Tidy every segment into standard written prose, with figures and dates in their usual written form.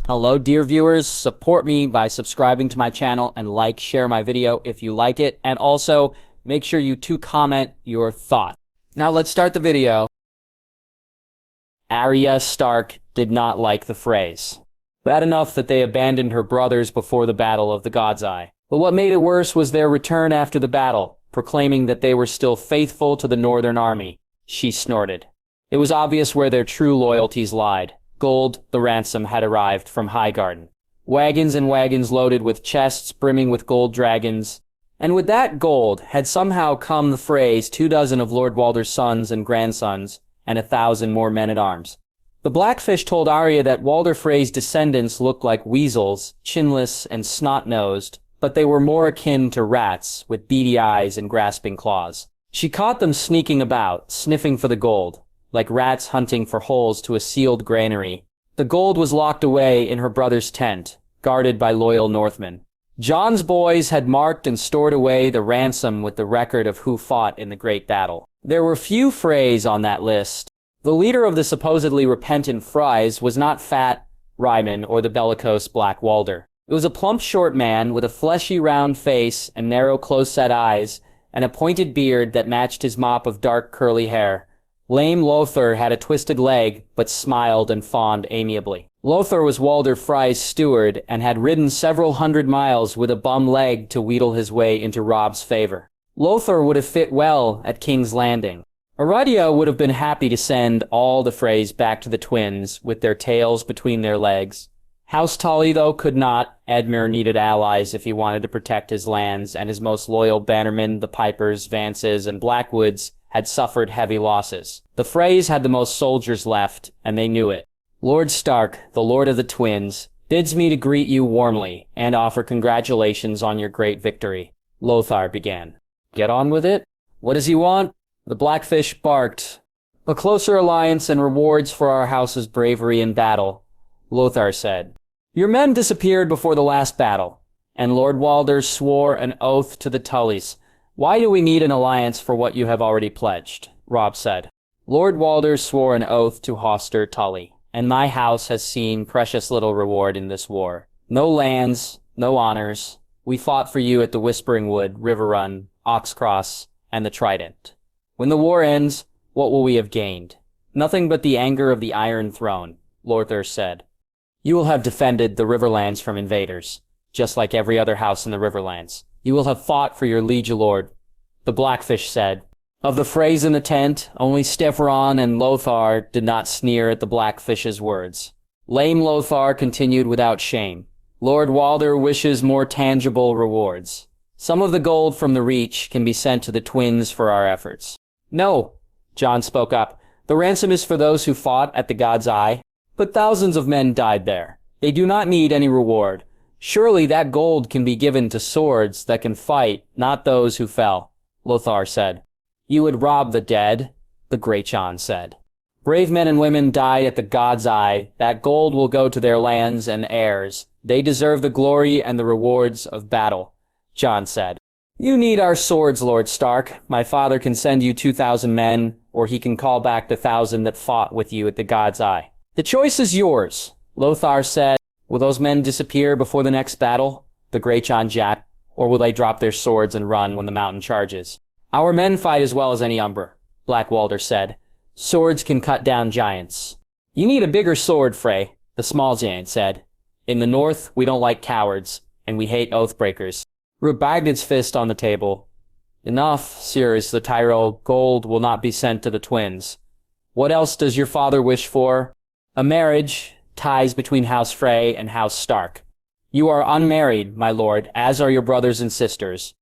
Hello dear viewers, support me by subscribing to my channel and share my video if you like it, and also make sure you comment your thought. Now let's start the video. Arya Stark did not like the Freys. Bad enough that they abandoned her brothers before the Battle of the God's Eye. But what made it worse was their return after the battle, proclaiming that they were still faithful to the Northern Army. She snorted. It was obvious where their true loyalties lied. Gold, the ransom, had arrived from Highgarden. Wagons and wagons loaded with chests brimming with gold dragons. And with that gold had somehow come the Freys, 24 of Lord Walder's sons and grandsons, and 1,000 more men-at-arms. The Blackfish told Arya that Walder Frey's descendants looked like weasels, chinless and snot-nosed, but they were more akin to rats, with beady eyes and grasping claws. She caught them sneaking about, sniffing for the gold, like rats hunting for holes to a sealed granary. The gold was locked away in her brother's tent, guarded by loyal Northmen. Jon's boys had marked and stored away the ransom with the record of who fought in the great battle. There were few Freys on that list. The leader of the supposedly repentant Freys was not fat Ryman or the bellicose Black Walder. It was a plump short man with a fleshy round face and narrow close-set eyes and a pointed beard that matched his mop of dark curly hair. Lame Lothar had a twisted leg, but smiled and fawned amiably. Lothar was Walder Frey's steward and had ridden several hundred miles with a bum leg to wheedle his way into Robb's favor. Lothar would have fit well at King's Landing. Aradia would have been happy to send all the Freys back to the twins with their tails between their legs. House Tully, though, could not. Edmure needed allies if he wanted to protect his lands, and his most loyal bannermen, the Pipers, Vances, and Blackwoods, had suffered heavy losses. The Freys had the most soldiers left, and they knew it. Lord Stark, the Lord of the Twins, bids me to greet you warmly and offer congratulations on your great victory. Lothar began. Get on with it? What does he want? The Blackfish barked. A closer alliance and rewards for our house's bravery in battle, Lothar said. Your men disappeared before the last battle, and Lord Walder swore an oath to the Tullys. Why do we need an alliance for what you have already pledged? Robb said. Lord Walder swore an oath to Hoster Tully, and my house has seen precious little reward in this war. No lands, no honors. We fought for you at the Whispering Wood, River Run, Oxcross, and the Trident. When the war ends, what will we have gained? Nothing but the anger of the Iron Throne, Lothar said. You will have defended the Riverlands from invaders, just like every other house in the Riverlands. You will have fought for your liege lord, the Blackfish said. Of the Freys in the tent, only Stefron and Lothar did not sneer at the Blackfish's words. Lame Lothar continued without shame. Lord Walder wishes more tangible rewards. Some of the gold from the Reach can be sent to the twins for our efforts. No, Jon spoke up. The ransom is for those who fought at the God's Eye, but thousands of men died there. They do not need any reward. Surely that gold can be given to swords that can fight, not those who fell, Lothar said. You would rob the dead, the Great Jon said. Brave men and women died at the God's Eye. That gold will go to their lands and heirs. They deserve the glory and the rewards of battle, Jon said. You need our swords, Lord Stark. My father can send you 2,000 men, or he can call back the 1,000 that fought with you at the God's Eye. The choice is yours, Lothar said. Will those men disappear before the next battle, the Great Jon jabbed, or will they drop their swords and run when the mountain charges? Our men fight as well as any Umber, Black Walder said. Swords can cut down giants. You need a bigger sword, Frey, the small giant said. In the north, we don't like cowards, and we hate oathbreakers. Robb banged his fist on the table. Enough, sirs, the Tyrell gold will not be sent to the twins. What else does your father wish for? A marriage. Ties between House Frey and House Stark. You are unmarried, my lord, as are your brothers and sisters.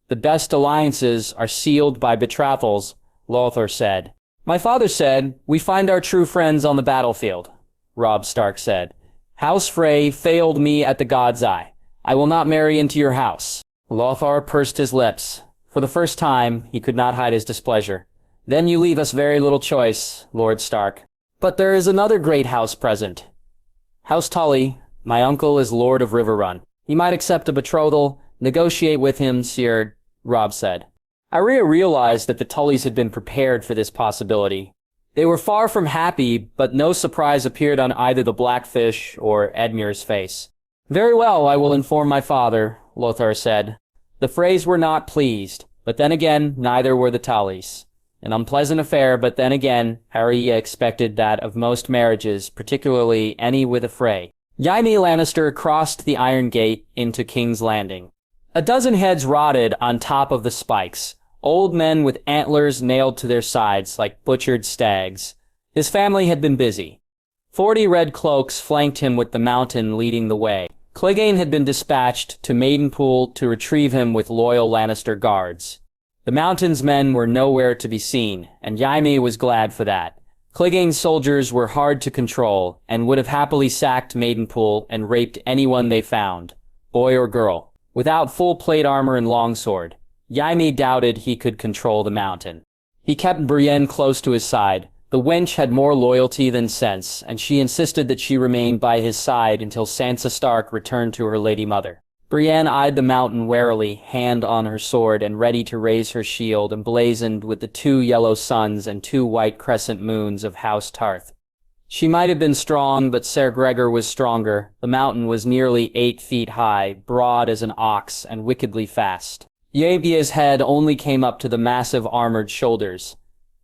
The best alliances are sealed by betrothals, Lothar said. My father said, we find our true friends on the battlefield, Robb Stark said. House Frey failed me at the God's Eye. I will not marry into your house. Lothar pursed his lips. For the first time, he could not hide his displeasure. Then you leave us very little choice, Lord Stark. But there is another great house present. House Tully, my uncle is Lord of Riverrun. He might accept a betrothal. Negotiate with him, sire, Robb said. Arya realized that the Tullys had been prepared for this possibility. They were far from happy, but no surprise appeared on either the Blackfish or Edmure's face. "Very well, I will inform my father," Lothar said. The Freys were not pleased, but then again, neither were the Tullys. An unpleasant affair, but then again, Arya expected that of most marriages, particularly any with a Frey. Jaime Lannister crossed the Iron Gate into King's Landing. A dozen heads rotted on top of the spikes, old men with antlers nailed to their sides like butchered stags. His family had been busy. 40 red cloaks flanked him with the mountain leading the way. Clegane had been dispatched to Maidenpool to retrieve him with loyal Lannister guards. The mountain's men were nowhere to be seen, and Jaime was glad for that. Clegane's soldiers were hard to control, and would have happily sacked Maidenpool and raped anyone they found, boy or girl. Without full plate armor and longsword, Jaime doubted he could control the mountain. He kept Brienne close to his side. The wench had more loyalty than sense, and she insisted that she remain by his side until Sansa Stark returned to her lady mother. Brienne eyed the mountain warily, hand on her sword and ready to raise her shield emblazoned with the 2 yellow suns and 2 white crescent moons of House Tarth. She might have been strong, but Ser Gregor was stronger. The mountain was nearly 8 feet high, broad as an ox, and wickedly fast. Yevya's head only came up to the massive armored shoulders.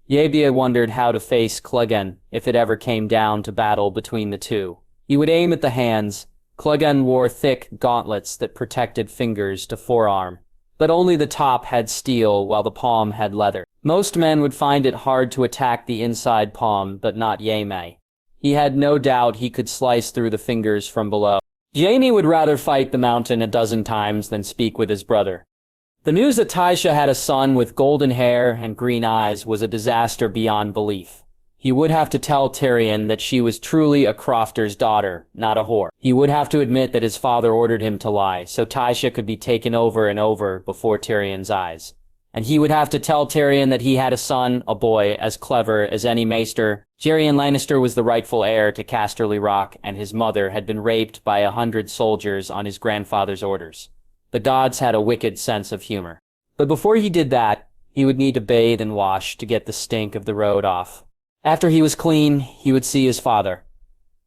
Yevya wondered how to face Clegane if it ever came down to battle between the two. He would aim at the hands. Clegane wore thick gauntlets that protected fingers to forearm, but only the top had steel while the palm had leather. Most men would find it hard to attack the inside palm, but not Jaime. He had no doubt he could slice through the fingers from below. Jaime would rather fight the mountain a dozen times than speak with his brother. The news that Tysha had a son with golden hair and green eyes was a disaster beyond belief. He would have to tell Tyrion that she was truly a crofter's daughter, not a whore. He would have to admit that his father ordered him to lie, so Tysha could be taken over and over before Tyrion's eyes. And he would have to tell Tyrion that he had a son, a boy, as clever as any maester. Tyrion Lannister was the rightful heir to Casterly Rock, and his mother had been raped by 100 soldiers on his grandfather's orders. The gods had a wicked sense of humor. But before he did that, he would need to bathe and wash to get the stink of the road off. After he was clean, he would see his father.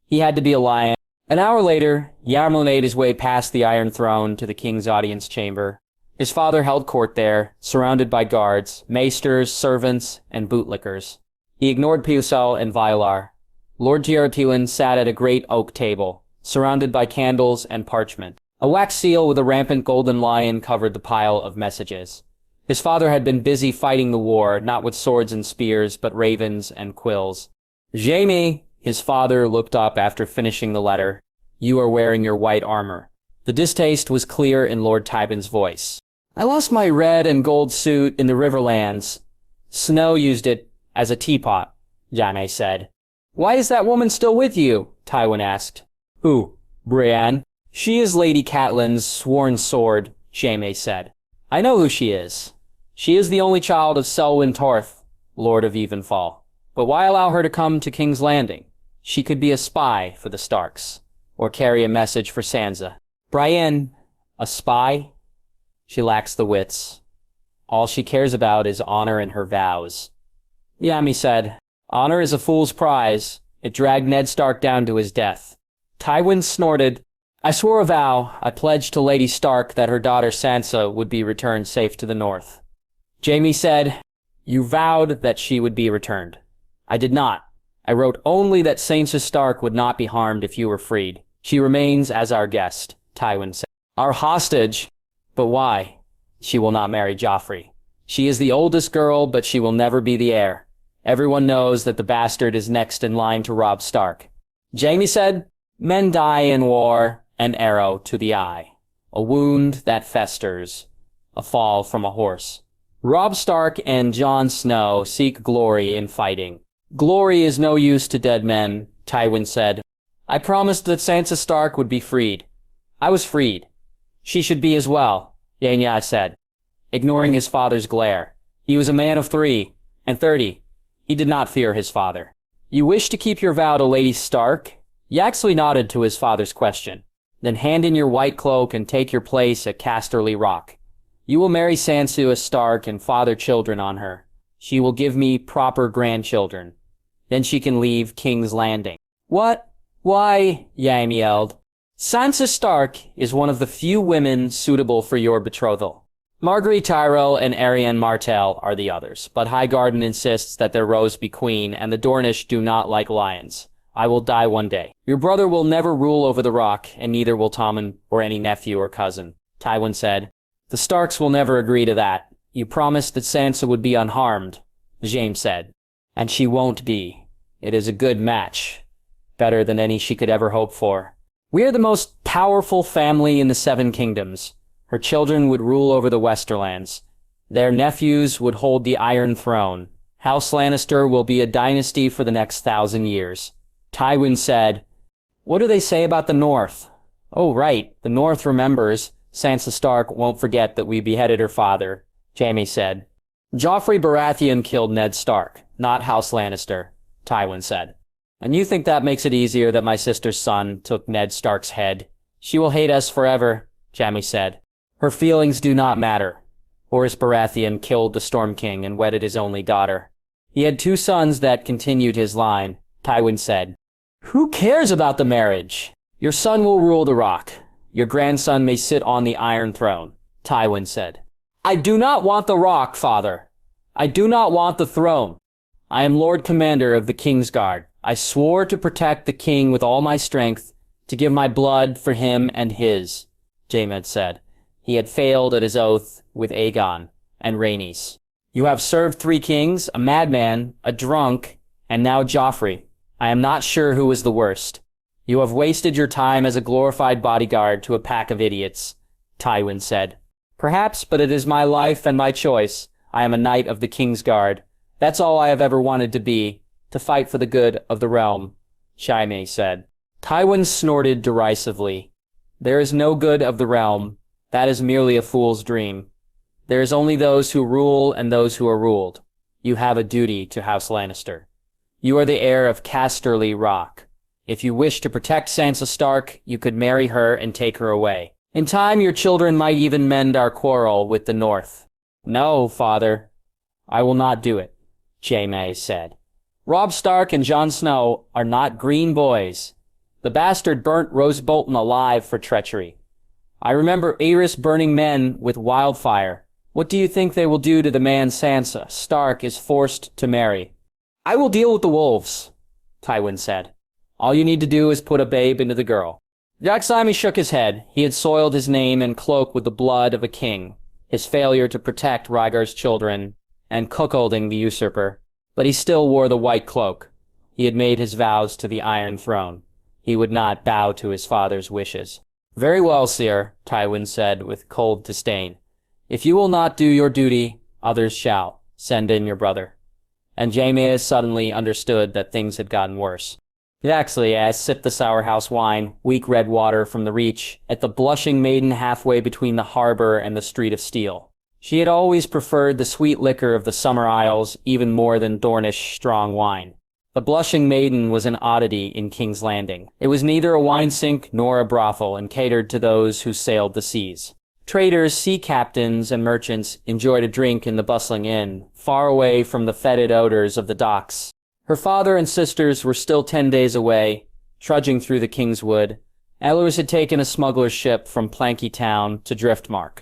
He had to be a lion. An hour later, Jarmo made his way past the Iron Throne to the king's audience chamber. His father held court there, surrounded by guards, maesters, servants, and bootlickers. He ignored Pusel and Vylar. Lord Tywin sat at a great oak table, surrounded by candles and parchment. A wax seal with a rampant golden lion covered the pile of messages. His father had been busy fighting the war, not with swords and spears, but ravens and quills. "Jaime," his father looked up after finishing the letter. "You are wearing your white armor." The distaste was clear in Lord Tywin's voice. "I lost my red and gold suit in the Riverlands. Snow used it as a teapot," Jaime said. "Why is that woman still with you?" Tywin asked. "Who? Brienne? She is Lady Catelyn's sworn sword," Jaime said. "I know who she is. She is the only child of Selwyn Torth, Lord of Evenfall. But why allow her to come to King's Landing? She could be a spy for the Starks, or carry a message for Sansa." "Brienne, a spy? She lacks the wits. All she cares about is honor and her vows." Jaime said, "Honor is a fool's prize. It dragged Ned Stark down to his death." Tywin snorted. "I swore a vow. I pledged to Lady Stark that her daughter Sansa would be returned safe to the north." Jaime said, "You vowed that she would be returned." "I did not. I wrote only that Sansa Stark would not be harmed if you were freed. She remains as our guest," Tywin said. "Our hostage? But why? She will not marry Joffrey. She is the oldest girl, but she will never be the heir. Everyone knows that the bastard is next in line to Robb Stark." Jaime said, "Men die in war. An arrow to the eye. A wound that festers. A fall from a horse. Robb Stark and Jon Snow seek glory in fighting. Glory is no use to dead men," Tywin said. "I promised that Sansa Stark would be freed. I was freed. She should be as well," Yenya said, ignoring his father's glare. He was a man of 3 and 30. He did not fear his father. "You wish to keep your vow to Lady Stark?" Yaxley nodded to his father's question. "Then hand in your white cloak and take your place at Casterly Rock. You will marry Sansa Stark and father children on her. She will give me proper grandchildren. Then she can leave King's Landing. What? Why? Jaime yelled. Sansa Stark is one of the few women suitable for your betrothal. Margaery Tyrell and Arianne Martell are the others, but Highgarden insists that their Rose be queen, and the Dornish do not like lions. I will die one day. Your brother will never rule over the Rock, and neither will Tommen or any nephew or cousin, Tywin said. The Starks will never agree to that. You promised that Sansa would be unharmed, Jaime said. And she won't be. It is a good match. Better than any she could ever hope for. We are the most powerful family in the Seven Kingdoms. Her children would rule over the Westerlands. Their nephews would hold the Iron Throne. House Lannister will be a dynasty for the next 1,000 years. Tywin said, What do they say about the North? Oh, right, the North remembers. Sansa Stark won't forget that we beheaded her father, Jaime said. Joffrey Baratheon killed Ned Stark, not House Lannister, Tywin said. And you think that makes it easier that my sister's son took Ned Stark's head? She will hate us forever, Jaime said. Her feelings do not matter. Horas Baratheon killed the Storm King and wedded his only daughter. He had 2 sons that continued his line, Tywin said. Who cares about the marriage? Your son will rule the Rock. Your grandson may sit on the Iron Throne, Tywin said. I do not want the Rock, father. I do not want the throne. I am Lord Commander of the Kingsguard. I swore to protect the king with all my strength, to give my blood for him and his, Jaime had said. He had failed at his oath with Aegon and Rhaenys. You have served 3 kings, a madman, a drunk, and now Joffrey. I am not sure who is the worst. You have wasted your time as a glorified bodyguard to a pack of idiots, Tywin said. Perhaps, but it is my life and my choice. I am a knight of the Kingsguard. That's all I have ever wanted to be, to fight for the good of the realm, Jaime said. Tywin snorted derisively. There is no good of the realm. That is merely a fool's dream. There is only those who rule and those who are ruled. You have a duty to House Lannister. You are the heir of Casterly Rock. If you wish to protect Sansa Stark, you could marry her and take her away. In time, your children might even mend our quarrel with the North. No, father. I will not do it, Jaime said. Robb Stark and Jon Snow are not green boys. The bastard burnt Rose Bolton alive for treachery. I remember Aerys burning men with wildfire. What do you think they will do to the man Sansa Stark is forced to marry? I will deal with the wolves, Tywin said. All you need to do is put a babe into the girl. Jaime shook his head. He had soiled his name and cloak with the blood of a king, his failure to protect Rhaegar's children, and cuckolding the usurper. But he still wore the white cloak. He had made his vows to the Iron Throne. He would not bow to his father's wishes. Very well, sire, Tywin said with cold disdain. If you will not do your duty, others shall. Send in your brother. And Jaime suddenly understood that things had gotten worse. Yaxley sipped the Sour House wine, weak red water from the reach, at the blushing maiden halfway between the harbor and the Street of Steel. She had always preferred the sweet liquor of the Summer Isles even more than Dornish strong wine. The blushing maiden was an oddity in King's Landing. It was neither a wine sink nor a brothel, and catered to those who sailed the seas. Traders, sea captains, and merchants enjoyed a drink in the bustling inn, far away from the fetid odors of the docks. Her father and sisters were still 10 days away, trudging through the Kingswood. Ehlers had taken a smuggler's ship from Planky Town to Driftmark.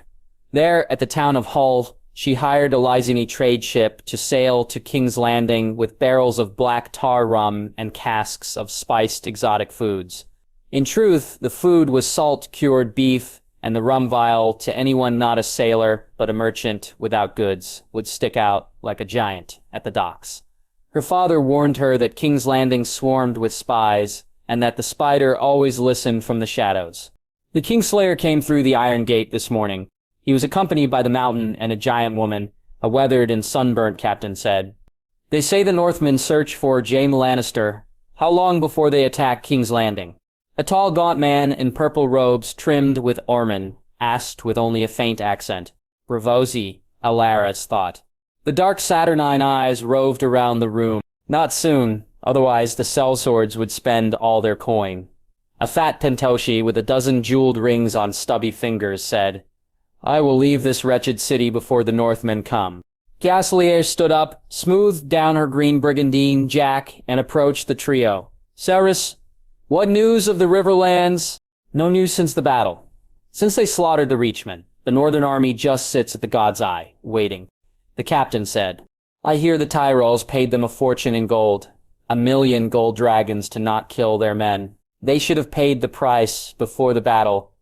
There, at the town of Hull, she hired a Lysini trade ship to sail to King's Landing with barrels of black tar rum and casks of spiced exotic foods. In truth, the food was salt-cured beef, and the rum vial, to anyone not a sailor but a merchant without goods, would stick out like a giant at the docks. Her father warned her that King's Landing swarmed with spies, and that the spider always listened from the shadows. The Kingslayer came through the Iron Gate this morning. He was accompanied by the Mountain and a giant woman, a weathered and sunburnt captain said. They say the Northmen search for Jaime Lannister. How long before they attack King's Landing? A tall, gaunt man in purple robes trimmed with ermine asked with only a faint accent. Bravosi, Alaris thought. The dark saturnine eyes roved around the room. Not soon, otherwise the sellswords would spend all their coin. A fat Tentoshi with a dozen jeweled rings on stubby fingers said, I will leave this wretched city before the Northmen come. Gaslier stood up, smoothed down her green brigandine jack, and approached the trio. Cerys, what news of the Riverlands? No news since the battle. Since they slaughtered the Reachmen, the Northern Army just sits at the God's Eye, waiting. The captain said, I hear the Tyrells paid them a fortune in gold. 1,000,000 gold dragons to not kill their men. They should have paid the price before the battle.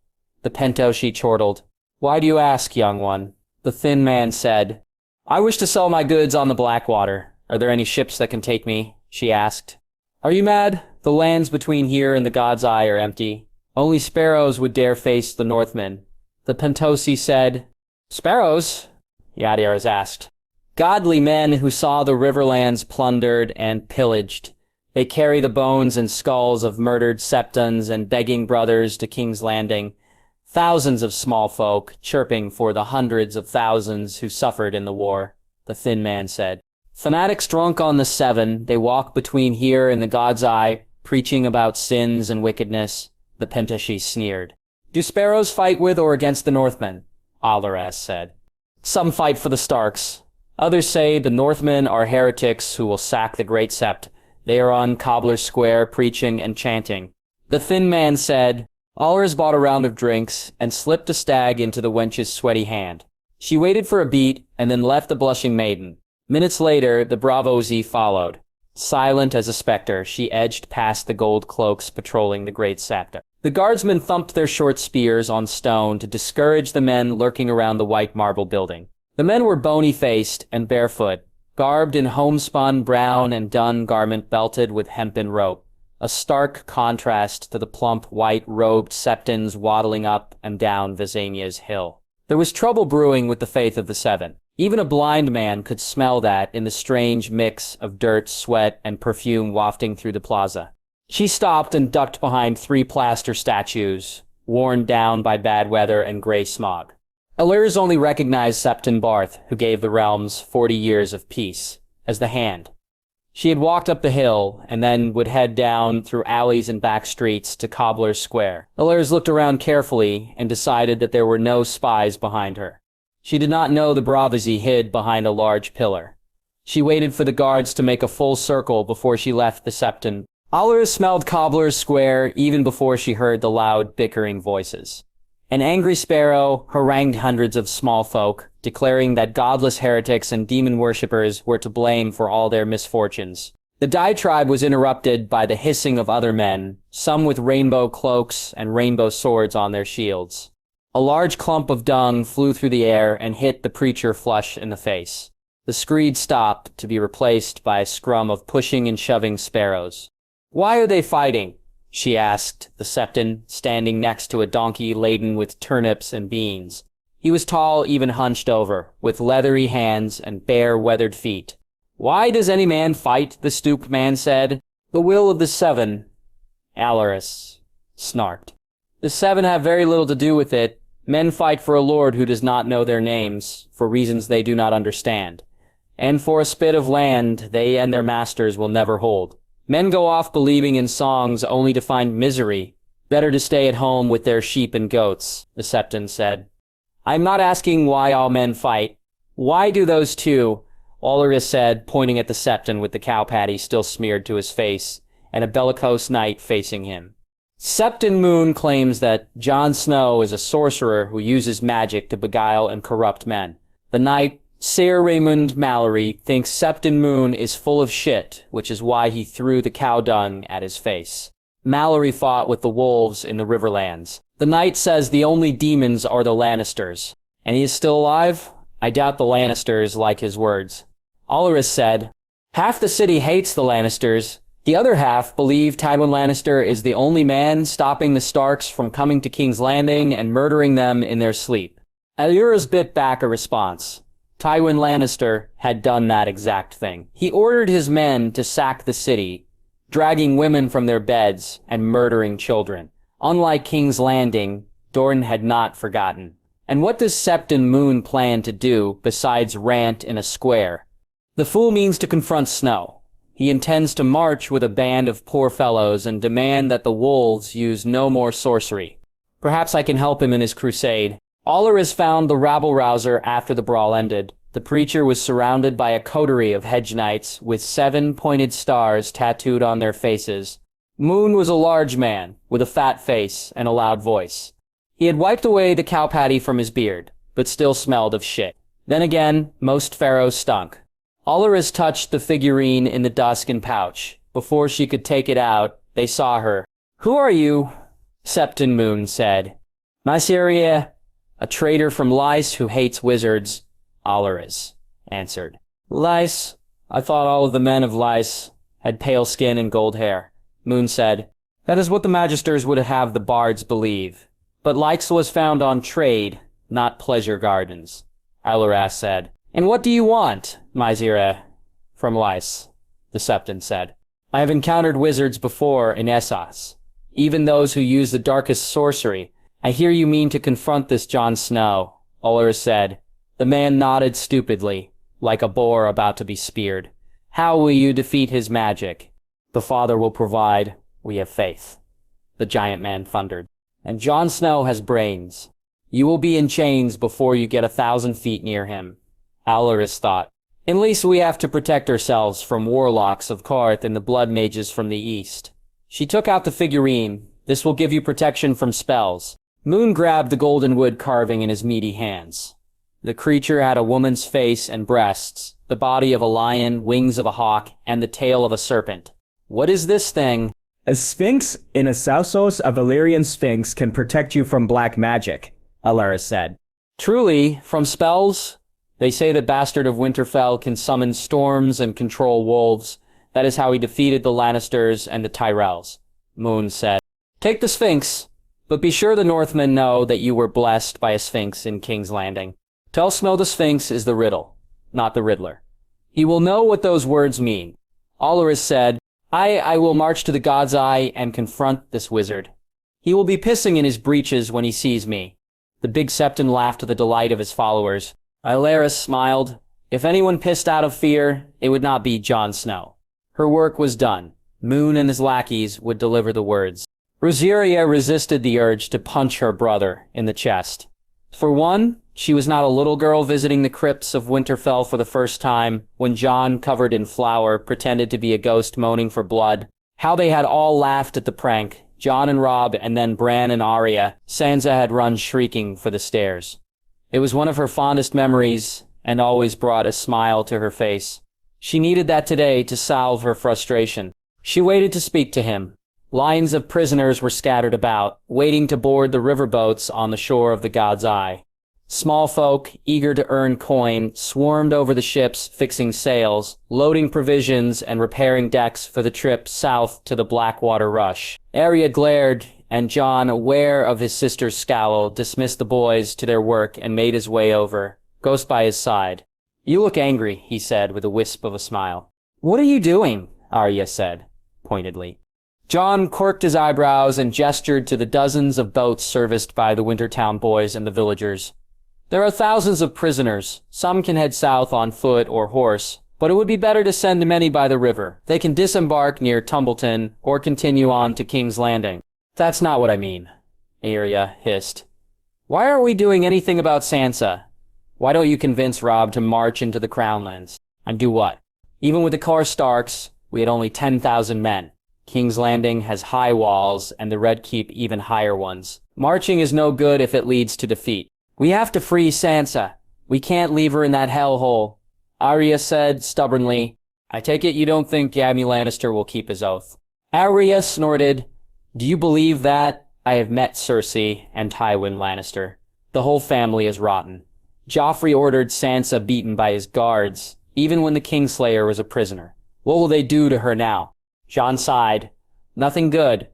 The Pentoshi chortled. Why do you ask, young one? The thin man said, I wish to sell my goods on the Blackwater. Are there any ships that can take me? She asked. Are you mad? The lands between here and the God's Eye are empty. Only sparrows would dare face the Northmen. The Pentoshi said, Sparrows? Yadiaras asked. Godly men who saw the Riverlands plundered and pillaged. They carry the bones and skulls of murdered septons and begging brothers to King's Landing. Thousands of small folk chirping for the hundreds of thousands who suffered in the war, the thin man said. Fanatics drunk on the Seven, they walk between here and the God's Eye, preaching about sins and wickedness, the Pentoshi sneered. Do sparrows fight with or against the Northmen? Alaras said. Some fight for the Starks. Others say the Northmen are heretics who will sack the Great Sept. They are on Cobbler's Square preaching and chanting. The thin man said, Alaras bought a round of drinks and slipped a stag into the wench's sweaty hand. She waited for a beat and then left the blushing maiden. Minutes later, the Bravosi followed. Silent as a specter, she edged past the gold cloaks patrolling the Great Sept. The guardsmen thumped their short spears on stone to discourage the men lurking around the white marble building. The men were bony-faced and barefoot, garbed in homespun brown and dun garment belted with hempen rope, a stark contrast to the plump white-robed septons waddling up and down Visania's hill. There was trouble brewing with the faith of the Seven. Even a blind man could smell that in the strange mix of dirt, sweat, and perfume wafting through the plaza. She stopped and ducked behind 3 plaster statues, worn down by bad weather and gray smog. Allurs only recognized Septon Barth, who gave the realms 40 years of peace, as the Hand. She had walked up the hill, and then would head down through alleys and back streets to Cobbler's Square. Allurs looked around carefully and decided that there were no spies behind her. She did not know the Bravosi hid behind a large pillar. She waited for the guards to make a full circle before she left the Septon. Allurs smelled Cobbler's Square even before she heard the loud, bickering voices. An angry sparrow harangued hundreds of small folk, declaring that godless heretics and demon worshippers were to blame for all their misfortunes. The diatribe was interrupted by the hissing of other men, some with rainbow cloaks and rainbow swords on their shields. A large clump of dung flew through the air and hit the preacher flush in the face. The screed stopped to be replaced by a scrum of pushing and shoving sparrows. Why are they fighting? She asked the Septon, standing next to a donkey laden with turnips and beans. He was tall, even hunched over, with leathery hands and bare, weathered feet. Why does any man fight? The stooped man said. The will of the Seven. Alaras snarked. The Seven have very little to do with it. Men fight for a lord who does not know their names, for reasons they do not understand. And for a spit of land they and their masters will never hold. Men go off believing in songs only to find misery. Better to stay at home with their sheep and goats, the Septon said. I'm not asking why all men fight. Why do those two? Allurus said, pointing at the Septon with the cow patty still smeared to his face, and a bellicose knight facing him. Septon Moon claims that Jon Snow is a sorcerer who uses magic to beguile and corrupt men. The knight, Sir Raymond Mallory, thinks Septon Moon is full of shit, which is why he threw the cow dung at his face. Mallory fought with the wolves in the Riverlands. The knight says the only demons are the Lannisters. And he is still alive? I doubt the Lannisters like his words. Allurus said, half the city hates the Lannisters. The other half believe Tywin Lannister is the only man stopping the Starks from coming to King's Landing and murdering them in their sleep. Allurus bit back a response. Tywin Lannister had done that exact thing. He ordered his men to sack the city, dragging women from their beds and murdering children. Unlike King's Landing, Dorne had not forgotten. And what does Septon Moon plan to do besides rant in a square? The fool means to confront Snow. He intends to march with a band of poor fellows and demand that the wolves use no more sorcery. Perhaps I can help him in his crusade. Allurus found the rabble-rouser after the brawl ended, The preacher was surrounded by a coterie of hedge knights with 7 pointed stars tattooed on their faces. Moon was a large man, with a fat face and a loud voice. He had wiped away the cow patty from his beard, but still smelled of shit. Then again, most pharaohs stunk. Alleras touched the figurine in the duskin pouch. Before she could take it out, they saw her. "Who are you?" Septon Moon said. "Myceria, a traitor from Lys who hates wizards," Alleras answered. "Lys? I thought all of the men of Lys had pale skin and gold hair," Moon said. "That is what the magisters would have the bards believe. But Lys was found on trade, not pleasure gardens," Alleras said. "And what do you want, Myceria, from Lys?" the Septon said. "I have encountered wizards before in Essos, even those who use the darkest sorcery. I hear you mean to confront this Jon Snow," Alleras said. The man nodded stupidly, like a boar about to be speared. "How will you defeat his magic?" "The Father will provide. We have faith," the giant man thundered. "And Jon Snow has brains. You will be in chains before you get 1,000 feet near him," Alleras thought. "At least we have to protect ourselves from warlocks of Qarth and the blood mages from the east." She took out the figurine. "This will give you protection from spells." Moon grabbed the golden wood carving in his meaty hands. The creature had a woman's face and breasts, the body of a lion, wings of a hawk, and the tail of a serpent. "What is this thing?" "A Sphinx in Essos, a Valyrian Sphinx, can protect you from black magic," Alleras said. "Truly, from spells? They say the Bastard of Winterfell can summon storms and control wolves. That is how he defeated the Lannisters and the Tyrells," Moon said. "Take the Sphinx, but be sure the Northmen know that you were blessed by a Sphinx in King's Landing. Tell Snow the Sphinx is the riddle, not the Riddler. He will know what those words mean." Alleras said, I will march to the God's Eye and confront this wizard. He will be pissing in his breeches when he sees me." The big Septon laughed at the delight of his followers. Alleras smiled. If anyone pissed out of fear, it would not be Jon Snow. Her work was done. Moon and his lackeys would deliver the words. Rosaria resisted the urge to punch her brother in the chest. For one, she was not a little girl visiting the crypts of Winterfell for the first time, when Jon, covered in flour, pretended to be a ghost moaning for blood. How they had all laughed at the prank. Jon and Robb, and then Bran and Arya. Sansa had run shrieking for the stairs. It was one of her fondest memories, and always brought a smile to her face. She needed that today to salve her frustration. She waited to speak to him. Lines of prisoners were scattered about, waiting to board the riverboats on the shore of the God's Eye. Small folk, eager to earn coin, swarmed over the ships, fixing sails, loading provisions, and repairing decks for the trip south to the Blackwater Rush. Arya glared, and Jon, aware of his sister's scowl, dismissed the boys to their work and made his way over, Ghost by his side. "You look angry," he said with a wisp of a smile. "What are you doing?" Arya said, pointedly. Jon quirked his eyebrows and gestured to the dozens of boats serviced by the Wintertown boys and the villagers. "There are thousands of prisoners. Some can head south on foot or horse, but it would be better to send many by the river. They can disembark near Tumbleton or continue on to King's Landing." "That's not what I mean," Arya hissed. "Why aren't we doing anything about Sansa? Why don't you convince Robb to march into the Crownlands? And do what? Even with the Car Starks, we had only 10,000 men. King's Landing has high walls, and the Red Keep even higher ones. Marching is no good if it leads to defeat. We have to free Sansa. We can't leave her in that hellhole," Arya said stubbornly. "I take it you don't think Jaime Lannister will keep his oath." Arya snorted. "Do you believe that? I have met Cersei and Tywin Lannister. The whole family is rotten. Joffrey ordered Sansa beaten by his guards, even when the Kingslayer was a prisoner. What will they do to her now?" Jon sighed. "Nothing good,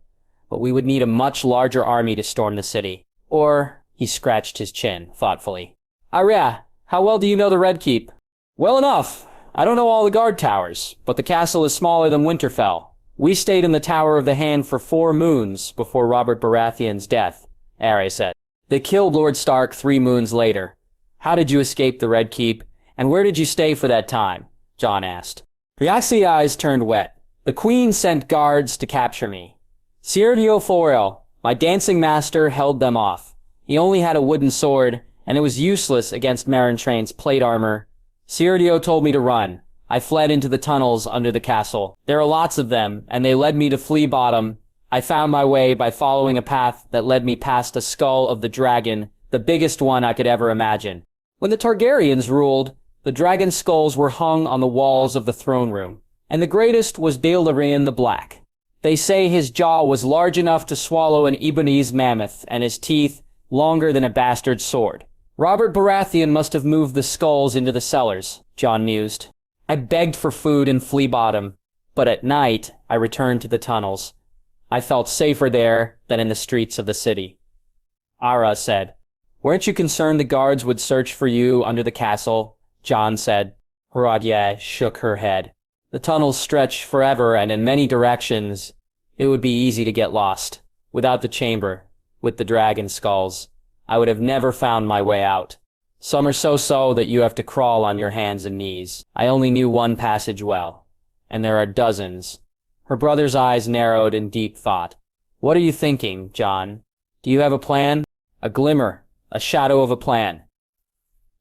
but we would need a much larger army to storm the city. Or," he scratched his chin thoughtfully. "Arya, how well do you know the Red Keep?" "Well enough. I don't know all the guard towers, but the castle is smaller than Winterfell. We stayed in the Tower of the Hand for 4 moons before Robert Baratheon's death," Arya said. "They killed Lord Stark 3 moons later. How did you escape the Red Keep, and where did you stay for that time?" Jon asked. Rhys's eyes turned wet. "The Queen sent guards to capture me. Sergio Forel, my dancing master, held them off. He only had a wooden sword, and it was useless against Marintrain's plate armor. Cyrdio told me to run. I fled into the tunnels under the castle. There are lots of them, and they led me to Flea Bottom. I found my way by following a path that led me past a skull of the dragon, the biggest one I could ever imagine. When the Targaryens ruled, the dragon skulls were hung on the walls of the throne room, and the greatest was Daenerys the Black. They say his jaw was large enough to swallow an Ebonese mammoth, and his teeth longer than a bastard sword. Robert Baratheon must have moved the skulls into the cellars, Jon mused. I begged for food in Flea Bottom, but at night I returned to the tunnels. I felt safer there than in the streets of the city. Ara said, "Weren't you concerned the guards would search for you under the castle?" Jon said. Herodia shook her head. The tunnels stretch forever and in many directions. It would be easy to get lost. Without the chamber, with the dragon skulls, I would have never found my way out. Some are so that you have to crawl on your hands and knees. I only knew one passage well, and there are dozens. Her brother's eyes narrowed in deep thought. What are you thinking, Jon? Do you have a plan? A glimmer, a shadow of a plan.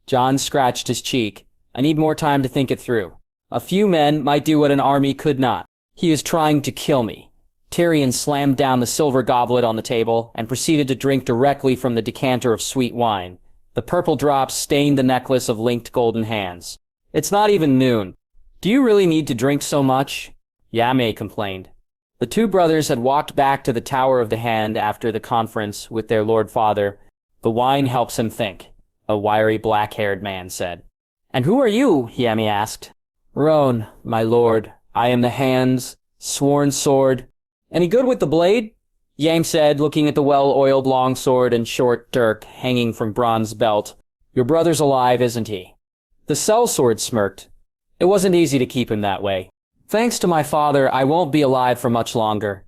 Jon scratched his cheek. I need more time to think it through. A few men might do what an army could not. He is trying to kill me. Tyrion slammed down the silver goblet on the table and proceeded to drink directly from the decanter of sweet wine. The purple drops stained the necklace of linked golden hands. It's not even noon. Do you really need to drink so much? Jaime complained. The two brothers had walked back to the Tower of the Hand after the conference with their Lord Father. The wine helps him think, a wiry black-haired man said. And who are you? Jaime asked. Roan, my lord. I am the Hand's sworn sword. Any good with the blade? Jaime said, looking at the well-oiled longsword and short dirk hanging from bronze belt. Your brother's alive, isn't he? The sellsword smirked. It wasn't easy to keep him that way. Thanks to my father, I won't be alive for much longer.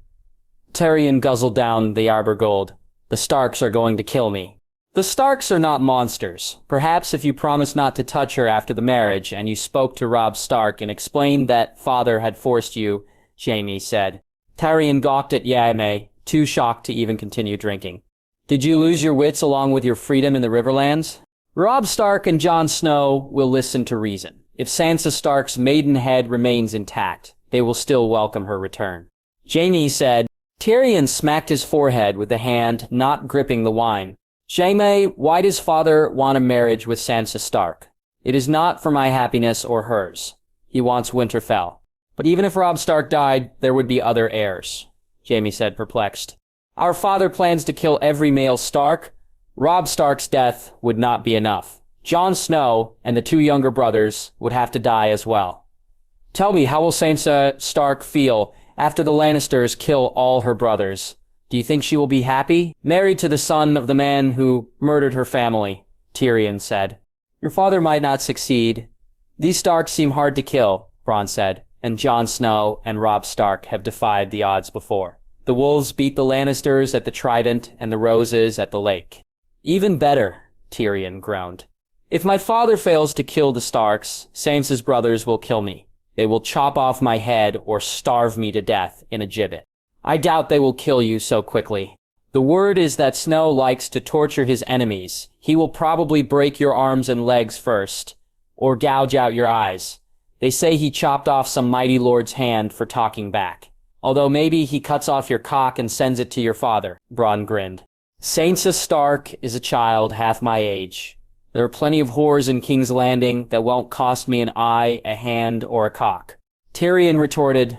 Tyrion guzzled down the arbor gold. The Starks are going to kill me. The Starks are not monsters. Perhaps if you promised not to touch her after the marriage and you spoke to Robb Stark and explained that father had forced you, Jaime said. Tyrion gawked at Jaime, too shocked to even continue drinking. Did you lose your wits along with your freedom in the Riverlands? Robb Stark and Jon Snow will listen to reason. If Sansa Stark's maidenhead remains intact, they will still welcome her return. Jaime said. Tyrion smacked his forehead with the hand not gripping the wine. Jaime, why does father want a marriage with Sansa Stark? It is not for my happiness or hers. He wants Winterfell. But even if Robb Stark died, there would be other heirs, Jaime said, perplexed. Our father plans to kill every male Stark. Robb Stark's death would not be enough. Jon Snow and the two younger brothers would have to die as well. Tell me, how will Sansa Stark feel after the Lannisters kill all her brothers? Do you think she will be happy? Married to the son of the man who murdered her family, Tyrion said. Your father might not succeed. These Starks seem hard to kill, Bronn said, and Jon Snow and Robb Stark have defied the odds before. The wolves beat the Lannisters at the Trident and the Roses at the lake. Even better, Tyrion groaned. If my father fails to kill the Starks, Sansa's brothers will kill me. They will chop off my head or starve me to death in a gibbet. I doubt they will kill you so quickly. The word is that Snow likes to torture his enemies. He will probably break your arms and legs first, or gouge out your eyes. They say he chopped off some mighty lord's hand for talking back. Although maybe he cuts off your cock and sends it to your father, Bronn grinned. Sansa Stark is a child half my age. There are plenty of whores in King's Landing that won't cost me an eye, a hand, or a cock. Tyrion retorted,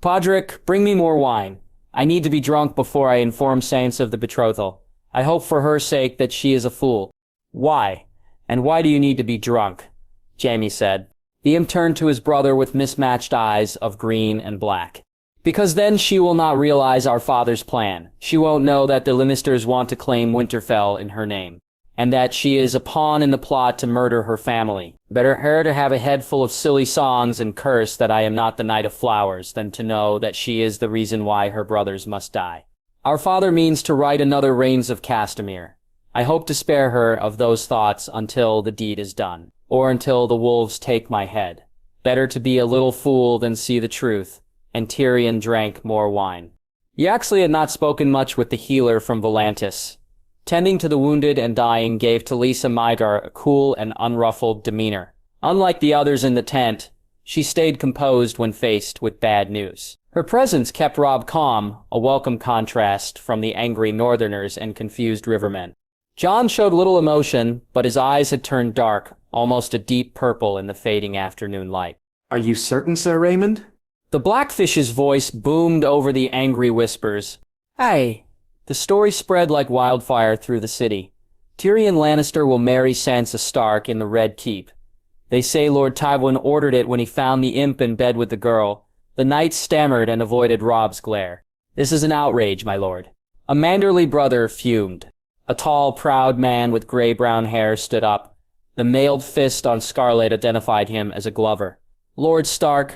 Podrick, bring me more wine. I need to be drunk before I inform Sansa of the betrothal. I hope for her sake that she is a fool. Why? And why do you need to be drunk? Jaime said. The imp turned to his brother with mismatched eyes of green and black. Because then she will not realize our father's plan. She won't know that the Lannisters want to claim Winterfell in her name, and that she is a pawn in the plot to murder her family. Better her to have a head full of silly songs and curse that I am not the Knight of Flowers than to know that she is the reason why her brothers must die. Our father means to write another Reigns of Castamere. I hope to spare her of those thoughts until the deed is done, or until the wolves take my head. Better to be a little fool than see the truth. And Tyrion drank more wine. He actually had not spoken much with the healer from Volantis. Tending to the wounded and dying gave Talisa Mygar a cool and unruffled demeanor. Unlike the others in the tent, she stayed composed when faced with bad news. Her presence kept Robb calm, a welcome contrast from the angry northerners and confused rivermen. Jon showed little emotion, but his eyes had turned dark, almost a deep purple in the fading afternoon light. Are you certain, Sir Raymond? The Blackfish's voice boomed over the angry whispers. Aye. The story spread like wildfire through the city. Tyrion Lannister will marry Sansa Stark in the Red Keep. They say Lord Tywin ordered it when he found the imp in bed with the girl. The knight stammered and avoided Robb's glare. This is an outrage, my lord. A manderly brother fumed. A tall, proud man with gray-brown hair stood up. The mailed fist on scarlet identified him as a Glover. Lord Stark,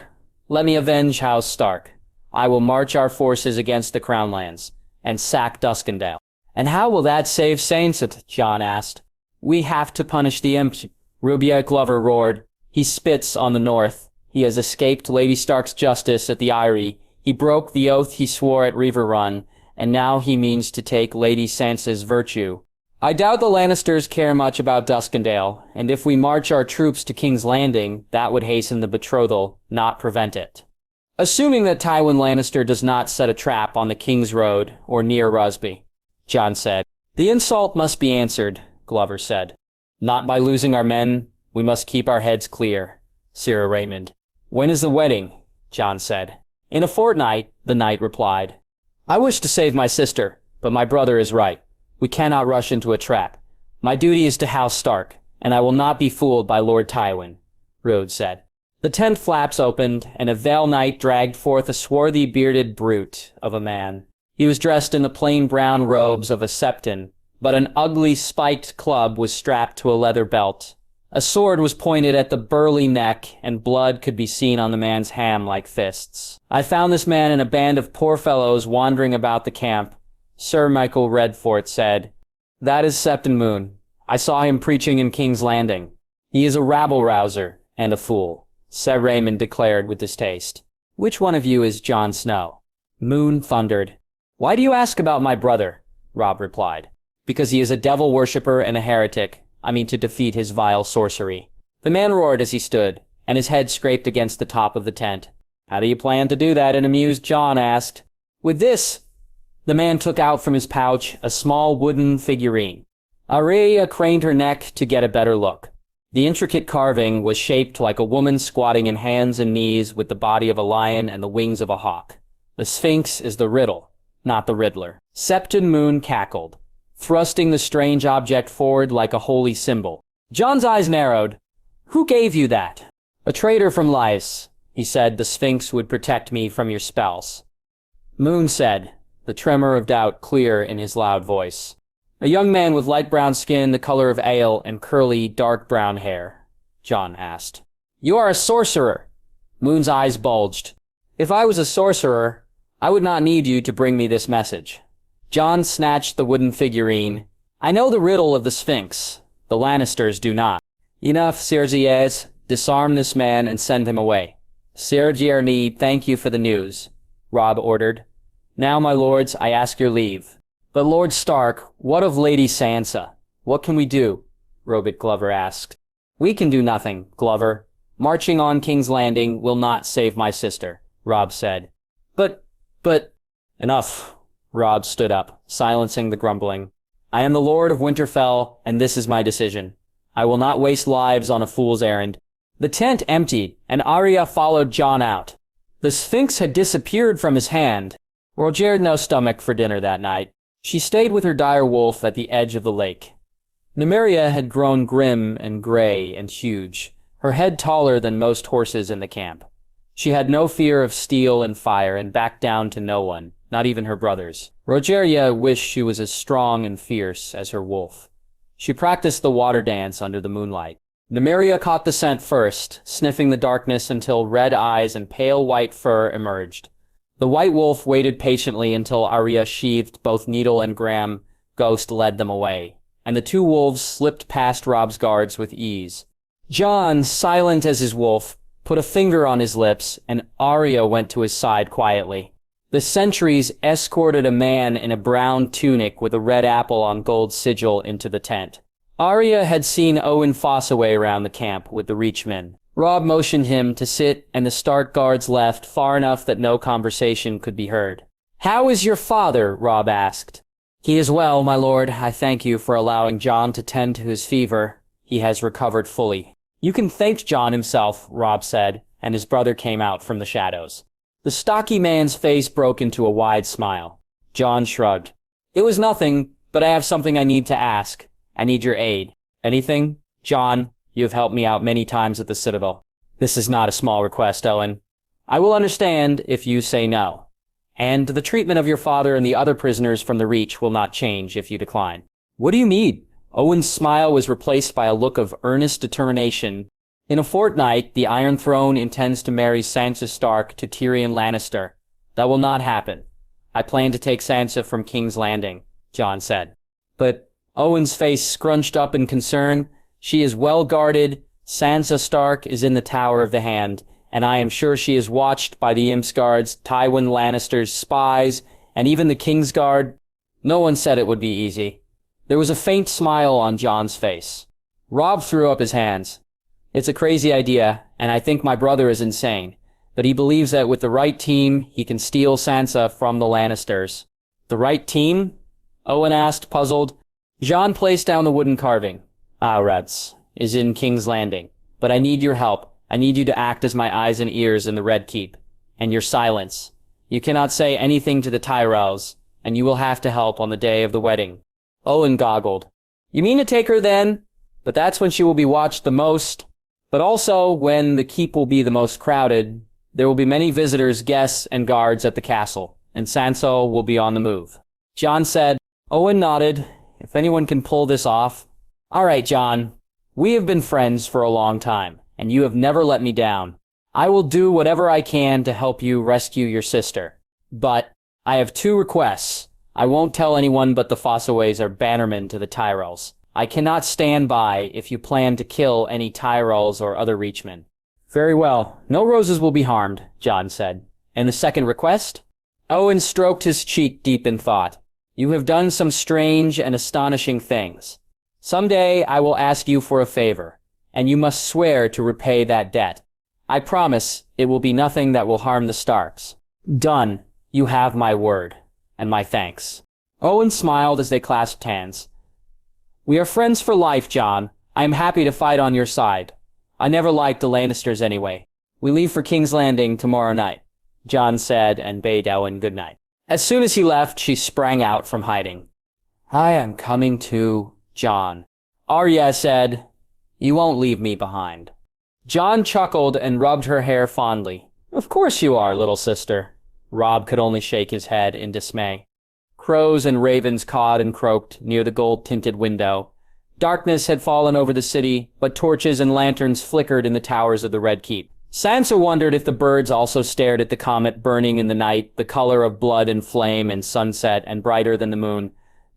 let me avenge House Stark. I will march our forces against the Crownlands and sack Duskendale. And how will that save Sansa? Jon asked. We have to punish the imp. Rubier Glover roared. He spits on the north. He has escaped Lady Stark's justice at the Eyrie. He broke the oath he swore at Reaver Run, and now he means to take Lady Sansa's virtue. I doubt the Lannisters care much about Duskendale, and if we march our troops to King's Landing, that would hasten the betrothal, not prevent it. Assuming that Tywin Lannister does not set a trap on the King's Road or near Rusby, Jon said. The insult must be answered, Glover said. Not by losing our men. We must keep our heads clear, Sir Raymond. When is the wedding? Jon said. In a fortnight, the knight replied. I wish to save my sister, but my brother is right. We cannot rush into a trap. My duty is to House Stark, and I will not be fooled by Lord Tywin, Rode said. The tent flaps opened, and a Vale Knight dragged forth a swarthy, bearded brute of a man. He was dressed in the plain brown robes of a septon, but an ugly, spiked club was strapped to a leather belt. A sword was pointed at the burly neck, and blood could be seen on the man's ham-like fists. I found this man in a band of poor fellows wandering about the camp, Sir Michael Redfort said. That is Septon Moon. I saw him preaching in King's Landing. He is a rabble-rouser and a fool, Sir Raymond declared with distaste. Which one of you is Jon Snow? Moon thundered. Why do you ask about my brother? Robb replied. Because he is a devil worshipper and a heretic. I mean to defeat his vile sorcery. The man roared as he stood, and his head scraped against the top of the tent. How do you plan to do that? An amused Jon asked. With this, the man took out from his pouch a small wooden figurine. Arya craned her neck to get a better look. The intricate carving was shaped like a woman squatting in hands and knees with the body of a lion and the wings of a hawk. The Sphinx is the riddle, not the Riddler. Septon Moon cackled, thrusting the strange object forward like a holy symbol. Jon's eyes narrowed. Who gave you that? A traitor from Lys. He said the Sphinx would protect me from your spells. Moon said, the tremor of doubt clear in his loud voice. A young man with light brown skin the color of ale and curly, dark brown hair. Jon asked. You are a sorcerer. Moon's eyes bulged. If I was a sorcerer, I would not need you to bring me this message. Jon snatched the wooden figurine. I know the riddle of the Sphinx. The Lannisters do not. Enough, Sirziers. Disarm this man and send him away. Sir Jeremy, thank you for the news, Robb ordered. Now, my lords, I ask your leave. But Lord Stark, what of Lady Sansa? What can we do? Robert Glover asked. We can do nothing, Glover. Marching on King's Landing will not save my sister, Robb said. But... Enough. Robb stood up, silencing the grumbling. I am the Lord of Winterfell, and this is my decision. I will not waste lives on a fool's errand. The tent emptied, and Arya followed Jon out. The Sphinx had disappeared from his hand. Roger had no stomach for dinner that night. She stayed with her dire wolf at the edge of the lake. Nymeria had grown grim and gray and huge, her head taller than most horses in the camp. She had no fear of steel and fire and backed down to no one, not even her brothers. Rogeria wished she was as strong and fierce as her wolf. She practiced the water dance under the moonlight. Nymeria caught the scent first, sniffing the darkness until red eyes and pale white fur emerged. The white wolf waited patiently until Arya sheathed both needle and gram. Ghost led them away, and the two wolves slipped past Robb's guards with ease. Jon, silent as his wolf, put a finger on his lips, and Arya went to his side quietly. The sentries escorted a man in a brown tunic with a red apple on gold sigil into the tent. Arya had seen Owen Fossaway around the camp with the Reachmen. Robb motioned him to sit, and the Stark guards left far enough that no conversation could be heard. "How is your father?" Robb asked. "He is well, my lord. I thank you for allowing Jon to tend to his fever. He has recovered fully." "You can thank Jon himself," Robb said, and his brother came out from the shadows. The stocky man's face broke into a wide smile. Jon shrugged. "It was nothing, but I have something I need to ask. I need your aid." "Anything?" "Jon, you have helped me out many times at the Citadel. This is not a small request, Owen. I will understand if you say no. And the treatment of your father and the other prisoners from the Reach will not change if you decline." "What do you mean?" Owen's smile was replaced by a look of earnest determination. "In a fortnight, the Iron Throne intends to marry Sansa Stark to Tyrion Lannister. That will not happen. I plan to take Sansa from King's Landing," Jon said. "But," Owen's face scrunched up in concern, "she is well guarded. Sansa Stark is in the Tower of the Hand, and I am sure she is watched by the Imsguards, Tywin Lannister's spies, and even the Kingsguard." No one said it would be easy. There was a faint smile on Jon's face. Robb threw up his hands. "It's a crazy idea, and I think my brother is insane, but he believes that with the right team, he can steal Sansa from the Lannisters." "The right team?" Owen asked, puzzled. Jon placed down the wooden carving. "Rats is in King's Landing, but I need your help. I need you to act as my eyes and ears in the Red Keep. And your silence. You cannot say anything to the Tyrells, and you will have to help on the day of the wedding." Owen goggled. "You mean to take her then? But that's when she will be watched the most. But also when the keep will be the most crowded. There will be many visitors, guests, and guards at the castle, and Sansa will be on the move." Jon said. Owen nodded. "If anyone can pull this off." "All right, Jon. We have been friends for a long time, and you have never let me down. I will do whatever I can to help you rescue your sister. But I have two requests. I won't tell anyone, but the Fossaways are bannermen to the Tyrells. I cannot stand by if you plan to kill any Tyrells or other Reachmen." "Very well. No roses will be harmed," Jon said. "And the second request?" Owen stroked his cheek deep in thought. "You have done some strange and astonishing things. Someday I will ask you for a favor, and you must swear to repay that debt. I promise it will be nothing that will harm the Starks." "Done. You have my word. And my thanks." Owen smiled as they clasped hands. "We are friends for life, Jon. I am happy to fight on your side. I never liked the Lannisters anyway. We leave for King's Landing tomorrow night," Jon said, and bade Owen good night. As soon as he left, she sprang out from hiding. "I am coming too, Jon," Arya said. "You won't leave me behind." Jon chuckled and rubbed her hair fondly. "Of course you are, little sister." Robb could only shake his head in dismay. Crows and ravens cawed and croaked near the gold-tinted window. Darkness had fallen over the city, but torches and lanterns flickered in the towers of the Red Keep. Sansa wondered if the birds also stared at the comet burning in the night, the color of blood and flame and sunset and brighter than the moon.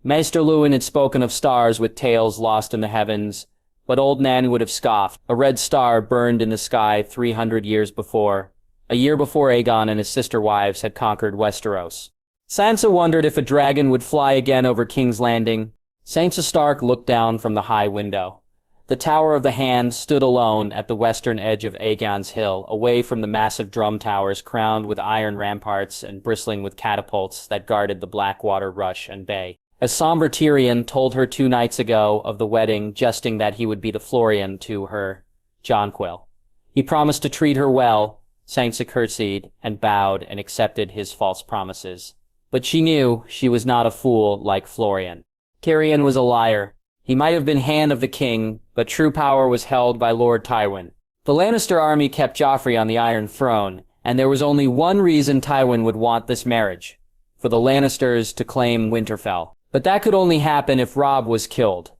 Maester Luwin had spoken of stars with tails lost in the heavens, but old Nan would have scoffed. A red star burned in the sky 300 years before, a year before Aegon and his sister wives had conquered Westeros. Sansa wondered if a dragon would fly again over King's Landing. Sansa Stark looked down from the high window. The Tower of the Hand stood alone at the western edge of Aegon's Hill, away from the massive drum towers crowned with iron ramparts and bristling with catapults that guarded the Blackwater Rush and Bay. As somber Tyrion told her 2 nights ago of the wedding, jesting that he would be the Florian to her Jonquil. He promised to treat her well. Sansa curtsied and bowed and accepted his false promises. But she knew she was not a fool like Florian. Tyrion was a liar. He might have been hand of the king, but true power was held by Lord Tywin. The Lannister army kept Joffrey on the Iron Throne, and there was only one reason Tywin would want this marriage: for the Lannisters to claim Winterfell. But that could only happen if Robb was killed,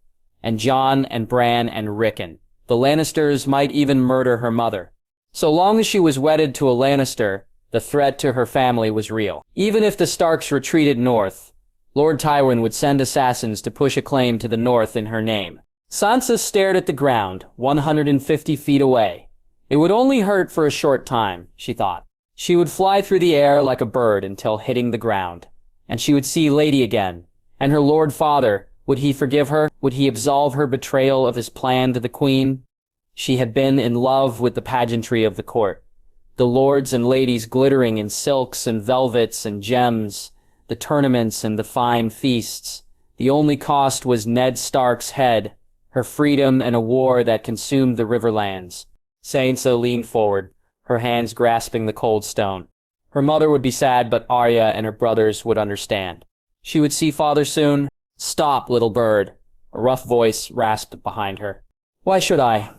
and Jon and Bran and Rickon. The Lannisters might even murder her mother. So long as she was wedded to a Lannister, the threat to her family was real. Even if the Starks retreated north, Lord Tywin would send assassins to push a claim to the north in her name. Sansa stared at the ground, 150 feet away. It would only hurt for a short time, she thought. She would fly through the air like a bird until hitting the ground, and she would see Lady again, and her Lord Father Would he forgive her? Would he absolve her betrayal of his plan to the queen? She had been in love with the pageantry of the court. The lords and ladies glittering in silks and velvets and gems, the tournaments and the fine feasts. The only cost was Ned Stark's head, her freedom and a war that consumed the riverlands. Sansa leaned forward, her hands grasping the cold stone. Her mother would be sad, but Arya and her brothers would understand. She would see father soon. Stop, little bird. A rough voice rasped behind her. Why should I?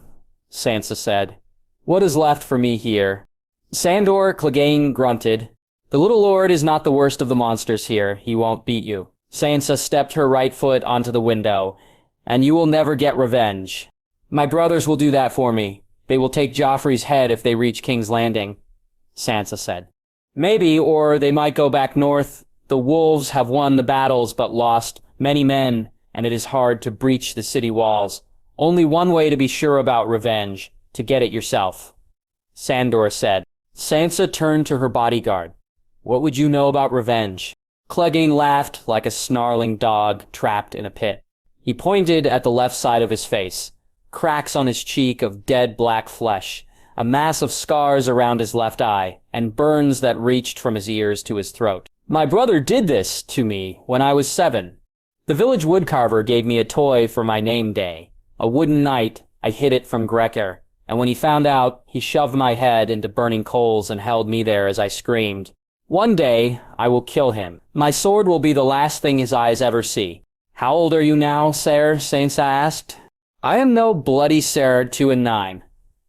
Sansa said. What is left for me here? Sandor Clegane grunted. The little lord is not the worst of the monsters here. He won't beat you. Sansa stepped her right foot onto the window. And you will never get revenge. My brothers will do that for me. They will take Joffrey's head if they reach King's Landing, Sansa said. Maybe, or they might go back north. The wolves have won the battles but lost many men, and it is hard to breach the city walls. Only one way to be sure about revenge, to get it yourself, Sandor said. Sansa turned to her bodyguard. What would you know about revenge? Clegane laughed like a snarling dog trapped in a pit. He pointed at the left side of his face, cracks on his cheek of dead black flesh, a mass of scars around his left eye, and burns that reached from his ears to his throat. My brother did this to me when I was 7. The village woodcarver gave me a toy for my name day, a wooden knight. I hid it from Gregor, and when he found out, he shoved my head into burning coals and held me there as I screamed. One day, I will kill him. My sword will be the last thing his eyes ever see. How old are you now, sir? Sansa asked. I am no bloody Sir 2 and 9,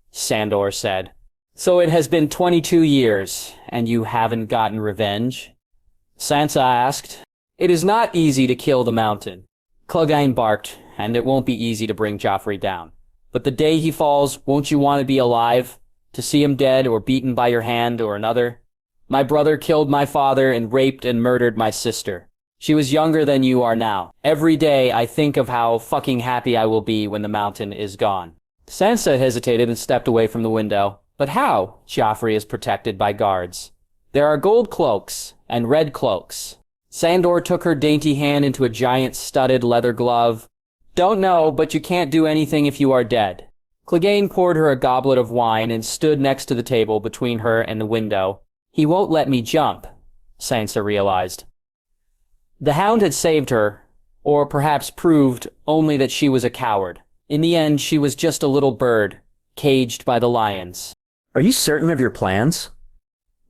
Sandor said. So it has been 22 years, and you haven't gotten revenge? Sansa asked. It is not easy to kill the mountain. Clegane barked, and it won't be easy to bring Joffrey down. But the day he falls, won't you want to be alive? To see him dead or beaten by your hand or another? My brother killed my father and raped and murdered my sister. She was younger than you are now. Every day I think of how fucking happy I will be when the mountain is gone. Sansa hesitated and stepped away from the window. But how? Joffrey is protected by guards. There are gold cloaks and red cloaks. Sandor took her dainty hand into a giant studded leather glove. Don't know, but you can't do anything if you are dead. Clegane poured her a goblet of wine and stood next to the table between her and the window. He won't let me jump, Sansa realized. The Hound had saved her, or perhaps proved only that she was a coward. In the end, she was just a little bird, caged by the lions. Are you certain of your plans?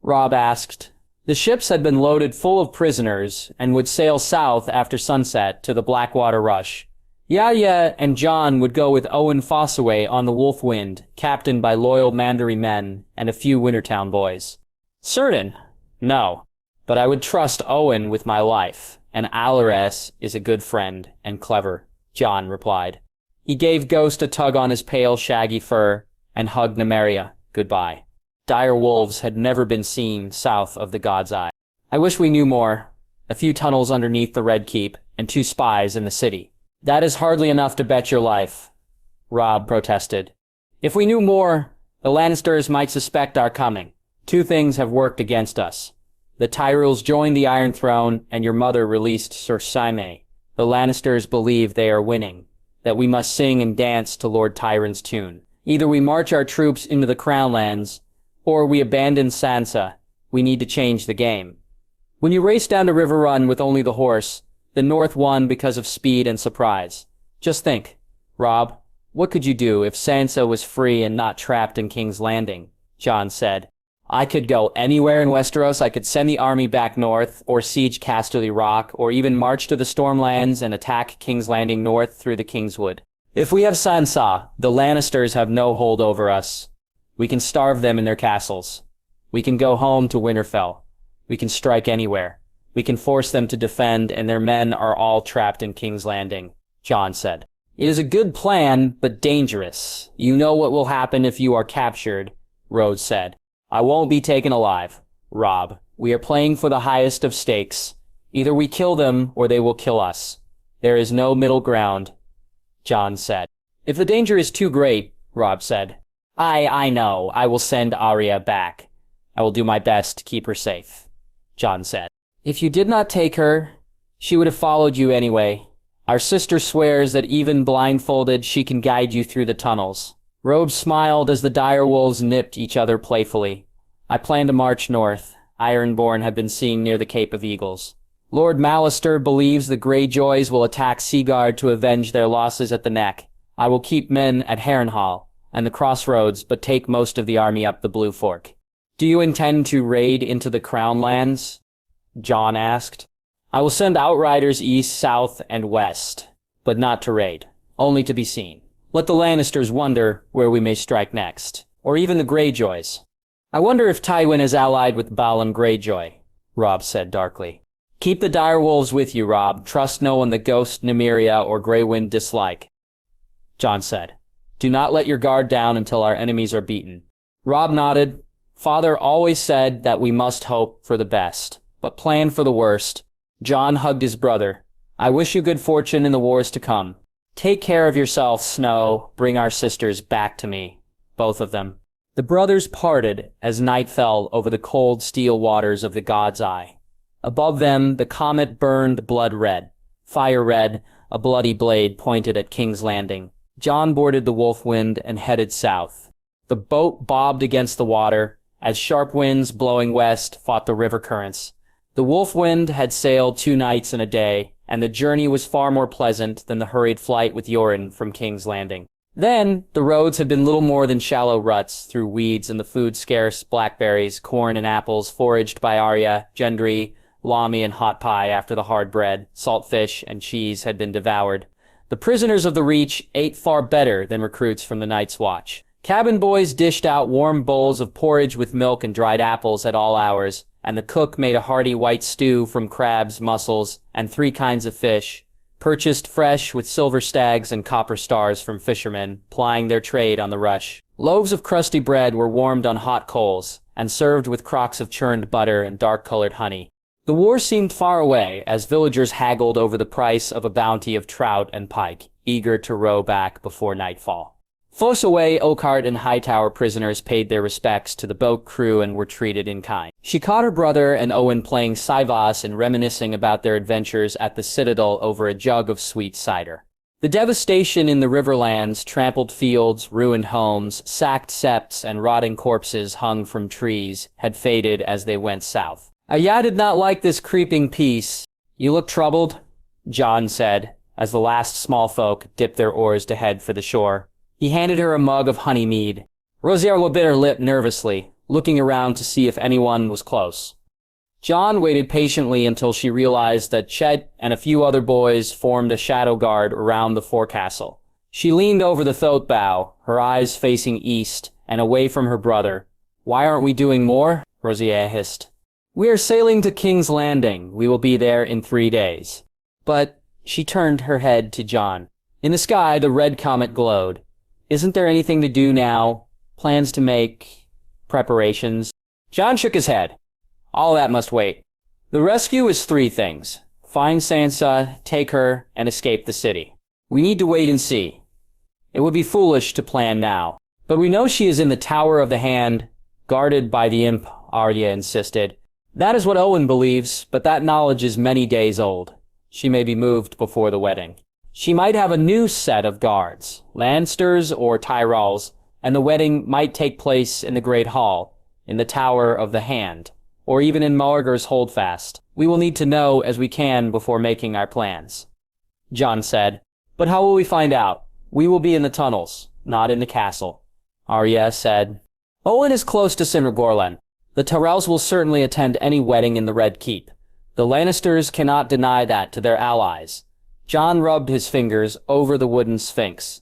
Robb asked. The ships had been loaded full of prisoners and would sail south after sunset to the Blackwater Rush. Yaya and Jon would go with Owen Fossaway on the Wolfwind, captained by loyal Mandarine men and a few Wintertown boys. Certain? No. But I would trust Owen with my life, and Alares is a good friend and clever, Jon replied. He gave Ghost a tug on his pale, shaggy fur and hugged Nymeria goodbye. Dire wolves had never been seen south of the God's Eye. I wish we knew more. A few tunnels underneath the Red Keep and 2 spies in the city. That is hardly enough to bet your life, Robb protested. If we knew more, the Lannisters might suspect our coming. 2 things have worked against us. The Tyrells joined the Iron Throne, and your mother released Sir Jaime. The Lannisters believe they are winning, that we must sing and dance to Lord Tyrion's tune. Either we march our troops into the Crownlands, or we abandon Sansa. We need to change the game. When you race down the River Run with only the horse, the North won because of speed and surprise. Just think, Robb, what could you do if Sansa was free and not trapped in King's Landing? Jon said. I could go anywhere in Westeros. I could send the army back north, or siege Casterly Rock, or even march to the Stormlands and attack King's Landing north through the Kingswood. If we have Sansa, the Lannisters have no hold over us. We can starve them in their castles. We can go home to Winterfell. We can strike anywhere. We can force them to defend, and their men are all trapped in King's Landing, Jon said. It is a good plan, but dangerous. You know what will happen if you are captured, Rhodes said. I won't be taken alive, Robb. We are playing for the highest of stakes. Either we kill them, or they will kill us. There is no middle ground, Jon said. If the danger is too great, Robb said. I know. I will send Arya back. I will do my best to keep her safe, Jon said. If you did not take her, she would have followed you anyway. Our sister swears that even blindfolded she can guide you through the tunnels. Robb smiled as the direwolves nipped each other playfully. I plan to march north. Ironborn have been seen near the Cape of Eagles. Lord Mallister believes the Greyjoys will attack Seaguard to avenge their losses at the Neck. I will keep men at Harrenhal and the Crossroads, but take most of the army up the Blue Fork. Do you intend to raid into the Crown Lands? Jon asked. I will send outriders east, south, and west, but not to raid, only to be seen. Let the Lannisters wonder where we may strike next, or even the Greyjoys. I wonder if Tywin is allied with Balon Greyjoy, Robb said darkly. Keep the direwolves with you, Robb. Trust no one the Ghost, Nymeria, or Grey Wind dislike. Jon said, do not let your guard down until our enemies are beaten. Robb nodded. Father always said that we must hope for the best, but plan for the worst. Jon hugged his brother. I wish you good fortune in the wars to come. Take care of yourself, Snow. Bring our sisters back to me. Both of them. The brothers parted as night fell over the cold steel waters of the God's Eye. Above them, the comet burned blood red. Fire red, a bloody blade pointed at King's Landing. Jon boarded the Wolfwind and headed south. The boat bobbed against the water as sharp winds blowing west fought the river currents. The Wolfwind had sailed 2 nights and a day, and the journey was far more pleasant than the hurried flight with Yoren from King's Landing. Then, the roads had been little more than shallow ruts through weeds and the food-scarce blackberries, corn, and apples foraged by Arya, Gendry, Lamy, and Hot Pie after the hard bread, salt fish, and cheese had been devoured. The prisoners of the Reach ate far better than recruits from the Night's Watch. Cabin boys dished out warm bowls of porridge with milk and dried apples at all hours, and the cook made a hearty white stew from crabs, mussels, and 3 kinds of fish, purchased fresh with silver stags and copper stars from fishermen, plying their trade on the rush. Loaves of crusty bread were warmed on hot coals, and served with crocks of churned butter and dark-colored honey. The war seemed far away as villagers haggled over the price of a bounty of trout and pike, eager to row back before nightfall. Fossaway, Oakhart, and Hightower prisoners paid their respects to the boat crew and were treated in kind. She caught her brother and Owen playing Saivas and reminiscing about their adventures at the Citadel over a jug of sweet cider. The devastation in the Riverlands, trampled fields, ruined homes, sacked septs, and rotting corpses hung from trees, had faded as they went south. Arya did not like this creeping peace. You look troubled, Jon said, as the last small folk dipped their oars to head for the shore. He handed her a mug of honey mead. Rosier bit her lip nervously, looking around to see if anyone was close. Jon waited patiently until she realized that Chet and a few other boys formed a shadow guard around the forecastle. She leaned over the thoat bow, her eyes facing east and away from her brother. Why aren't we doing more? Rosier hissed. We are sailing to King's Landing. We will be there in 3 days. But she turned her head to Jon. In the sky, the red comet glowed. Isn't there anything to do now? Plans to make? Preparations? Jon shook his head. All that must wait. The rescue is 3 things. Find Sansa, take her, and escape the city. We need to wait and see. It would be foolish to plan now. But we know she is in the Tower of the Hand, guarded by the imp, Arya insisted. That is what Owen believes, but that knowledge is many days old. She may be moved before the wedding. She might have a new set of guards, Lannisters or Tyrells, and the wedding might take place in the Great Hall, in the Tower of the Hand, or even in Marger's Holdfast. We will need to know as we can before making our plans. Jon said, but how will we find out? We will be in the tunnels, not in the castle. Arya said, Owen is close to Simmer Gorlan. The Tyrells will certainly attend any wedding in the Red Keep. The Lannisters cannot deny that to their allies. Jon rubbed his fingers over the wooden Sphinx.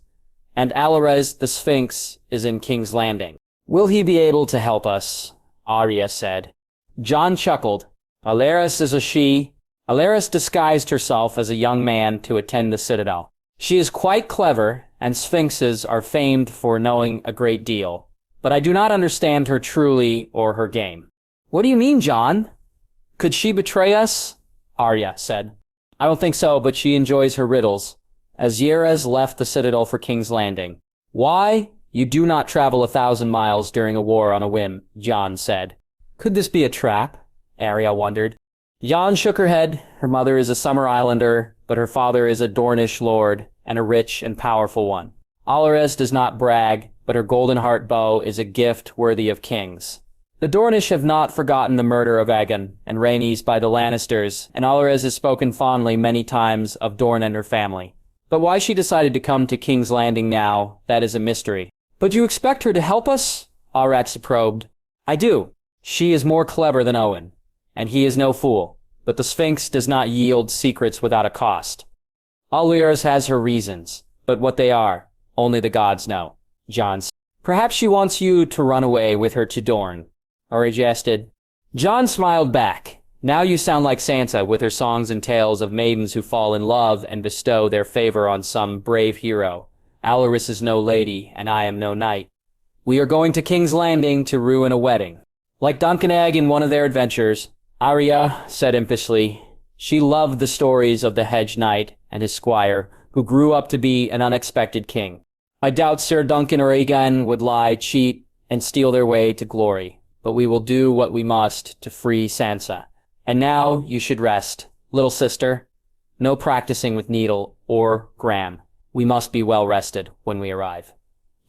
And Alarez, the Sphinx, is in King's Landing. Will he be able to help us? Arya said. Jon chuckled. Alaris is a she. Alaris disguised herself as a young man to attend the Citadel. She is quite clever, and Sphinxes are famed for knowing a great deal. But I do not understand her truly or her game. What do you mean, Jon? Could she betray us? Arya said. I don't think so, but she enjoys her riddles. As Yerez left the Citadel for King's Landing. Why? You do not travel 1,000 miles during a war on a whim, Jon said. Could this be a trap? Arya wondered. Jon shook her head. Her mother is a Summer Islander, but her father is a Dornish lord and a rich and powerful one. Alleras does not brag, but her golden heart bow is a gift worthy of kings. The Dornish have not forgotten the murder of Aegon and Rhaenys by the Lannisters, and Alleras has spoken fondly many times of Dorne and her family. But why she decided to come to King's Landing now, that is a mystery. But you expect her to help us? Arratz probed. I do. She is more clever than Owen, and he is no fool. But the Sphinx does not yield secrets without a cost. Alleras has her reasons, but what they are, only the gods know. Jon said. Perhaps she wants you to run away with her to Dorne, Ori jested. Jon smiled back. Now you sound like Sansa with her songs and tales of maidens who fall in love and bestow their favor on some brave hero. Alleras is no lady, and I am no knight. We are going to King's Landing to ruin a wedding. Like Dunk and Egg in one of their adventures, Arya said impishly. She loved the stories of the Hedge Knight and his squire, who grew up to be an unexpected king. I doubt Sir Duncan or Aegon would lie, cheat, and steal their way to glory, but we will do what we must to free Sansa. And now you should rest, little sister. No practicing with Needle or Graham. We must be well rested when we arrive.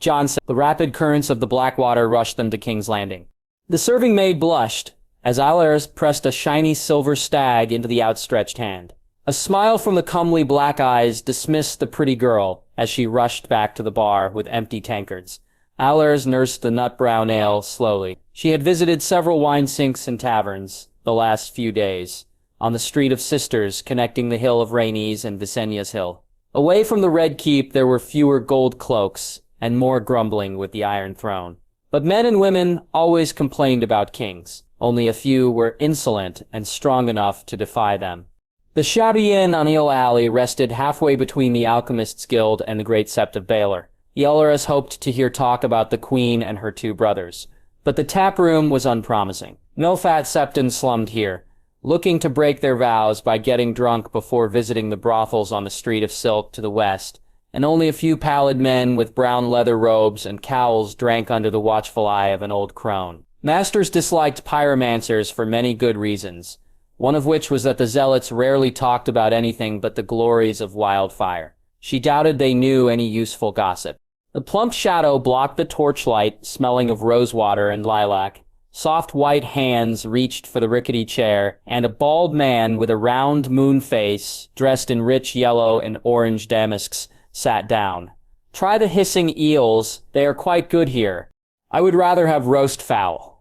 Jon said. The rapid currents of the Blackwater rushed them to King's Landing. The serving maid blushed as Alleras pressed a shiny silver stag into the outstretched hand. A smile from the comely black eyes dismissed the pretty girl as she rushed back to the bar with empty tankards. Alleras nursed the nut-brown ale slowly. She had visited several wine sinks and taverns the last few days, on the Street of Sisters connecting the Hill of Rhaenys and Visenya's Hill. Away from the Red Keep there were fewer gold cloaks and more grumbling with the Iron Throne. But men and women always complained about kings. Only a few were insolent and strong enough to defy them. The shabby inn on Eel Alley rested halfway between the Alchemists' Guild and the Great Sept of Baelor. Alleras hoped to hear talk about the Queen and her two brothers. But the tap room was unpromising. No fat septons slummed here, looking to break their vows by getting drunk before visiting the brothels on the Street of Silk to the west, and only a few pallid men with brown leather robes and cowls drank under the watchful eye of an old crone. Masters disliked pyromancers for many good reasons, one of which was that the zealots rarely talked about anything but the glories of wildfire. She doubted they knew any useful gossip. The plump shadow blocked the torchlight, smelling of rosewater and lilac. Soft white hands reached for the rickety chair, and a bald man with a round moon face, dressed in rich yellow and orange damasks, sat down. Try the hissing eels, they are quite good here. I would rather have roast fowl.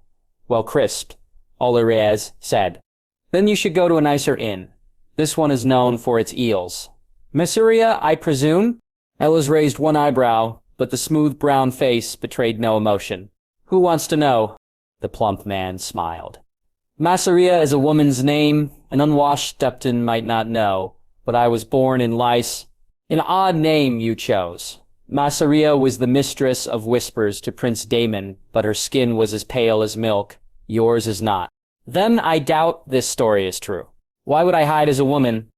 Well crisped, Oleres said. Then you should go to a nicer inn. This one is known for its eels. Messuria, I presume? Ella's raised one eyebrow, but the smooth brown face betrayed no emotion. Who wants to know? The plump man smiled. Masseria is a woman's name. An unwashed Stepton might not know, but I was born in Lice. An odd name you chose. Masseria was the mistress of whispers to Prince Daemon, but her skin was as pale as milk. Yours is not. Then I doubt this story is true. Why would I hide as a woman?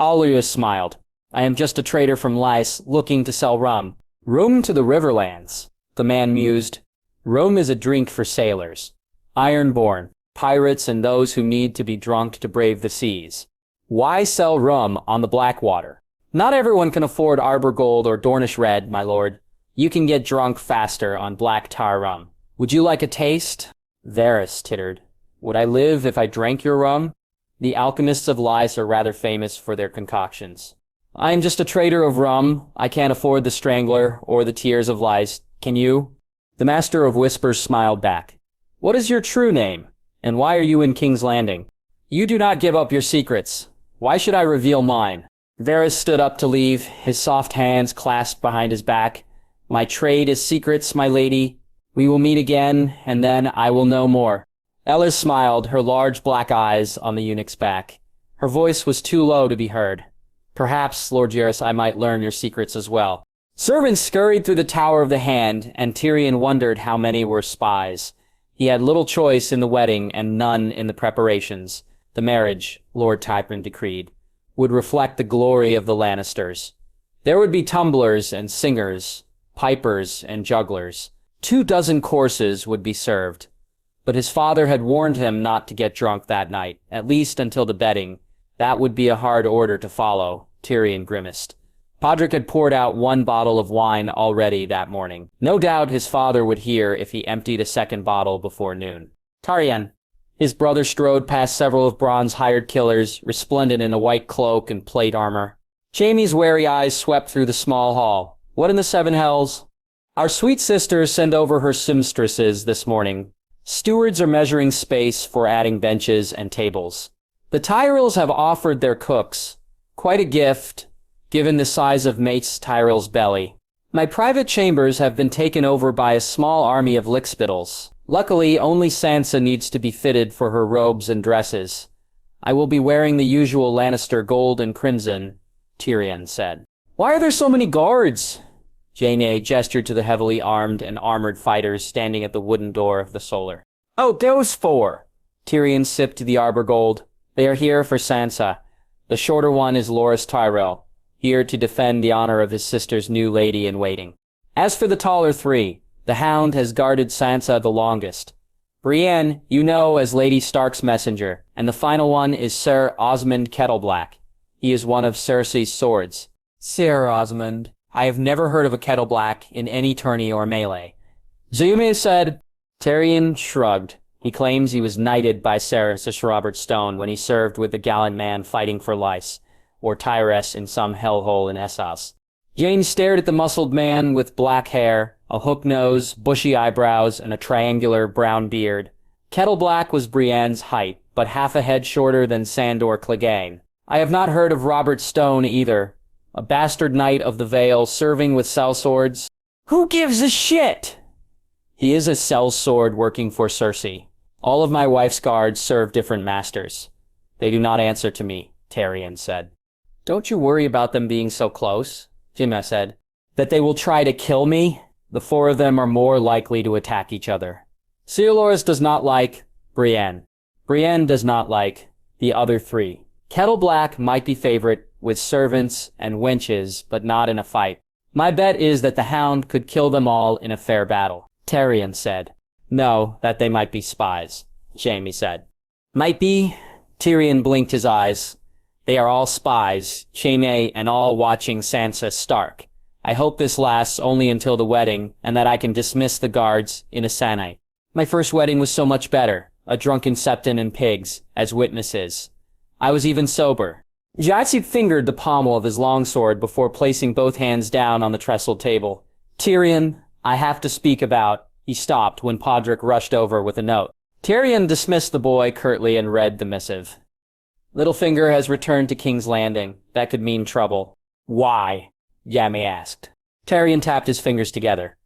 Aluya smiled. I am just a trader from Lice, looking to sell rum. Rum to the Riverlands, the man mused. Rum is a drink for sailors. Ironborn, pirates and those who need to be drunk to brave the seas. Why sell rum on the Blackwater? Not everyone can afford Arbor Gold or Dornish Red, my lord. You can get drunk faster on black tar rum. Would you like a taste? Varys tittered. Would I live if I drank your rum? The alchemists of Lice are rather famous for their concoctions. I am just a trader of rum. I can't afford the Strangler or the Tears of Lice. Can you? The Master of Whispers smiled back. What is your true name? And why are you in King's Landing? You do not give up your secrets. Why should I reveal mine? Varys stood up to leave, his soft hands clasped behind his back. My trade is secrets, my lady. We will meet again, and then I will know more. Elis smiled, her large black eyes on the eunuch's back. Her voice was too low to be heard. Perhaps, Lord Jairus, I might learn your secrets as well. Servants scurried through the Tower of the Hand, and Tyrion wondered how many were spies. He had little choice in the wedding and none in the preparations. The marriage, Lord Tywin decreed, would reflect the glory of the Lannisters. There would be tumblers and singers, pipers and jugglers. 24 courses would be served. But his father had warned him not to get drunk that night, at least until the bedding. That would be a hard order to follow, Tyrion grimaced. Podrick had poured out 1 bottle of wine already that morning. No doubt his father would hear if he emptied a second bottle before noon. Targaryen. His brother strode past several of Bronn's hired killers, resplendent in a white cloak and plate armor. Jaime's wary eyes swept through the small hall. What in the 7 hells? Our sweet sister sent over her seamstresses this morning. Stewards are measuring space for adding benches and tables. The Tyrells have offered their cooks. Quite a gift, given the size of Mace Tyrell's belly. My private chambers have been taken over by a small army of lickspittles. Luckily, only Sansa needs to be fitted for her robes and dresses. I will be wearing the usual Lannister gold and crimson, Tyrion said. Why are there so many guards? Jaime gestured to the heavily armed and armored fighters standing at the wooden door of the Solar. Oh, those 4. Tyrion sipped the arbor gold. They are here for Sansa. The shorter one is Loras Tyrell, here to defend the honor of his sister's new lady-in-waiting. As for the taller 3, the Hound has guarded Sansa the longest. Brienne, you know as Lady Stark's messenger, and the final one is Sir Osmond Kettleblack. He is one of Cersei's swords. Sir Osmond. I have never heard of a Kettleblack in any tourney or melee. Jaime said. Tyrion shrugged. He claims he was knighted by Sir Robert Stone when he served with the gallant man fighting for Lys, or Tyrese in some hellhole in Essos. Jane stared at the muscled man with black hair, a hook nose, bushy eyebrows, and a triangular brown beard. Kettleblack was Brienne's height, but half a head shorter than Sandor Clegane. I have not heard of Robert Stone either. A bastard knight of the Vale serving with sellswords. Who gives a shit? He is a sellsword working for Cersei. All of my wife's guards serve different masters. They do not answer to me, Tyrion said. Don't you worry about them being so close, Jaime said. That they will try to kill me? The 4 of them are more likely to attack each other. Sir Loras does not like Brienne. Brienne does not like the other 3. Kettleblack might be favorite with servants and wenches, but not in a fight. My bet is that the Hound could kill them all in a fair battle, Tyrion said. No, that they might be spies, Jaime said. Might be? Tyrion blinked his eyes. They are all spies, Jaime and all watching Sansa Stark. I hope this lasts only until the wedding, and that I can dismiss the guards in a Sanite. My first wedding was so much better, a drunken septon and pigs, as witnesses. I was even sober. Jatsi fingered the pommel of his longsword before placing both hands down on the trestled table. Tyrion, I have to speak about... He stopped when Podrick rushed over with a note. Tyrion dismissed the boy curtly and read the missive. Littlefinger has returned to King's Landing. That could mean trouble. Why? Jaime asked. Tyrion tapped his fingers together.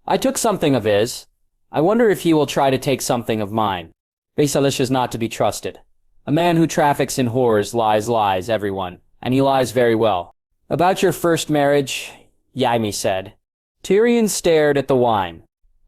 I took something of his. I wonder if he will try to take something of mine. Baelish is not to be trusted. A man who traffics in whores lies, everyone, and he lies very well. About your first marriage, Jaime said. Tyrion stared at the wine.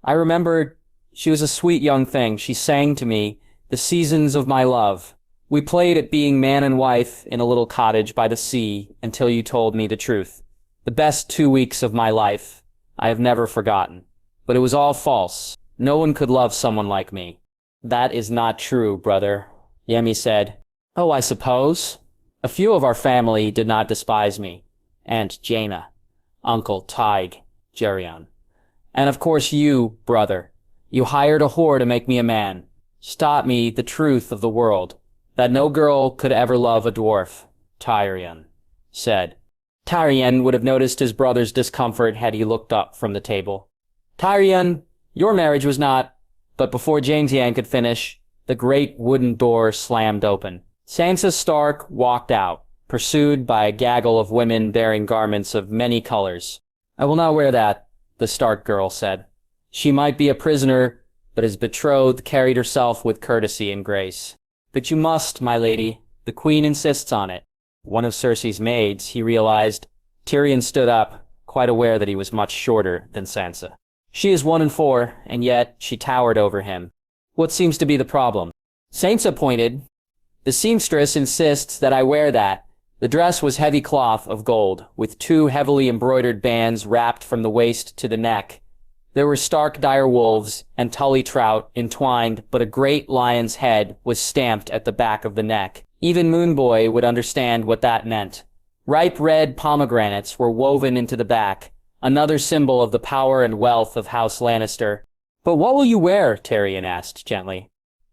I remembered she was a sweet young thing. She sang to me the seasons of my love. We played at being man and wife in a little cottage by the sea until you told me the truth. The best 2 weeks of my life. I have never forgotten. But it was all false. No one could love someone like me. That is not true, brother, Jaime said. Oh, I suppose. A few of our family did not despise me. Aunt Jaina, Uncle Tig, Geryon. And of course you, brother. You hired a whore to make me a man. Taught me the truth of the world. That no girl could ever love a dwarf, Tyrion said. Tyrion would have noticed his brother's discomfort had he looked up from the table. Tyrion, your marriage was not... But before James Yan could finish, the great wooden door slammed open. Sansa Stark walked out, pursued by a gaggle of women bearing garments of many colors. I will not wear that, the Stark girl said. She might be a prisoner, but his betrothed carried herself with courtesy and grace. But you must, my lady. The queen insists on it. One of Cersei's maids, he realized. Tyrion stood up, quite aware that he was much shorter than Sansa. She is 1 in 4, and yet she towered over him. What seems to be the problem? Sansa pointed. The seamstress insists that I wear that. The dress was heavy cloth of gold, with 2 heavily embroidered bands wrapped from the waist to the neck. There were stark dire wolves and tully trout entwined, but a great lion's head was stamped at the back of the neck. Even Moonboy would understand what that meant. Ripe red pomegranates were woven into the back, another symbol of the power and wealth of House Lannister. "But what will you wear?" Tyrion asked gently.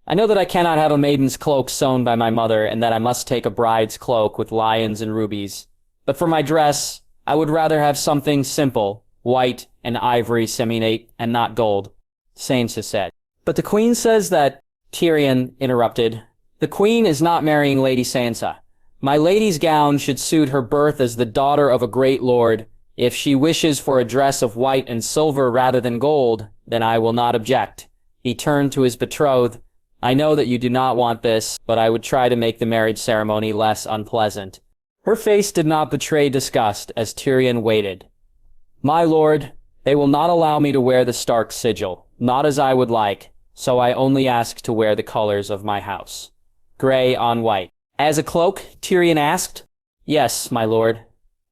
"I know that I cannot have a maiden's cloak sewn by my mother, and that I must take a bride's cloak with lions and rubies. But for my dress, I would rather have something simple, white and ivory seminate, and not gold," Sansa said. "But the Queen says that—" Tyrion interrupted. "The Queen is not marrying Lady Sansa. My lady's gown should suit her birth as the daughter of a great lord. If she wishes for a dress of white and silver rather than gold, then I will not object." He turned to his betrothed. "I know that you do not want this, but I would try to make the marriage ceremony less unpleasant." Her face did not betray disgust as Tyrion waited. "My lord, they will not allow me to wear the Stark sigil, not as I would like, so I only ask to wear the colors of my house. Gray on white." "As a cloak?" Tyrion asked. "Yes, my lord.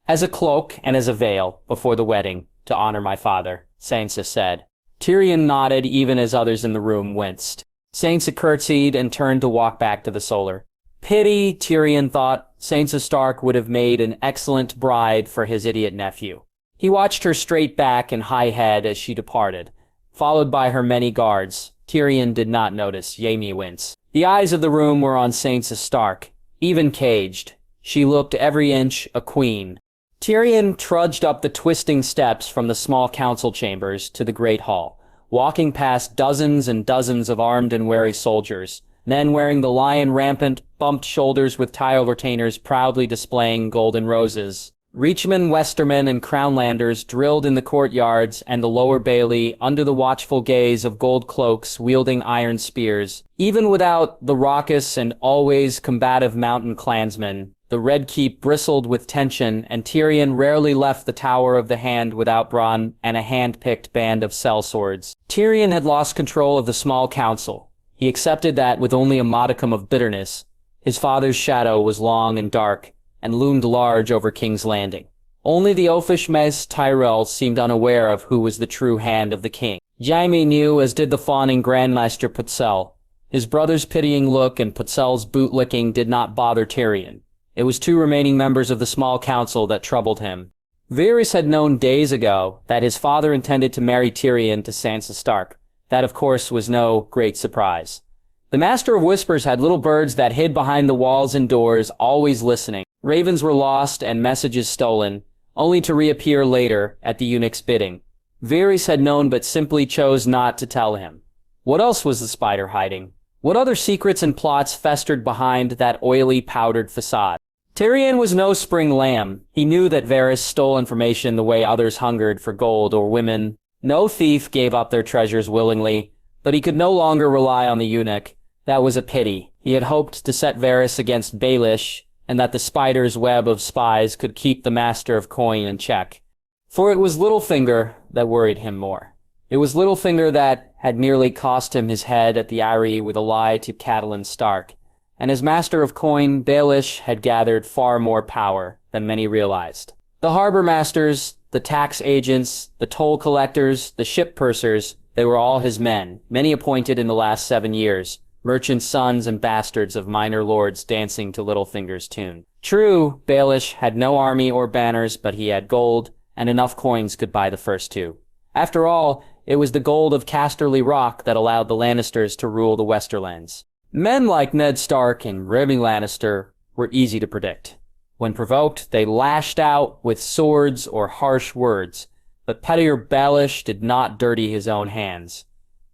As a cloak and as a veil, before the wedding, to honor my father," Sansa said. Tyrion nodded even as others in the room winced. Sansa curtsied and turned to walk back to the Solar. Pity, Tyrion thought. Sansa Stark would have made an excellent bride for his idiot nephew. He watched her straight back and high head as she departed, followed by her many guards. Tyrion did not notice Jaime wince. The eyes of the room were on Sansa Stark, even caged. She looked every inch a queen. Tyrion trudged up the twisting steps from the small council chambers to the great hall, walking past dozens and dozens of armed and wary soldiers, men wearing the lion rampant, bumped shoulders with tile retainers proudly displaying golden roses. Reachmen, Westermen, and Crownlanders drilled in the courtyards and the lower bailey under the watchful gaze of gold cloaks wielding iron spears. Even without the raucous and always combative mountain clansmen, the Red Keep bristled with tension, and Tyrion rarely left the Tower of the Hand without Bronn and a hand-picked band of sellswords. Tyrion had lost control of the small council. He accepted that with only a modicum of bitterness. His father's shadow was long and dark, and loomed large over King's Landing. Only the oafish Mace Tyrell seemed unaware of who was the true hand of the king. Jaime knew, as did the fawning Grandmaster Pycelle. His brother's pitying look and Pycelle's boot-licking did not bother Tyrion. It was two remaining members of the small council that troubled him. Varys had known days ago that his father intended to marry Tyrion to Sansa Stark. That, of course, was no great surprise. The Master of Whispers had little birds that hid behind the walls and doors, always listening. Ravens were lost and messages stolen, only to reappear later at the eunuch's bidding. Varys had known but simply chose not to tell him. What else was the spider hiding? What other secrets and plots festered behind that oily, powdered facade? Tyrion was no spring lamb. He knew that Varys stole information the way others hungered for gold or women. No thief gave up their treasures willingly, but he could no longer rely on the eunuch. That was a pity. He had hoped to set Varys against Baelish, and that the spider's web of spies could keep the Master of Coin in check. For it was Littlefinger that worried him more. It was Littlefinger that had nearly cost him his head at the Eyrie with a lie to Catelyn Stark. And as Master of Coin, Baelish had gathered far more power than many realized. The harbor masters, the tax agents, the toll collectors, the ship pursers, they were all his men, many appointed in the last 7 years. Merchants' sons and bastards of minor lords dancing to Littlefinger's tune. True, Baelish had no army or banners, but he had gold, and enough coins could buy the first two. After all, it was the gold of Casterly Rock that allowed the Lannisters to rule the Westerlands. Men like Ned Stark and Remy Lannister were easy to predict. When provoked, they lashed out with swords or harsh words, but pettier Baelish did not dirty his own hands.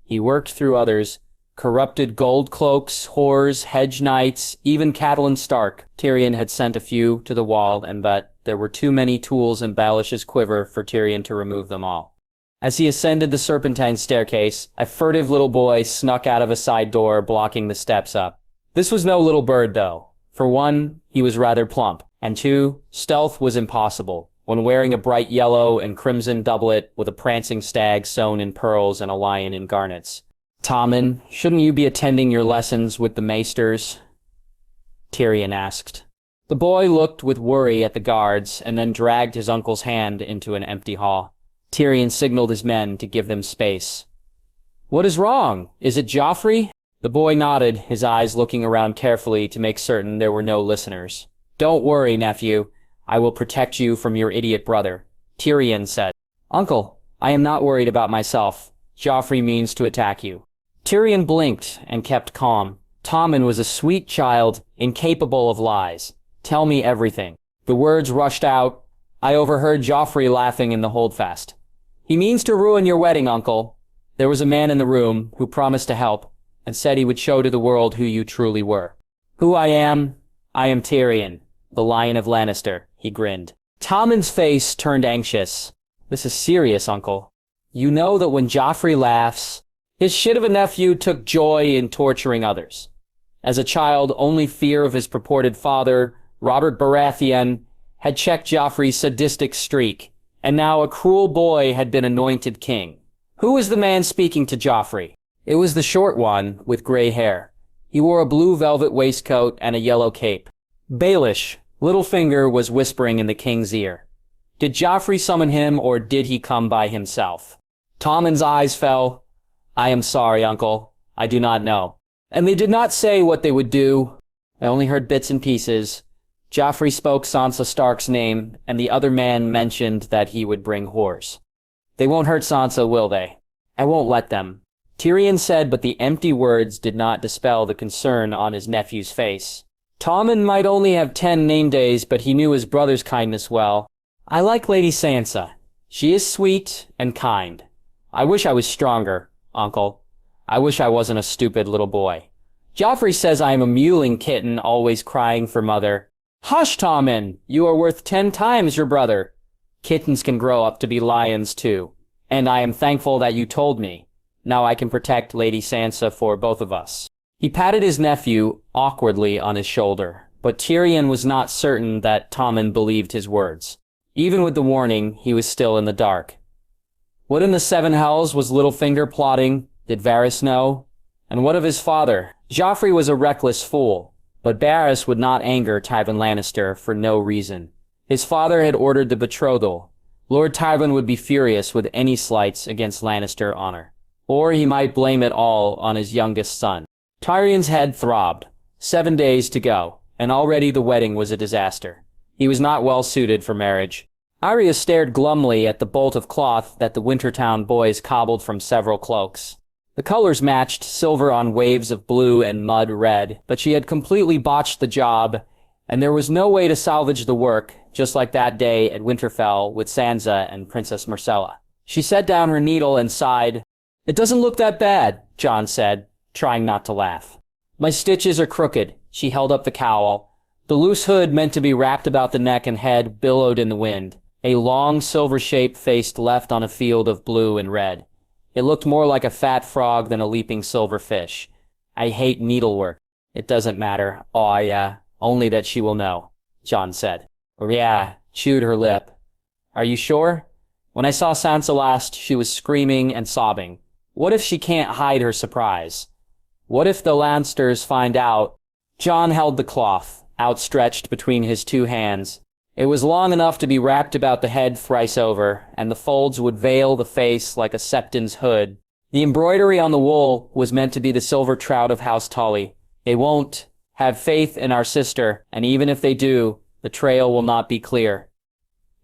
He worked through others, corrupted gold cloaks, whores, hedge knights, even Catelyn Stark. Tyrion had sent a few to the wall, but there were too many tools in Baelish's quiver for Tyrion to remove them all. As he ascended the serpentine staircase, a furtive little boy snuck out of a side door, blocking the steps up. This was no little bird, though. For one, he was rather plump, and two, stealth was impossible when wearing a bright yellow and crimson doublet with a prancing stag sewn in pearls and a lion in garnets. "Tommen, shouldn't you be attending your lessons with the maesters?" Tyrion asked. The boy looked with worry at the guards and then dragged his uncle's hand into an empty hall. Tyrion signaled his men to give them space. "What is wrong? Is it Joffrey?" The boy nodded, his eyes looking around carefully to make certain there were no listeners. "Don't worry, nephew. I will protect you from your idiot brother. Tyrion said. Uncle, I am not worried about myself. Joffrey means to attack you. Tyrion blinked and kept calm. Tommen was a sweet child, incapable of lies. Tell me everything. The words rushed out. I overheard Joffrey laughing in the holdfast. He means to ruin your wedding, Uncle. There was a man in the room who promised to help and said he would show to the world who you truly were. Who I am Tyrion, the Lion of Lannister, he grinned. Tommen's face turned anxious. This is serious, Uncle. You know that when Joffrey laughs, his shit of a nephew took joy in torturing others. As a child, only fear of his purported father, Robert Baratheon, had checked Joffrey's sadistic streak, and now a cruel boy had been anointed king. Who was the man speaking to Joffrey? It was the short one, with gray hair. He wore a blue velvet waistcoat and a yellow cape. Baelish, Littlefinger, was whispering in the king's ear. Did Joffrey summon him, or did he come by himself? Tommen's eyes fell. I am sorry, Uncle. I do not know. And they did not say what they would do. I only heard bits and pieces. Joffrey spoke Sansa Stark's name, and the other man mentioned that he would bring whores. They won't hurt Sansa, will they? I won't let them. Tyrion said, but the empty words did not dispel the concern on his nephew's face. Tommen might only have 10 name days, but he knew his brother's kindness well. I like Lady Sansa. She is sweet and kind. I wish I was stronger, Uncle. I wish I wasn't a stupid little boy. Joffrey says I am a mewling kitten always crying for mother. Hush, Tommen! You are worth 10 times your brother. Kittens can grow up to be lions too. And I am thankful that you told me. Now I can protect Lady Sansa for both of us. He patted his nephew awkwardly on his shoulder, but Tyrion was not certain that Tommen believed his words. Even with the warning, he was still in the dark. What in the seven hells was Littlefinger plotting? Did Varys know? And what of his father? Joffrey was a reckless fool, but Varys would not anger Tywin Lannister for no reason. His father had ordered the betrothal. Lord Tywin would be furious with any slights against Lannister honor. Or he might blame it all on his youngest son. Tyrion's head throbbed. 7 days to go, and already the wedding was a disaster. He was not well suited for marriage. Arya stared glumly at the bolt of cloth that the Wintertown boys cobbled from several cloaks. The colors matched, silver on waves of blue and mud red, but she had completely botched the job, and there was no way to salvage the work, just like that day at Winterfell with Sansa and Princess Myrcella. She set down her needle and sighed. It doesn't look that bad, Jon said, trying not to laugh. My stitches are crooked. She held up the cowl. The loose hood meant to be wrapped about the neck and head billowed in the wind. A long silver shape faced left on a field of blue and red. It looked more like a fat frog than a leaping silver fish. I hate needlework. It doesn't matter. Oh, yeah. Only that she will know, Jon said. Yeah, chewed her lip. Are you sure? When I saw Sansa last, she was screaming and sobbing. What if she can't hide her surprise? What if the Lannisters find out? Jon held the cloth, outstretched between his two hands. It was long enough to be wrapped about the head thrice over, and the folds would veil the face like a septon's hood. The embroidery on the wool was meant to be the silver trout of House Tully. They won't. Have faith in our sister, and even if they do, the trail will not be clear.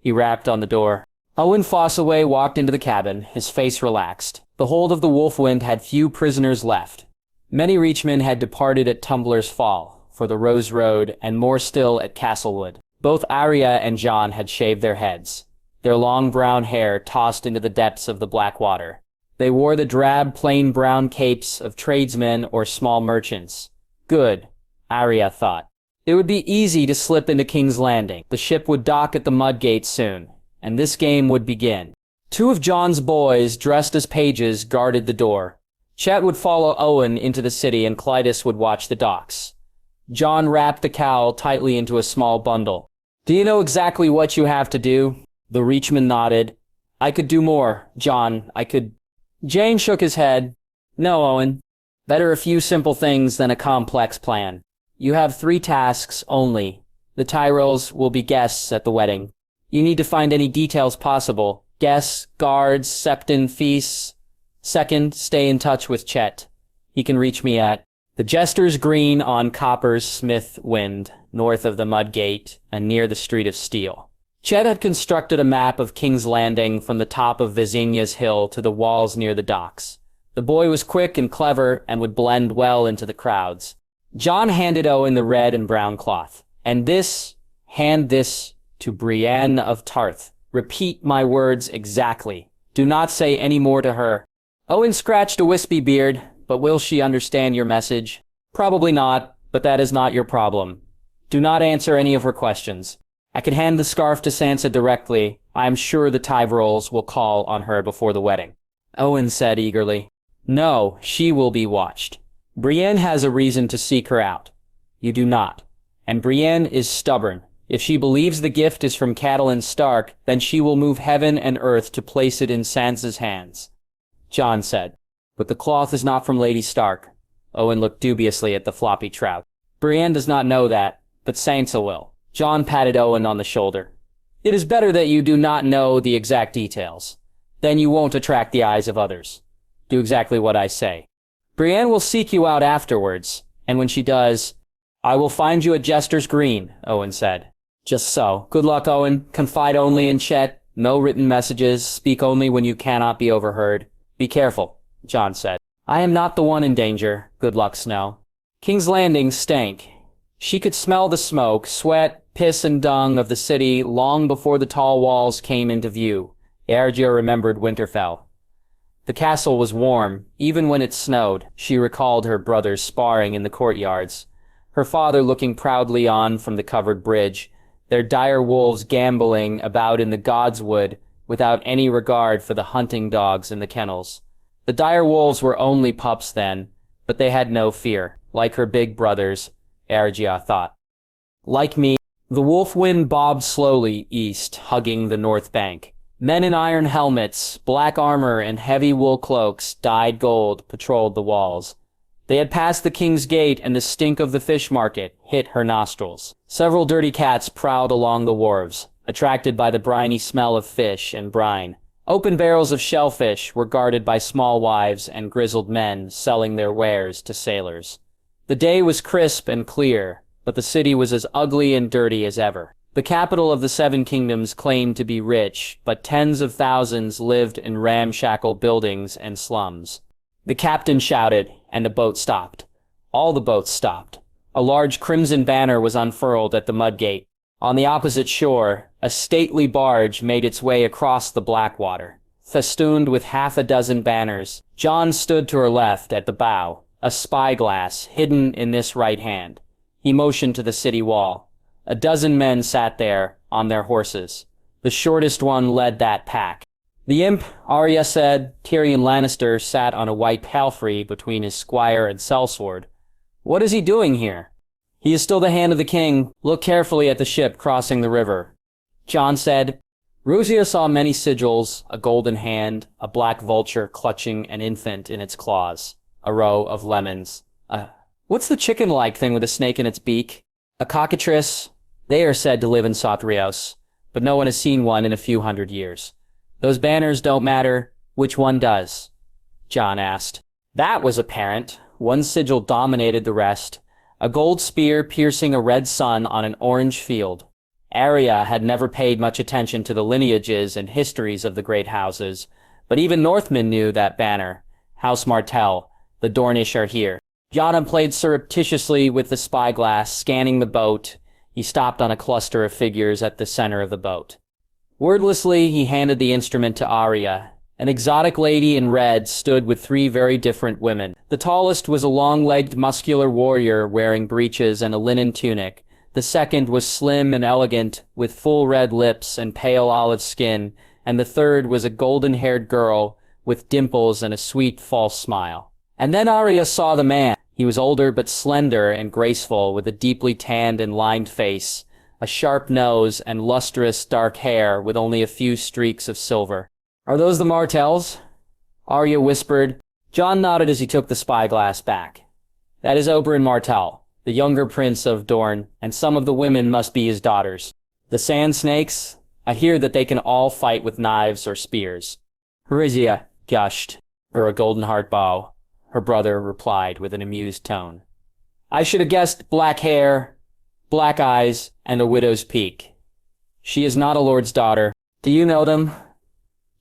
He rapped on the door. Owen Fossaway walked into the cabin, his face relaxed. The hold of the Wolfwind had few prisoners left. Many Reachmen had departed at Tumbler's Fall, for the Rose Road, and more still at Castlewood. Both Arya and Jon had shaved their heads. Their long brown hair tossed into the depths of the black water. They wore the drab, plain brown capes of tradesmen or small merchants. Good, Arya thought. It would be easy to slip into King's Landing. The ship would dock at the Mudgate soon, and this game would begin. 2 of Jon's boys, dressed as pages, guarded the door. Chet would follow Owen into the city and Clytus would watch the docks. Jon wrapped the cowl tightly into a small bundle. Do you know exactly what you have to do? The Reachman nodded. I could do more, Jon. I could... Jane shook his head. No, Owen. Better a few simple things than a complex plan. You have 3 tasks only. The Tyrells will be guests at the wedding. You need to find any details possible. Guests, guards, septon, feasts. Second, stay in touch with Chet. He can reach me at... The Jester's Green on Copper's Smith Wind, north of the Mud Gate and near the Street of Steel. Chet had constructed a map of King's Landing from the top of Vizinya's Hill to the walls near the docks. The boy was quick and clever and would blend well into the crowds. Jon handed Owen the red and brown cloth. And hand this to Brienne of Tarth. Repeat my words exactly. Do not say any more to her. Owen scratched a wispy beard, but will she understand your message? Probably not, but that is not your problem. Do not answer any of her questions. I can hand the scarf to Sansa directly. I am sure the Tyrells will call on her before the wedding. Owen said eagerly. No, she will be watched. Brienne has a reason to seek her out. You do not. And Brienne is stubborn. If she believes the gift is from Catelyn Stark, then she will move heaven and earth to place it in Sansa's hands. Jon said. But the cloth is not from Lady Stark. Owen looked dubiously at the floppy trout. Brienne does not know that, but Sansa will. Jon patted Owen on the shoulder. It is better that you do not know the exact details. Then you won't attract the eyes of others. Do exactly what I say. Brienne will seek you out afterwards, and when she does, I will find you at Jester's Green, Owen said. Just so. Good luck, Owen. Confide only in Chet. No written messages. Speak only when you cannot be overheard. Be careful, Jon said. I am not the one in danger. Good luck, Snow. King's Landing stank. She could smell the smoke, sweat, piss, and dung of the city long before the tall walls came into view. Eärgia remembered Winterfell. The castle was warm, even when it snowed. She recalled her brothers sparring in the courtyards, her father looking proudly on from the covered bridge, their dire wolves gamboling about in the godswood without any regard for the hunting dogs in the kennels. The dire wolves were only pups then, but they had no fear, like her big brothers, Eärgia thought. Like me, the wolf wind bobbed slowly east, hugging the north bank. Men in iron helmets, black armor, and heavy wool cloaks, dyed gold, patrolled the walls. They had passed the King's Gate, and the stink of the fish market hit her nostrils. Several dirty cats prowled along the wharves, attracted by the briny smell of fish and brine. Open barrels of shellfish were guarded by small wives and grizzled men selling their wares to sailors. The day was crisp and clear, but the city was as ugly and dirty as ever. The capital of the Seven Kingdoms claimed to be rich, but tens of thousands lived in ramshackle buildings and slums. The captain shouted, and a boat stopped. All the boats stopped. A large crimson banner was unfurled at the mud gate. On the opposite shore, a stately barge made its way across the black water, festooned with half a dozen banners. Jon stood to her left at the bow, a spyglass hidden in this right hand. He motioned to the city wall. A dozen men sat there, on their horses. The shortest one led that pack. The imp, Arya said, Tyrion Lannister, sat on a white palfrey between his squire and sellsword. What is he doing here? He is still the hand of the king. Look carefully at the ship crossing the river. Jon said. Ruzia saw many sigils, a golden hand, a black vulture clutching an infant in its claws, a row of lemons. What's the chicken-like thing with a snake in its beak? A cockatrice. They are said to live in Sothrios, but no one has seen one in a few hundred years. Those banners don't matter. Which one does? Jon asked. That was apparent. One sigil dominated the rest. A gold spear piercing a red sun on an orange field. Arya had never paid much attention to the lineages and histories of the great houses, but even Northmen knew that banner. House Martell. The Dornish are here. Jon played surreptitiously with the spyglass, scanning the boat. He stopped on a cluster of figures at the center of the boat. Wordlessly, he handed the instrument to Arya. An exotic lady in red stood with three very different women. The tallest was a long-legged, muscular warrior wearing breeches and a linen tunic. The second was slim and elegant, with full red lips and pale olive skin, and the third was a golden-haired girl with dimples and a sweet, false smile. And then Arya saw the man. He was older but slender and graceful, with a deeply tanned and lined face, a sharp nose, and lustrous dark hair with only a few streaks of silver. Are those the Martells? Arya whispered. Jon nodded as he took the spyglass back. That is Oberyn Martell, the younger prince of Dorne, and some of the women must be his daughters. The sand snakes? I hear that they can all fight with knives or spears. Ruzia gushed, or a golden heart bow, her brother replied with an amused tone. I should have guessed black hair, black eyes, and a widow's peak. She is not a lord's daughter. Do you know them?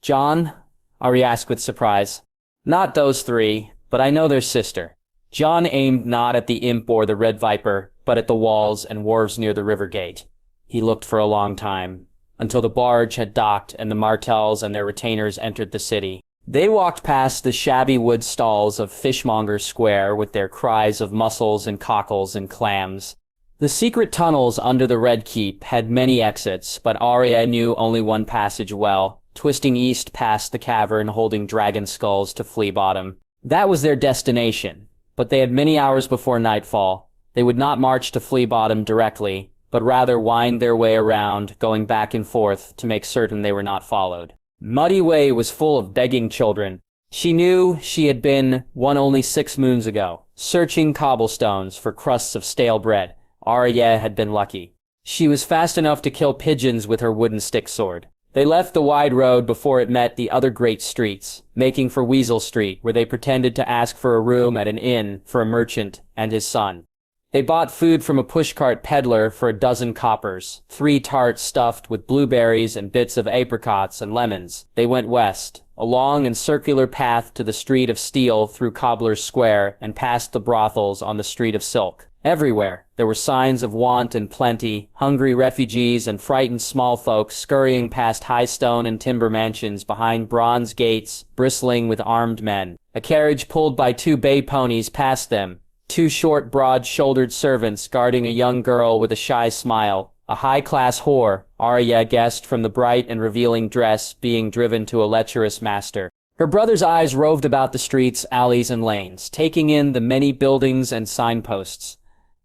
Jon? Arya asked with surprise. Not those three, but I know their sister. Jon aimed not at the imp or the red viper, but at the walls and wharves near the river gate. He looked for a long time, until the barge had docked and the Martells and their retainers entered the city. They walked past the shabby wood stalls of Fishmonger Square with their cries of mussels and cockles and clams. The secret tunnels under the Red Keep had many exits, but Arya knew only one passage well, twisting east past the cavern holding dragon skulls to Flea Bottom. That was their destination, but they had many hours before nightfall. They would not march to Flea Bottom directly, but rather wind their way around, going back and forth to make certain they were not followed. Muddy Way was full of begging children. She knew she had been one only 6 moons ago, searching cobblestones for crusts of stale bread. Arya had been lucky. She was fast enough to kill pigeons with her wooden stick sword. They left the wide road before it met the other great streets, making for Weasel Street, where they pretended to ask for a room at an inn for a merchant and his son. They bought food from a pushcart peddler for 12 coppers, 3 tarts stuffed with blueberries and bits of apricots and lemons. They went west, a long and circular path to the Street of Steel through Cobbler's Square and past the brothels on the Street of Silk. Everywhere, there were signs of want and plenty, hungry refugees and frightened small folk scurrying past high stone and timber mansions behind bronze gates, bristling with armed men. A carriage pulled by 2 bay ponies passed them, 2 short, broad-shouldered servants guarding a young girl with a shy smile, a high-class whore, Arya guessed from the bright and revealing dress, being driven to a lecherous master. Her brother's eyes roved about the streets, alleys, and lanes, taking in the many buildings and signposts.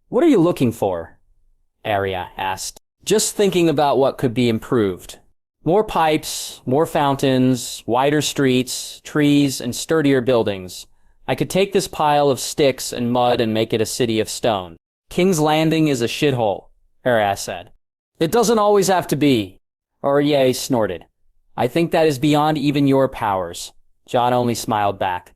"What are you looking for?" Arya asked. "Just thinking about what could be improved. More pipes, more fountains, wider streets, trees, and sturdier buildings. I could take this pile of sticks and mud and make it a city of stone." "King's Landing is a shithole," Arya said. "It doesn't always have to be," Arya snorted. "I think that is beyond even your powers." Jon only smiled back.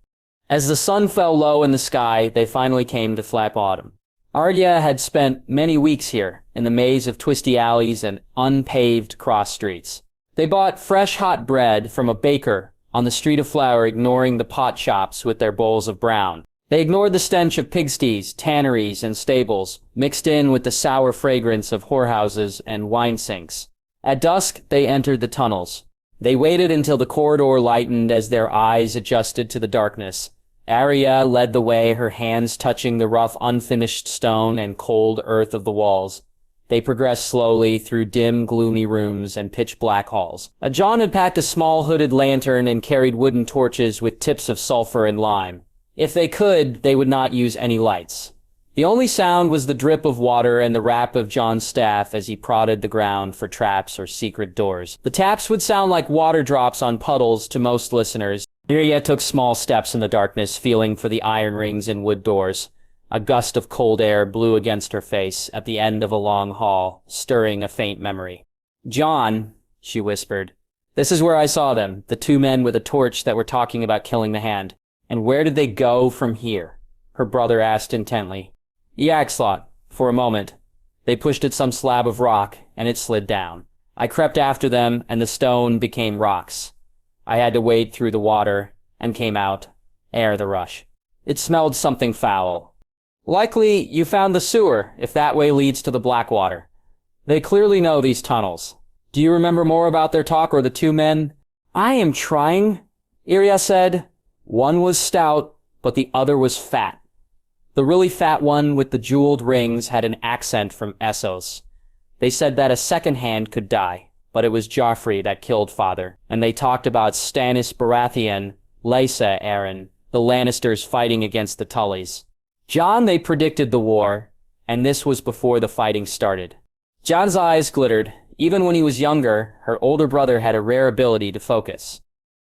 As the sun fell low in the sky, they finally came to Flat Bottom. Arya had spent many weeks here, in the maze of twisty alleys and unpaved cross streets. They bought fresh hot bread from a baker on the Street of Flour, ignoring the pot shops with their bowls of brown. They ignored the stench of pigsties, tanneries, and stables, mixed in with the sour fragrance of whorehouses and wine sinks. At dusk, they entered the tunnels. They waited until the corridor lightened as their eyes adjusted to the darkness. Arya led the way, her hands touching the rough, unfinished stone and cold earth of the walls. They progressed slowly through dim, gloomy rooms and pitch-black halls. Jon had packed a small hooded lantern and carried wooden torches with tips of sulfur and lime. If they could, they would not use any lights. The only sound was the drip of water and the rap of Jon's staff as he prodded the ground for traps or secret doors. The taps would sound like water drops on puddles to most listeners. Arya took small steps in the darkness, feeling for the iron rings and wood doors. A gust of cold air blew against her face at the end of a long hall, stirring a faint memory. "Jon," she whispered. "This is where I saw them, the 2 men with a torch that were talking about killing the Hand. And where did they go from here?" Her brother asked intently. "Yaxlot, for a moment. They pushed at some slab of rock, and it slid down. I crept after them, and the stone became rocks. I had to wade through the water, and came out, ere the rush. It smelled something foul. Likely you found the sewer, if that way leads to the Blackwater. They clearly know these tunnels. Do you remember more about their talk or the 2 men?" "I am trying," Arya said. "One was stout, but the other was fat. The really fat one with the jeweled rings had an accent from Essos. They said that a second Hand could die, but it was Joffrey that killed father, and they talked about Stannis Baratheon, Lysa Arryn, the Lannisters fighting against the Tullys. Jon, they predicted the war, and this was before the fighting started." Jon's eyes glittered. Even when he was younger, her older brother had a rare ability to focus.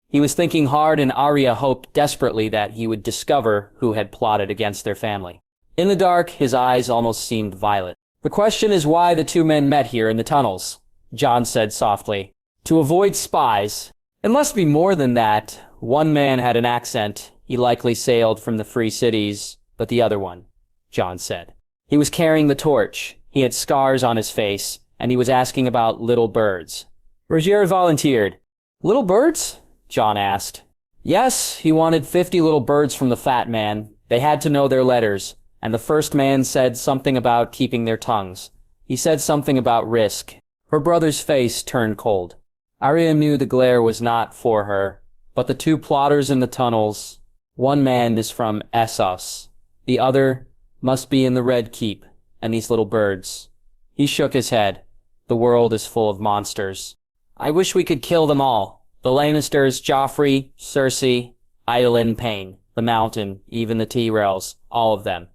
He was thinking hard, and Arya hoped desperately that he would discover who had plotted against their family. In the dark, his eyes almost seemed violet. "The question is why the 2 men met here in the tunnels," Jon said softly. "To avoid spies. It must be more than that. One man had an accent. He likely sailed from the free cities, but the other one." Jon said. He was carrying the torch. He had scars on his face, and he was asking about little birds. Roger volunteered. Little birds? Jon asked. Yes, he wanted 50 little birds from the fat man. They had to know their letters, and the first man said something about keeping their tongues. He said something about risk. Her brother's face turned cold. Arya knew the glare was not for her, but the two plotters in the tunnels, one man is from Essos, the other must be in the Red Keep, and these little birds. He shook his head. The world is full of monsters. I wish we could kill them all. The Lannisters, Joffrey, Cersei, Idolin, Payne, the Mountain, even the Tyrells, all of them.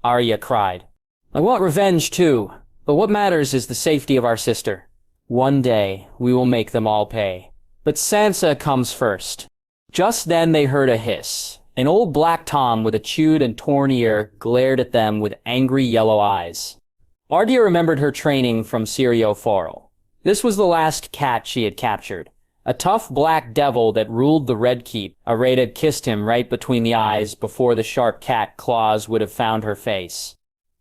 Arya cried. I want revenge too, but what matters is the safety of our sister. One day, we will make them all pay. But Sansa comes first. Just then they heard a hiss. An old black Tom with a chewed and torn ear glared at them with angry yellow eyes. Arya remembered her training from Syrio Forel. This was the last cat she had captured. A tough black devil that ruled the Red Keep. Arya had kissed him right between the eyes before the sharp cat claws would have found her face.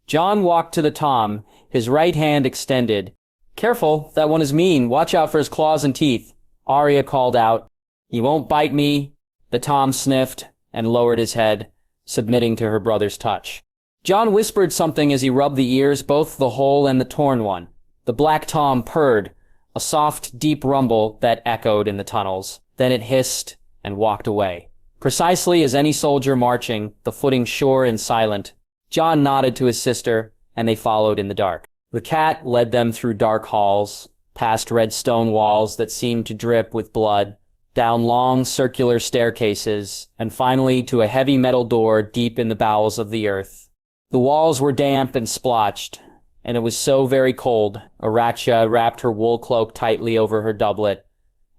Jon walked to the Tom, his right hand extended. Careful, that one is mean. Watch out for his claws and teeth. Arya called out. He won't bite me. The Tom sniffed and lowered his head, submitting to her brother's touch. Jon whispered something as he rubbed the ears, both the whole and the torn one. The black Tom purred, a soft, deep rumble that echoed in the tunnels. Then it hissed and walked away. Precisely as any soldier marching, the footing sure and silent. Jon nodded to his sister, and they followed in the dark. The cat led them through dark halls, past red stone walls that seemed to drip with blood, down long circular staircases, and finally to a heavy metal door deep in the bowels of the earth. The walls were damp and splotched, and it was so very cold. Aracha wrapped her wool cloak tightly over her doublet,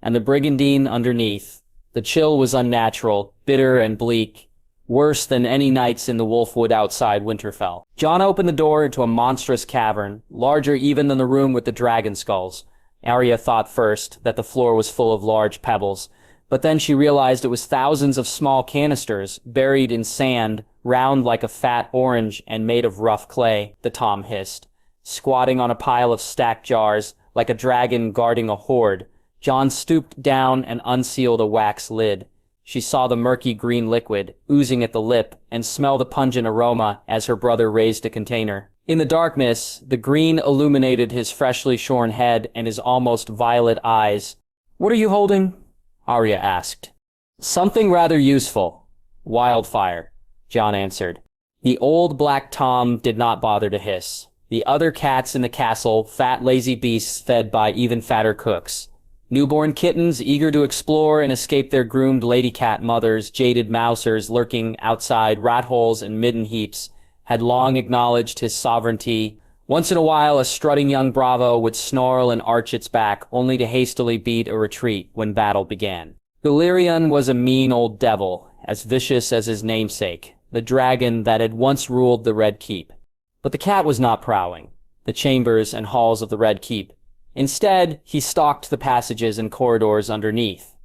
and the brigandine underneath. The chill was unnatural, bitter and bleak, worse than any nights in the Wolfwood outside Winterfell. Jon opened the door into a monstrous cavern, larger even than the room with the dragon skulls. Arya thought first that the floor was full of large pebbles, but then she realized it was thousands of small canisters, buried in sand, round like a fat orange and made of rough clay, the Tom hissed. Squatting on a pile of stacked jars, like a dragon guarding a hoard, Jon stooped down and unsealed a wax lid. She saw the murky green liquid, oozing at the lip, and smelled the pungent aroma as her brother raised a container. In the darkness, the green illuminated his freshly shorn head and his almost violet eyes. What are you holding? Arya asked. Something rather useful. Wildfire, Jon answered. The old black Tom did not bother to hiss. The other cats in the castle, fat lazy beasts fed by even fatter cooks. Newborn kittens eager to explore and escape their groomed lady cat mothers, jaded mousers lurking outside rat holes and midden heaps, had long acknowledged his sovereignty. Once in a while, a strutting young bravo would snarl and arch its back, only to hastily beat a retreat when battle began. Tyrion was a mean old devil, as vicious as his namesake, the dragon that had once ruled the Red Keep. But the cat was not prowling the chambers and halls of the Red Keep. Instead, he stalked the passages and corridors underneath.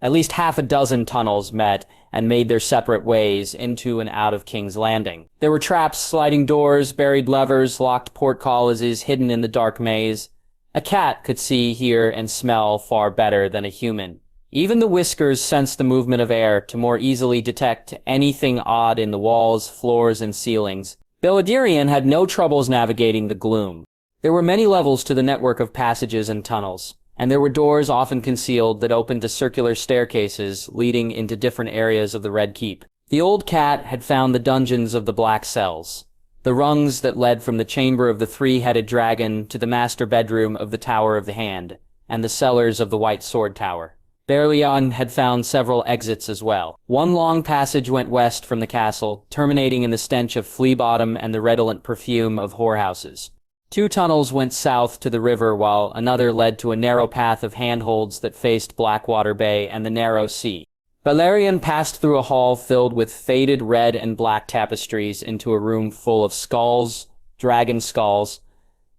At least half a dozen tunnels met and made their separate ways into and out of King's Landing. There were traps, sliding doors, buried levers, locked portcullises hidden in the dark maze. A cat could see, hear, and smell far better than a human. Even the whiskers sensed the movement of air to more easily detect anything odd in the walls, floors, and ceilings. Belladirian had no troubles navigating the gloom. There were many levels to the network of passages and tunnels, and there were doors often concealed that opened to circular staircases leading into different areas of the Red Keep. The old cat had found the dungeons of the Black Cells, the rungs that led from the chamber of the three-headed dragon to the master bedroom of the Tower of the Hand, and the cellars of the White Sword Tower. Berlion had found several exits as well. One long passage went west from the castle, terminating in the stench of flea bottom and the redolent perfume of whorehouses. Two tunnels went south to the river, while another led to a narrow path of handholds that faced Blackwater Bay and the narrow sea. Balerion passed through a hall filled with faded red and black tapestries into a room full of skulls, dragon skulls.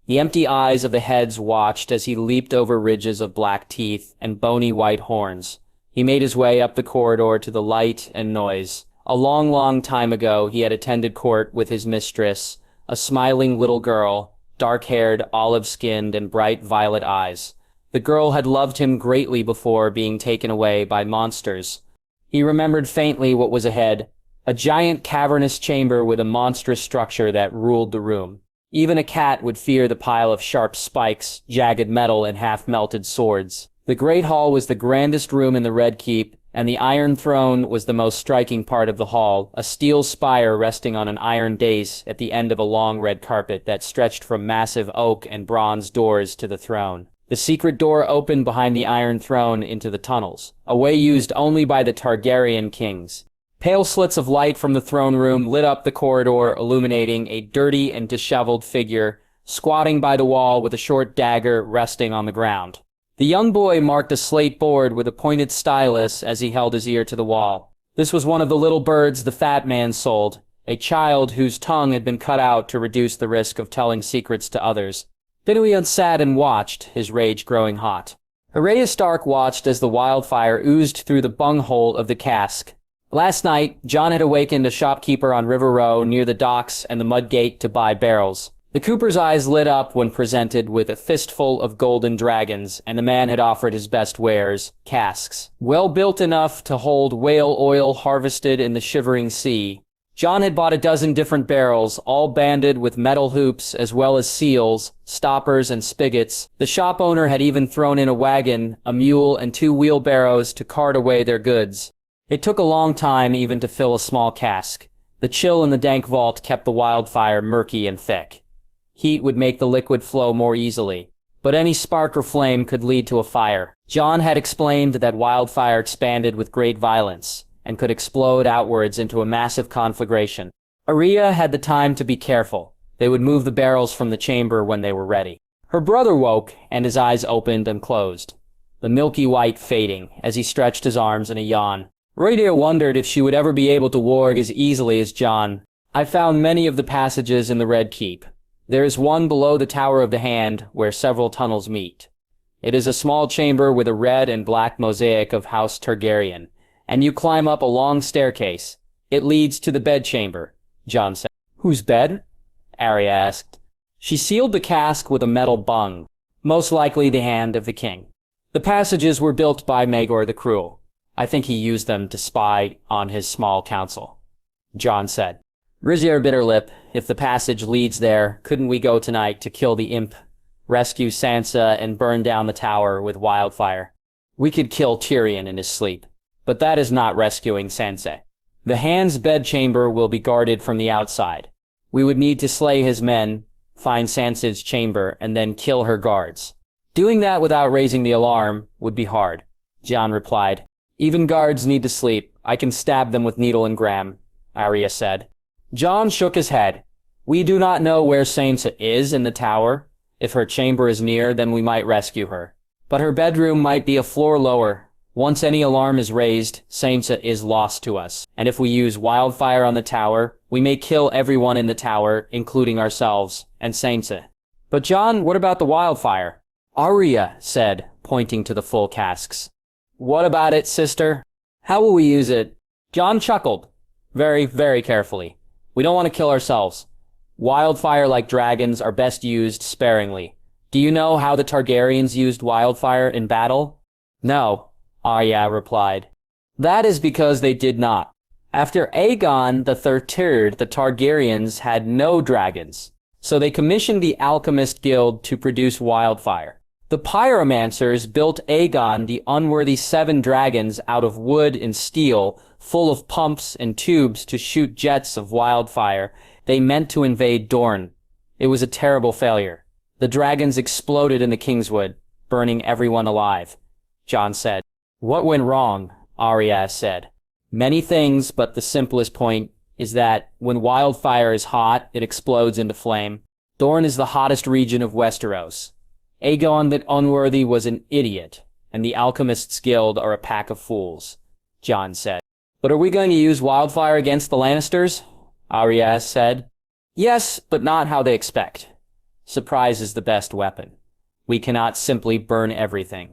The empty eyes of the heads watched as he leaped over ridges of black teeth and bony white horns. He made his way up the corridor to the light and noise. A long, long time ago, he had attended court with his mistress, a smiling little girl, dark-haired, olive-skinned, and bright violet eyes. The girl had loved him greatly before being taken away by monsters. He remembered faintly what was ahead, a giant cavernous chamber with a monstrous structure that ruled the room. Even a cat would fear the pile of sharp spikes, jagged metal, and half-melted swords. The Great Hall was the grandest room in the Red Keep, and the Iron Throne was the most striking part of the hall, a steel spire resting on an iron dais at the end of a long red carpet that stretched from massive oak and bronze doors to the throne. The secret door opened behind the Iron Throne into the tunnels, a way used only by the Targaryen kings. Pale slits of light from the throne room lit up the corridor, illuminating a dirty and disheveled figure, squatting by the wall with a short dagger resting on the ground. The young boy marked a slate board with a pointed stylus as he held his ear to the wall. This was one of the little birds the fat man sold, a child whose tongue had been cut out to reduce the risk of telling secrets to others. Tyrion sat and watched, his rage growing hot. Ned Stark watched as the wildfire oozed through the bunghole of the cask. Last night, Jon had awakened a shopkeeper on River Row near the docks and the mud gate to buy barrels. The cooper's eyes lit up when presented with a fistful of golden dragons, and the man had offered his best wares, casks. Well built enough to hold whale oil harvested in the shivering sea. Jon had bought a dozen different barrels, all banded with metal hoops as well as seals, stoppers, and spigots. The shop owner had even thrown in a wagon, a mule, and 2 wheelbarrows to cart away their goods. It took a long time even to fill a small cask. The chill in the dank vault kept the wildfire murky and thick. Heat would make the liquid flow more easily, but any spark or flame could lead to a fire. Jon had explained that wildfire expanded with great violence and could explode outwards into a massive conflagration. Arya had the time to be careful. They would move the barrels from the chamber when they were ready. Her brother woke, and his eyes opened and closed, the milky white fading as he stretched his arms in a yawn. Arya wondered if she would ever be able to warg as easily as Jon. I found many of the passages in the Red Keep. There is one below the Tower of the Hand where several tunnels meet. It is a small chamber with a red and black mosaic of House Targaryen, and you climb up a long staircase. It leads to the bedchamber, Jon said. Whose bed? Arya asked. She sealed the cask with a metal bung, most likely the hand of the king. The passages were built by Maegor the Cruel. I think he used them to spy on his small council, Jon said. Rizier bit her lip. If the passage leads there, couldn't we go tonight to kill the imp, rescue Sansa, and burn down the tower with wildfire? We could kill Tyrion in his sleep, but that is not rescuing Sansa. The Hand's bedchamber will be guarded from the outside. We would need to slay his men, find Sansa's chamber, and then kill her guards. Doing that without raising the alarm would be hard, Jon replied. Even guards need to sleep. I can stab them with needle and gram, Arya said. Jon shook his head. We do not know where Sansa is in the tower. If her chamber is near, then we might rescue her. But her bedroom might be a floor lower. Once any alarm is raised, Sansa is lost to us. And if we use wildfire on the tower, we may kill everyone in the tower, including ourselves and Sansa. But Jon, what about the wildfire? Arya said, pointing to the full casks. What about it, sister? How will we use it? Jon chuckled, very, very carefully. We don't want to kill ourselves. Wildfire, like dragons, are best used sparingly. Do you know how the Targaryens used wildfire in battle? No, Arya replied. That is because they did not. After Aegon the III, the Targaryens had no dragons, so they commissioned the Alchemist Guild to produce wildfire. The pyromancers built Aegon the unworthy 7 dragons out of wood and steel, full of pumps and tubes to shoot jets of wildfire. They meant to invade Dorne. It was a terrible failure. The dragons exploded in the Kingswood, burning everyone alive, Jon said. What went wrong? Arya said. Many things, but the simplest point is that when wildfire is hot, it explodes into flame. Dorne is the hottest region of Westeros. Aegon the Unworthy was an idiot, and the Alchemists Guild are a pack of fools, Jon said. But are we going to use wildfire against the Lannisters? Arya said. Yes, but not how they expect. Surprise is the best weapon. We cannot simply burn everything.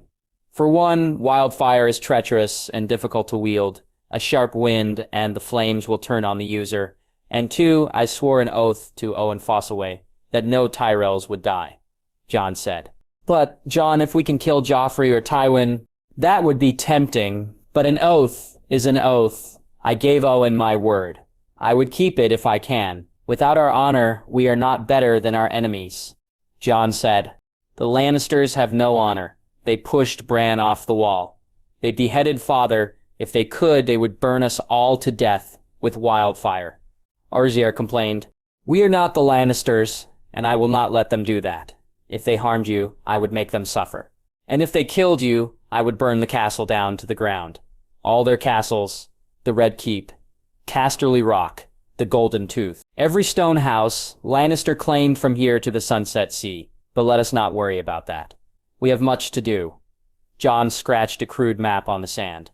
For one, wildfire is treacherous and difficult to wield, a sharp wind, and the flames will turn on the user. And 2, I swore an oath to Owen Fossaway that no Tyrells would die, Jon said. But, Jon, if we can kill Joffrey or Tywin, that would be tempting. But an oath is an oath. I gave Owen my word. I would keep it if I can. Without our honor, we are not better than our enemies. Jon said, the Lannisters have no honor. They pushed Bran off the wall. They beheaded Father. If they could, they would burn us all to death with wildfire. Arzier complained, we are not the Lannisters, and I will not let them do that. If they harmed you, I would make them suffer. And if they killed you, I would burn the castle down to the ground. All their castles, the Red Keep, Casterly Rock, the Golden Tooth. Every stone house, Lannister claimed from here to the Sunset Sea. But let us not worry about that. We have much to do. Jon scratched a crude map on the sand.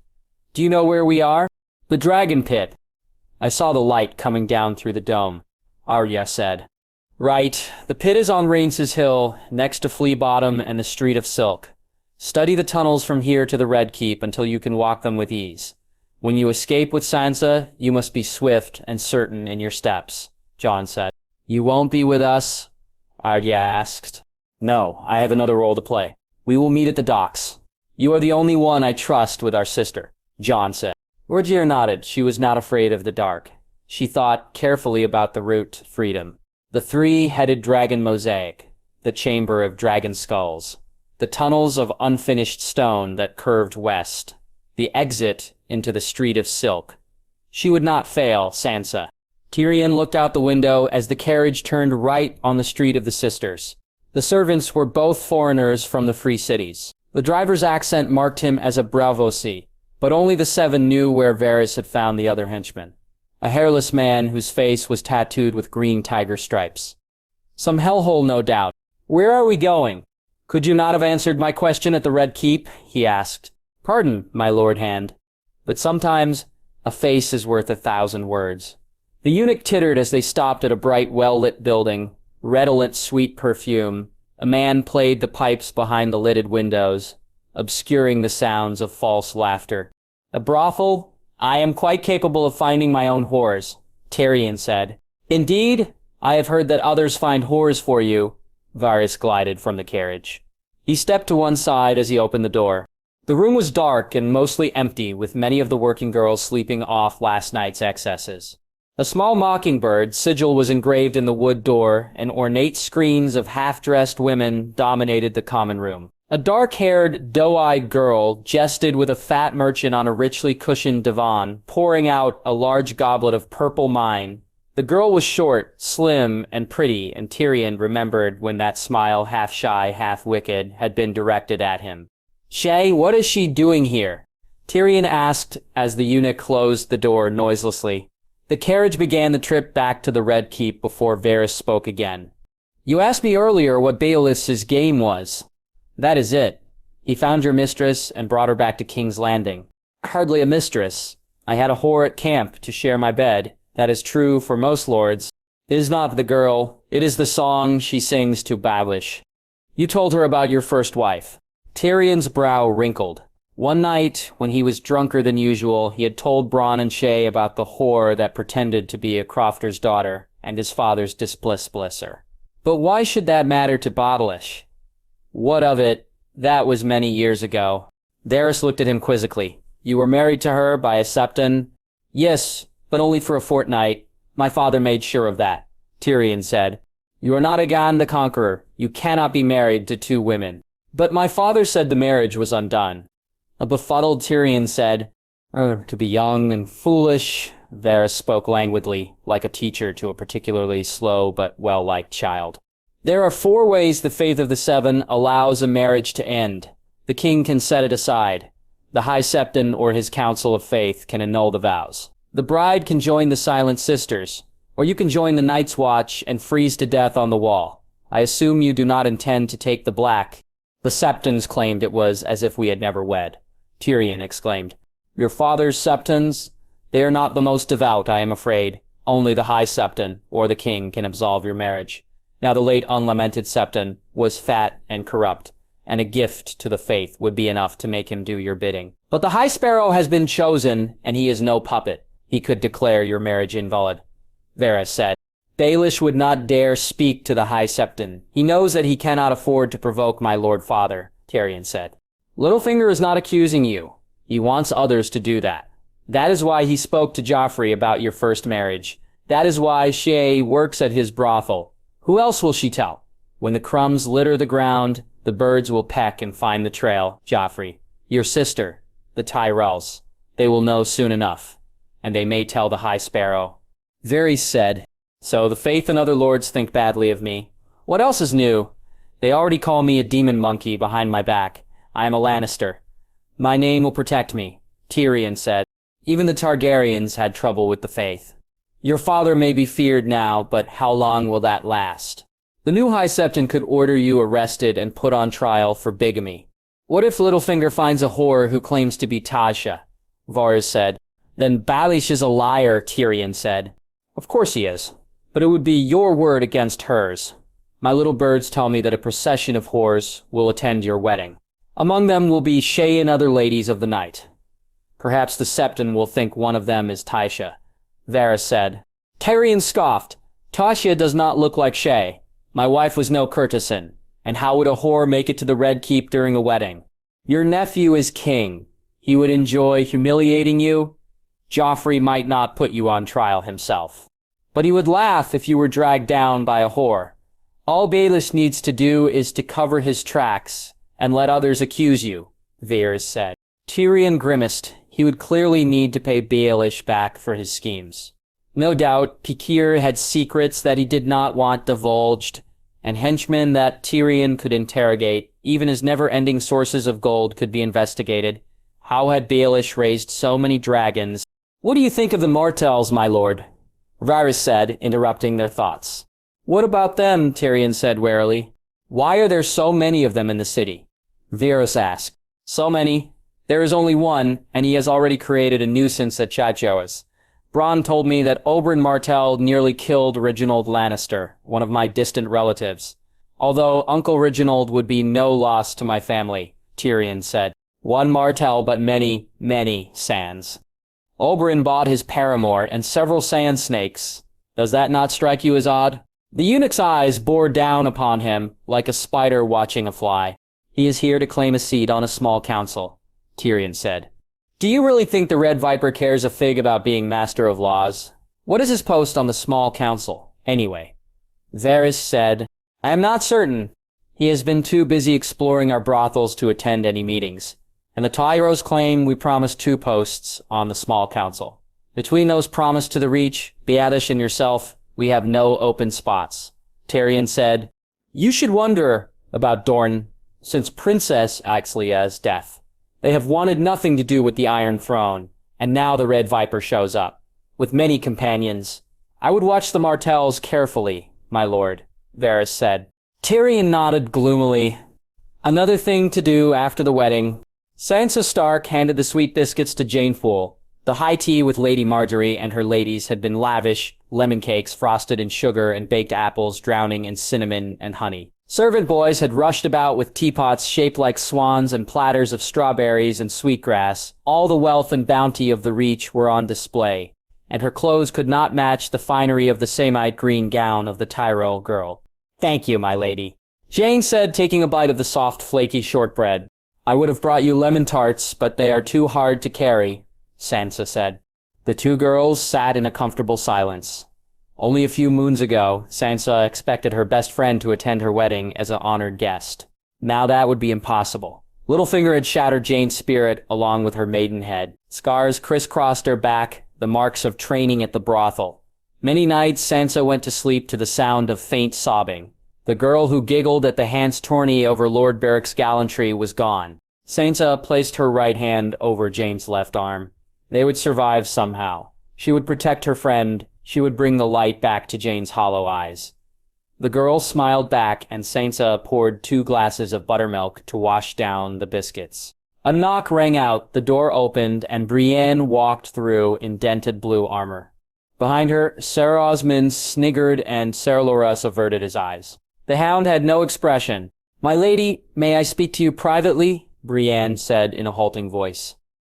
Do you know where we are? The Dragon Pit. I saw the light coming down through the dome, Arya said. Right, the pit is on Rhaenys Hill, next to Flea Bottom and the Street of Silk. Study the tunnels from here to the Red Keep until you can walk them with ease. When you escape with Sansa, you must be swift and certain in your steps, Jon said. You won't be with us? Arya asked. No, I have another role to play. We will meet at the docks. You are the only one I trust with our sister, Jon said. Arya nodded. She was not afraid of the dark. She thought carefully about the route to freedom. The 3-headed dragon mosaic, the chamber of dragon skulls, the tunnels of unfinished stone that curved west, the exit into the Street of Silk. She would not fail, Sansa. Tyrion looked out the window as the carriage turned right on the Street of the Sisters. The servants were both foreigners from the Free Cities. The driver's accent marked him as a Bravosi, but only the 7 knew where Varys had found the other henchman. A hairless man whose face was tattooed with green tiger stripes. Some hellhole, no doubt. Where are we going? Could you not have answered my question at the Red Keep? He asked. Pardon, my Lord Hand. But sometimes a face is worth 1,000 words. The eunuch tittered as they stopped at a bright, well-lit building, redolent sweet perfume. A man played the pipes behind the lidded windows, obscuring the sounds of false laughter. A brothel? I am quite capable of finding my own whores, Tyrion said. Indeed, I have heard that others find whores for you. Varys glided from the carriage. He stepped to one side as he opened the door. The room was dark and mostly empty, with many of the working girls sleeping off last night's excesses. A small mockingbird sigil was engraved in the wood door, and ornate screens of half-dressed women dominated the common room. A dark-haired, doe-eyed girl jested with a fat merchant on a richly cushioned divan, pouring out a large goblet of purple wine. The girl was short, slim, and pretty, and Tyrion remembered when that smile, half-shy, half-wicked, had been directed at him. Shay, what is she doing here? Tyrion asked as the eunuch closed the door noiselessly. The carriage began the trip back to the Red Keep before Varys spoke again. You asked me earlier what Baelis's game was. That is it. He found your mistress and brought her back to King's Landing. Hardly a mistress. I had a whore at camp to share my bed. That is true for most lords. It is not the girl. It is the song she sings to Baelish. You told her about your first wife. Tyrion's brow wrinkled. One night, when he was drunker than usual, he had told Bronn and Shay about the whore that pretended to be a crofter's daughter and his father's displisser. But why should that matter to Baelish? What of it? That was many years ago. Varys looked at him quizzically. You were married to her by a septon? Yes, but only for a fortnight. My father made sure of that. Tyrion said. You are not Aegon the Conqueror. You cannot be married to 2 women. But my father said the marriage was undone. A befuddled Tyrion said, to be young and foolish. Varys spoke languidly, like a teacher to a particularly slow but well-liked child. There are 4 ways the faith of the 7 allows a marriage to end. The king can set it aside. The High Septon or his Council of Faith can annul the vows. The bride can join the Silent Sisters, or you can join the Night's Watch and freeze to death on the wall. I assume you do not intend to take the black. The Septons claimed it was as if we had never wed. Tyrion exclaimed. Your father's Septons? They are not the most devout, I am afraid. Only the High Septon, or the king, can absolve your marriage. Now the late unlamented Septon was fat and corrupt, and a gift to the faith would be enough to make him do your bidding. But the High Sparrow has been chosen, and he is no puppet. He could declare your marriage invalid, Varys said. Baelish would not dare speak to the High Septon. He knows that he cannot afford to provoke my lord father, Tyrion said. Littlefinger is not accusing you. He wants others to do that. That is why he spoke to Joffrey about your first marriage. That is why Shae works at his brothel. Who else will she tell? When the crumbs litter the ground, the birds will peck and find the trail, Joffrey. Your sister, the Tyrells. They will know soon enough, and they may tell the High Sparrow. Varys said, so the Faith and other lords think badly of me. What else is new? They already call me a demon monkey behind my back. I am a Lannister. My name will protect me, Tyrion said. Even the Targaryens had trouble with the Faith. Your father may be feared now, but how long will that last? The new High Septon could order you arrested and put on trial for bigamy. What if Littlefinger finds a whore who claims to be Tasha? Varys said. Then Baelish is a liar, Tyrion said. Of course he is. But it would be your word against hers. My little birds tell me that a procession of whores will attend your wedding. Among them will be Shae and other ladies of the night. Perhaps the Septon will think one of them is Tysha. Varys said. Tyrion scoffed. Tasha does not look like Shae. My wife was no courtesan. And how would a whore make it to the Red Keep during a wedding? Your nephew is king. He would enjoy humiliating you. Joffrey might not put you on trial himself. But he would laugh if you were dragged down by a whore. All Baelish needs to do is to cover his tracks and let others accuse you, Varys said. Tyrion grimaced. He would clearly need to pay Baelish back for his schemes. No doubt, Pikir had secrets that he did not want divulged, and henchmen that Tyrion could interrogate. Even his never-ending sources of gold could be investigated. How had Baelish raised so many dragons? What do you think of the Martells, my lord? Varys said, interrupting their thoughts. What about them? Tyrion said warily. Why are there so many of them in the city? Varys asked. So many? There is only one, and he has already created a nuisance at Chachoas. Bronn told me that Oberyn Martell nearly killed Reginald Lannister, one of my distant relatives. Although Uncle Reginald would be no loss to my family, Tyrion said. One Martell, but many, many Sands. Oberyn bought his paramour and several sand snakes. Does that not strike you as odd? The eunuch's eyes bore down upon him like a spider watching a fly. He is here to claim a seat on a small council, Tyrion said. Do you really think the Red Viper cares a fig about being master of laws? What is his post on the small council, anyway? Varys said, I am not certain. He has been too busy exploring our brothels to attend any meetings. And the Tyros claim we promised 2 posts on the small council. Between those promised to the Reach, Beatish and yourself, we have no open spots. Tyrion said, You should wonder about Dorne, since Princess Axlia's death. They have wanted nothing to do with the Iron Throne, and now the Red Viper shows up, with many companions. I would watch the Martells carefully, my lord, Varys said. Tyrion nodded gloomily. Another thing to do after the wedding. Sansa Stark handed the sweet biscuits to Jane Fool. The high tea with Lady Marjorie and her ladies had been lavish, lemon cakes frosted in sugar and baked apples drowning in cinnamon and honey. Servant boys had rushed about with teapots shaped like swans and platters of strawberries and sweetgrass. All the wealth and bounty of the Reach were on display, and her clothes could not match the finery of the samite green gown of the Tyrell girl. Thank you, my lady, Jane said, taking a bite of the soft, flaky shortbread. I would have brought you lemon tarts, but they are too hard to carry, Sansa said. The 2 girls sat in a comfortable silence. Only a few moons ago, Sansa expected her best friend to attend her wedding as an honored guest. Now that would be impossible. Littlefinger had shattered Jane's spirit along with her maidenhead. Scars crisscrossed her back, the marks of training at the brothel. Many nights Sansa went to sleep to the sound of faint sobbing. The girl who giggled at the Hans tourney over Lord Beric's gallantry was gone. Sansa placed her right hand over Jane's left arm. They would survive somehow. She would protect her friend. She would bring the light back to Jane's hollow eyes. The girl smiled back, and Sansa poured 2 glasses of buttermilk to wash down the biscuits. A knock rang out, the door opened, and Brienne walked through in dented blue armor. Behind her, Ser Osmond sniggered and Ser Loras averted his eyes. The Hound had no expression. My lady, may I speak to you privately? Brienne said in a halting voice.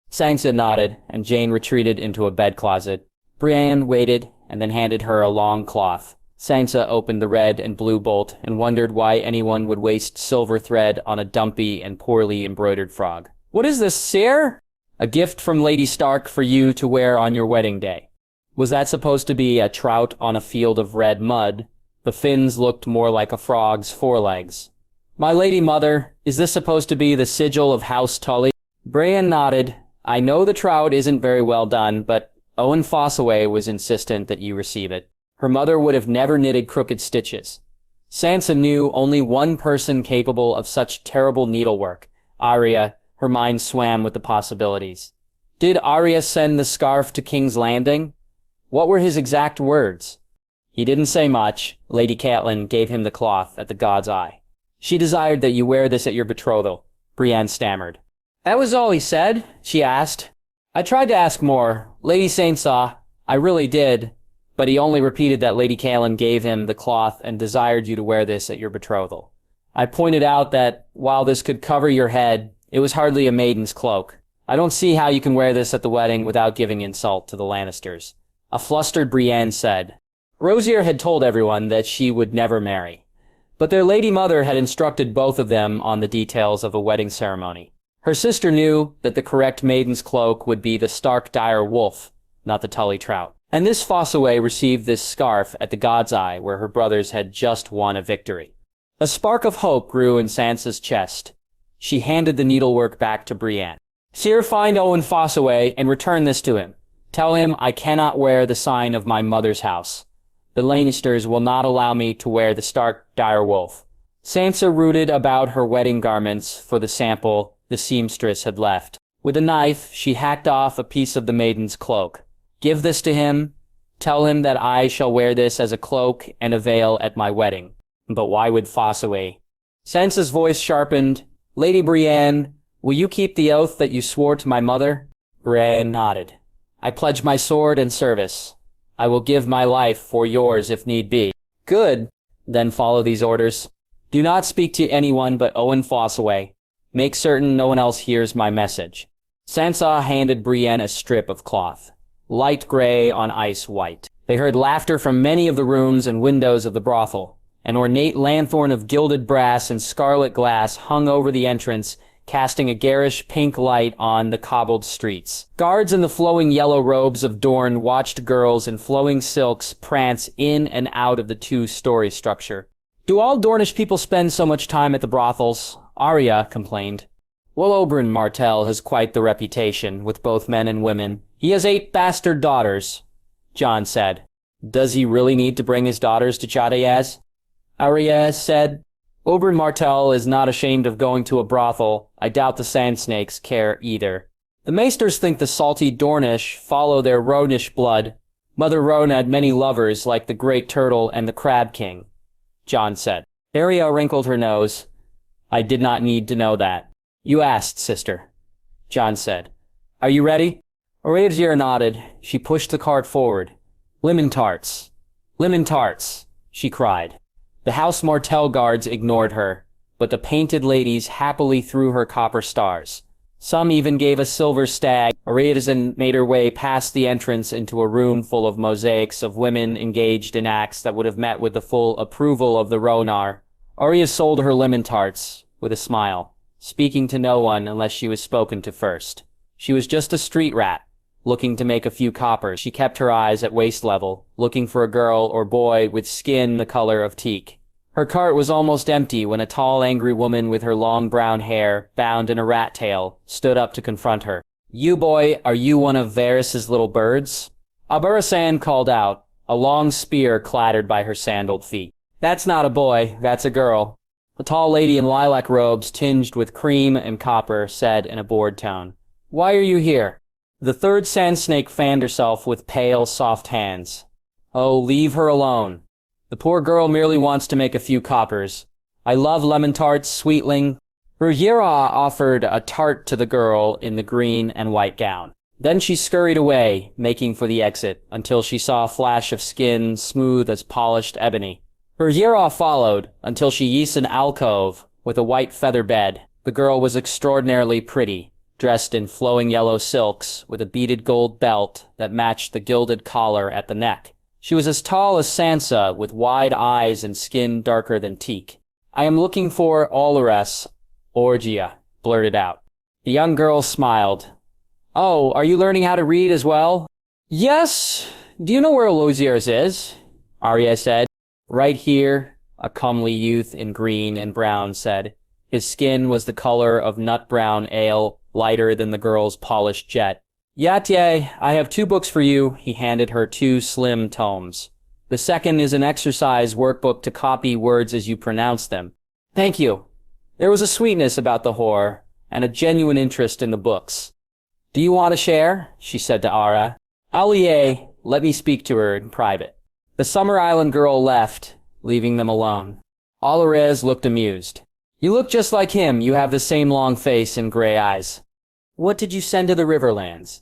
Sansa nodded, and Jane retreated into a bed closet. Brienne waited, and then handed her a long cloth. Sansa opened the red and blue bolt and wondered why anyone would waste silver thread on a dumpy and poorly embroidered frog. What is this, sire? A gift from Lady Stark for you to wear on your wedding day. Was that supposed to be a trout on a field of red mud? The fins looked more like a frog's forelegs. My lady mother, is this supposed to be the sigil of House Tully? Brienne nodded. I know the trout isn't very well done, but Owen Fossaway was insistent that you receive it. Her mother would have never knitted crooked stitches. Sansa knew only one person capable of such terrible needlework, Arya. Her mind swam with the possibilities. Did Arya send the scarf to King's Landing? What were his exact words? He didn't say much. Lady Catelyn gave him the cloth at the God's Eye. She desired that you wear this at your betrothal, Brienne stammered. That was all he said, she asked. I tried to ask more. Lady Sansa, I really did. But he only repeated that Lady Catelyn gave him the cloth and desired you to wear this at your betrothal. I pointed out that, while this could cover your head, it was hardly a maiden's cloak. I don't see how you can wear this at the wedding without giving insult to the Lannisters. A flustered Brienne said. Rosier had told everyone that she would never marry. But their lady mother had instructed both of them on the details of a wedding ceremony. Her sister knew that the correct maiden's cloak would be the Stark dire wolf, not the Tully trout. And this Fossaway received this scarf at the God's Eye, where her brothers had just won a victory. A spark of hope grew in Sansa's chest. She handed the needlework back to Brienne. Sire, find Owen Fossaway and return this to him. Tell him I cannot wear the sign of my mother's house. The Lannisters will not allow me to wear the Stark dire wolf. Sansa rooted about her wedding garments for the sample the seamstress had left. With a knife, she hacked off a piece of the maiden's cloak. Give this to him. Tell him that I shall wear this as a cloak and a veil at my wedding. But why would Fossaway? Sansa's voice sharpened. Lady Brienne, will you keep the oath that you swore to my mother? Brienne nodded. I pledge my sword and service. I will give my life for yours if need be. Good. Then follow these orders. Do not speak to anyone but Owen Fossaway. Make certain no one else hears my message. Sansa handed Brienne a strip of cloth. Light gray on ice white. They heard laughter from many of the rooms and windows of the brothel. An ornate lanthorn of gilded brass and scarlet glass hung over the entrance, casting a garish pink light on the cobbled streets. Guards in the flowing yellow robes of Dorne watched girls in flowing silks prance in and out of the two-story structure. Do all Dornish people spend so much time at the brothels? Arya complained. Well, Oberyn Martell has quite the reputation, with both men and women. He has 8 bastard daughters, Jon said. Does he really need to bring his daughters to Chadayaz? Arya said. Oberyn Martell is not ashamed of going to a brothel. I doubt the Sand Snakes care either. The Maesters think the salty Dornish follow their Rhonish blood. Mother Roan had many lovers, like the Great Turtle and the Crab King, Jon said. Arya wrinkled her nose. I did not need to know that. You asked, sister, Jon said. Are you ready? Rhaegar nodded. She pushed the cart forward. Lemon tarts. Lemon tarts, she cried. The House Martell guards ignored her, but the painted ladies happily threw her copper stars. Some even gave a silver stag. Rhaegar made her way past the entrance into a room full of mosaics of women engaged in acts that would have met with the full approval of the Ronar. Arya sold her lemon tarts, with a smile, speaking to no one unless she was spoken to first. She was just a street rat, looking to make a few coppers. She kept her eyes at waist level, looking for a girl or boy with skin the color of teak. Her cart was almost empty when a tall, angry woman with her long brown hair, bound in a rat tail, stood up to confront her. You boy, are you one of Varys' little birds? Aburasan called out. A long spear clattered by her sandaled feet. That's not a boy, that's a girl. The tall lady in lilac robes tinged with cream and copper said in a bored tone. Why are you here? The third sand snake fanned herself with pale, soft hands. Oh, leave her alone. The poor girl merely wants to make a few coppers. I love lemon tarts, sweetling. Rhaegar offered a tart to the girl in the green and white gown. Then she scurried away, making for the exit, until she saw a flash of skin smooth as polished ebony. Rhaegar followed, until she yeased an alcove, with a white feather bed. The girl was extraordinarily pretty, dressed in flowing yellow silks with a beaded gold belt that matched the gilded collar at the neck. She was as tall as Sansa, with wide eyes and skin darker than teak. "I am looking for Olores, Orgia," blurted out. The young girl smiled. "Oh, are you learning how to read as well?" "Yes. Do you know where Lozier's is?" Arya said. "Right here," a comely youth in green and brown said. His skin was the color of nut-brown ale, lighter than the girl's polished jet. "Yatye, I have 2 books for you." He handed her 2 slim tomes. "The second is an exercise workbook to copy words as you pronounce them." "Thank you." There was a sweetness about the whore, and a genuine interest in the books. "Do you want to share?" she said to Ara. "Allie, let me speak to her in private." The Summer Island girl left, leaving them alone. Olores looked amused. "You look just like him. You have the same long face and gray eyes." "What did you send to the Riverlands?"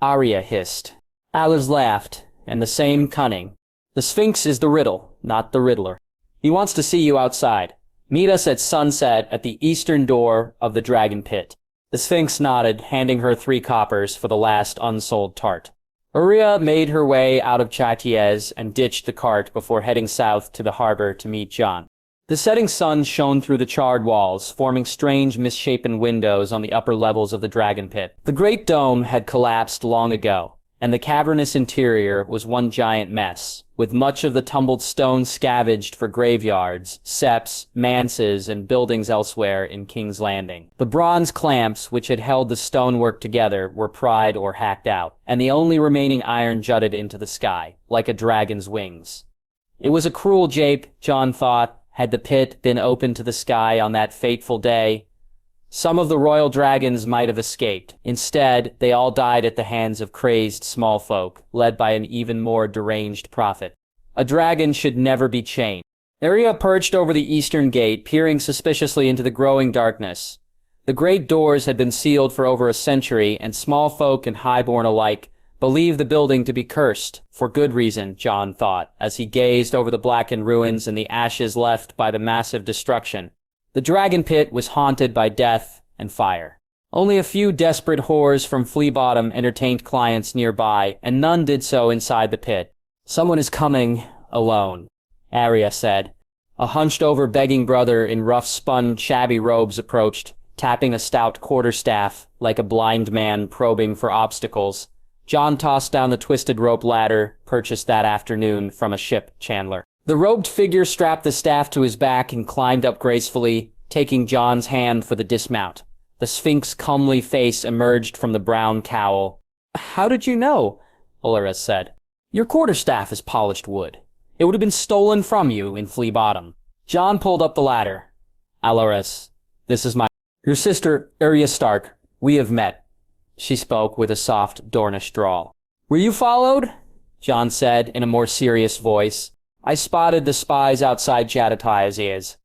Arya hissed. Alice laughed, and the same cunning. "The Sphinx is the riddle, not the Riddler. He wants to see you outside. Meet us at sunset at the eastern door of the Dragon Pit." The Sphinx nodded, handing her 3 coppers for the last unsold tart. Arya made her way out of Chatiez and ditched the cart before heading south to the harbor to meet Jon. The setting sun shone through the charred walls, forming strange misshapen windows on the upper levels of the Dragon Pit. The Great Dome had collapsed long ago, and the cavernous interior was one giant mess, with much of the tumbled stone scavenged for graveyards, septs, manses, and buildings elsewhere in King's Landing. The bronze clamps which had held the stonework together were pried or hacked out, and the only remaining iron jutted into the sky, like a dragon's wings. It was a cruel jape, Jon thought. Had the pit been open to the sky on that fateful day, some of the royal dragons might have escaped. Instead, they all died at the hands of crazed small folk, led by an even more deranged prophet. A dragon should never be chained. Arya perched over the eastern gate, peering suspiciously into the growing darkness. The great doors had been sealed for over a century, and small folk and highborn alike believed the building to be cursed, for good reason, Jon thought, as he gazed over the blackened ruins and the ashes left by the massive destruction. The Dragon Pit was haunted by death and fire. Only a few desperate whores from Flea Bottom entertained clients nearby, and none did so inside the pit. "Someone is coming alone," Arya said. A hunched-over begging brother in rough-spun, shabby robes approached, tapping a stout quarterstaff like a blind man probing for obstacles. Jon tossed down the twisted rope ladder, purchased that afternoon from a ship chandler. The robed figure strapped the staff to his back and climbed up gracefully, taking Jon's hand for the dismount. The Sphinx's comely face emerged from the brown cowl. "How did you know?" Olores said. "Your quarterstaff is polished wood. It would have been stolen from you in Flea Bottom." Jon pulled up the ladder. "Olores, this is your sister, Arya Stark. We have met." She spoke with a soft Dornish drawl. "Were you followed?" Jon said in a more serious voice. "I spotted the spies outside Chatiez.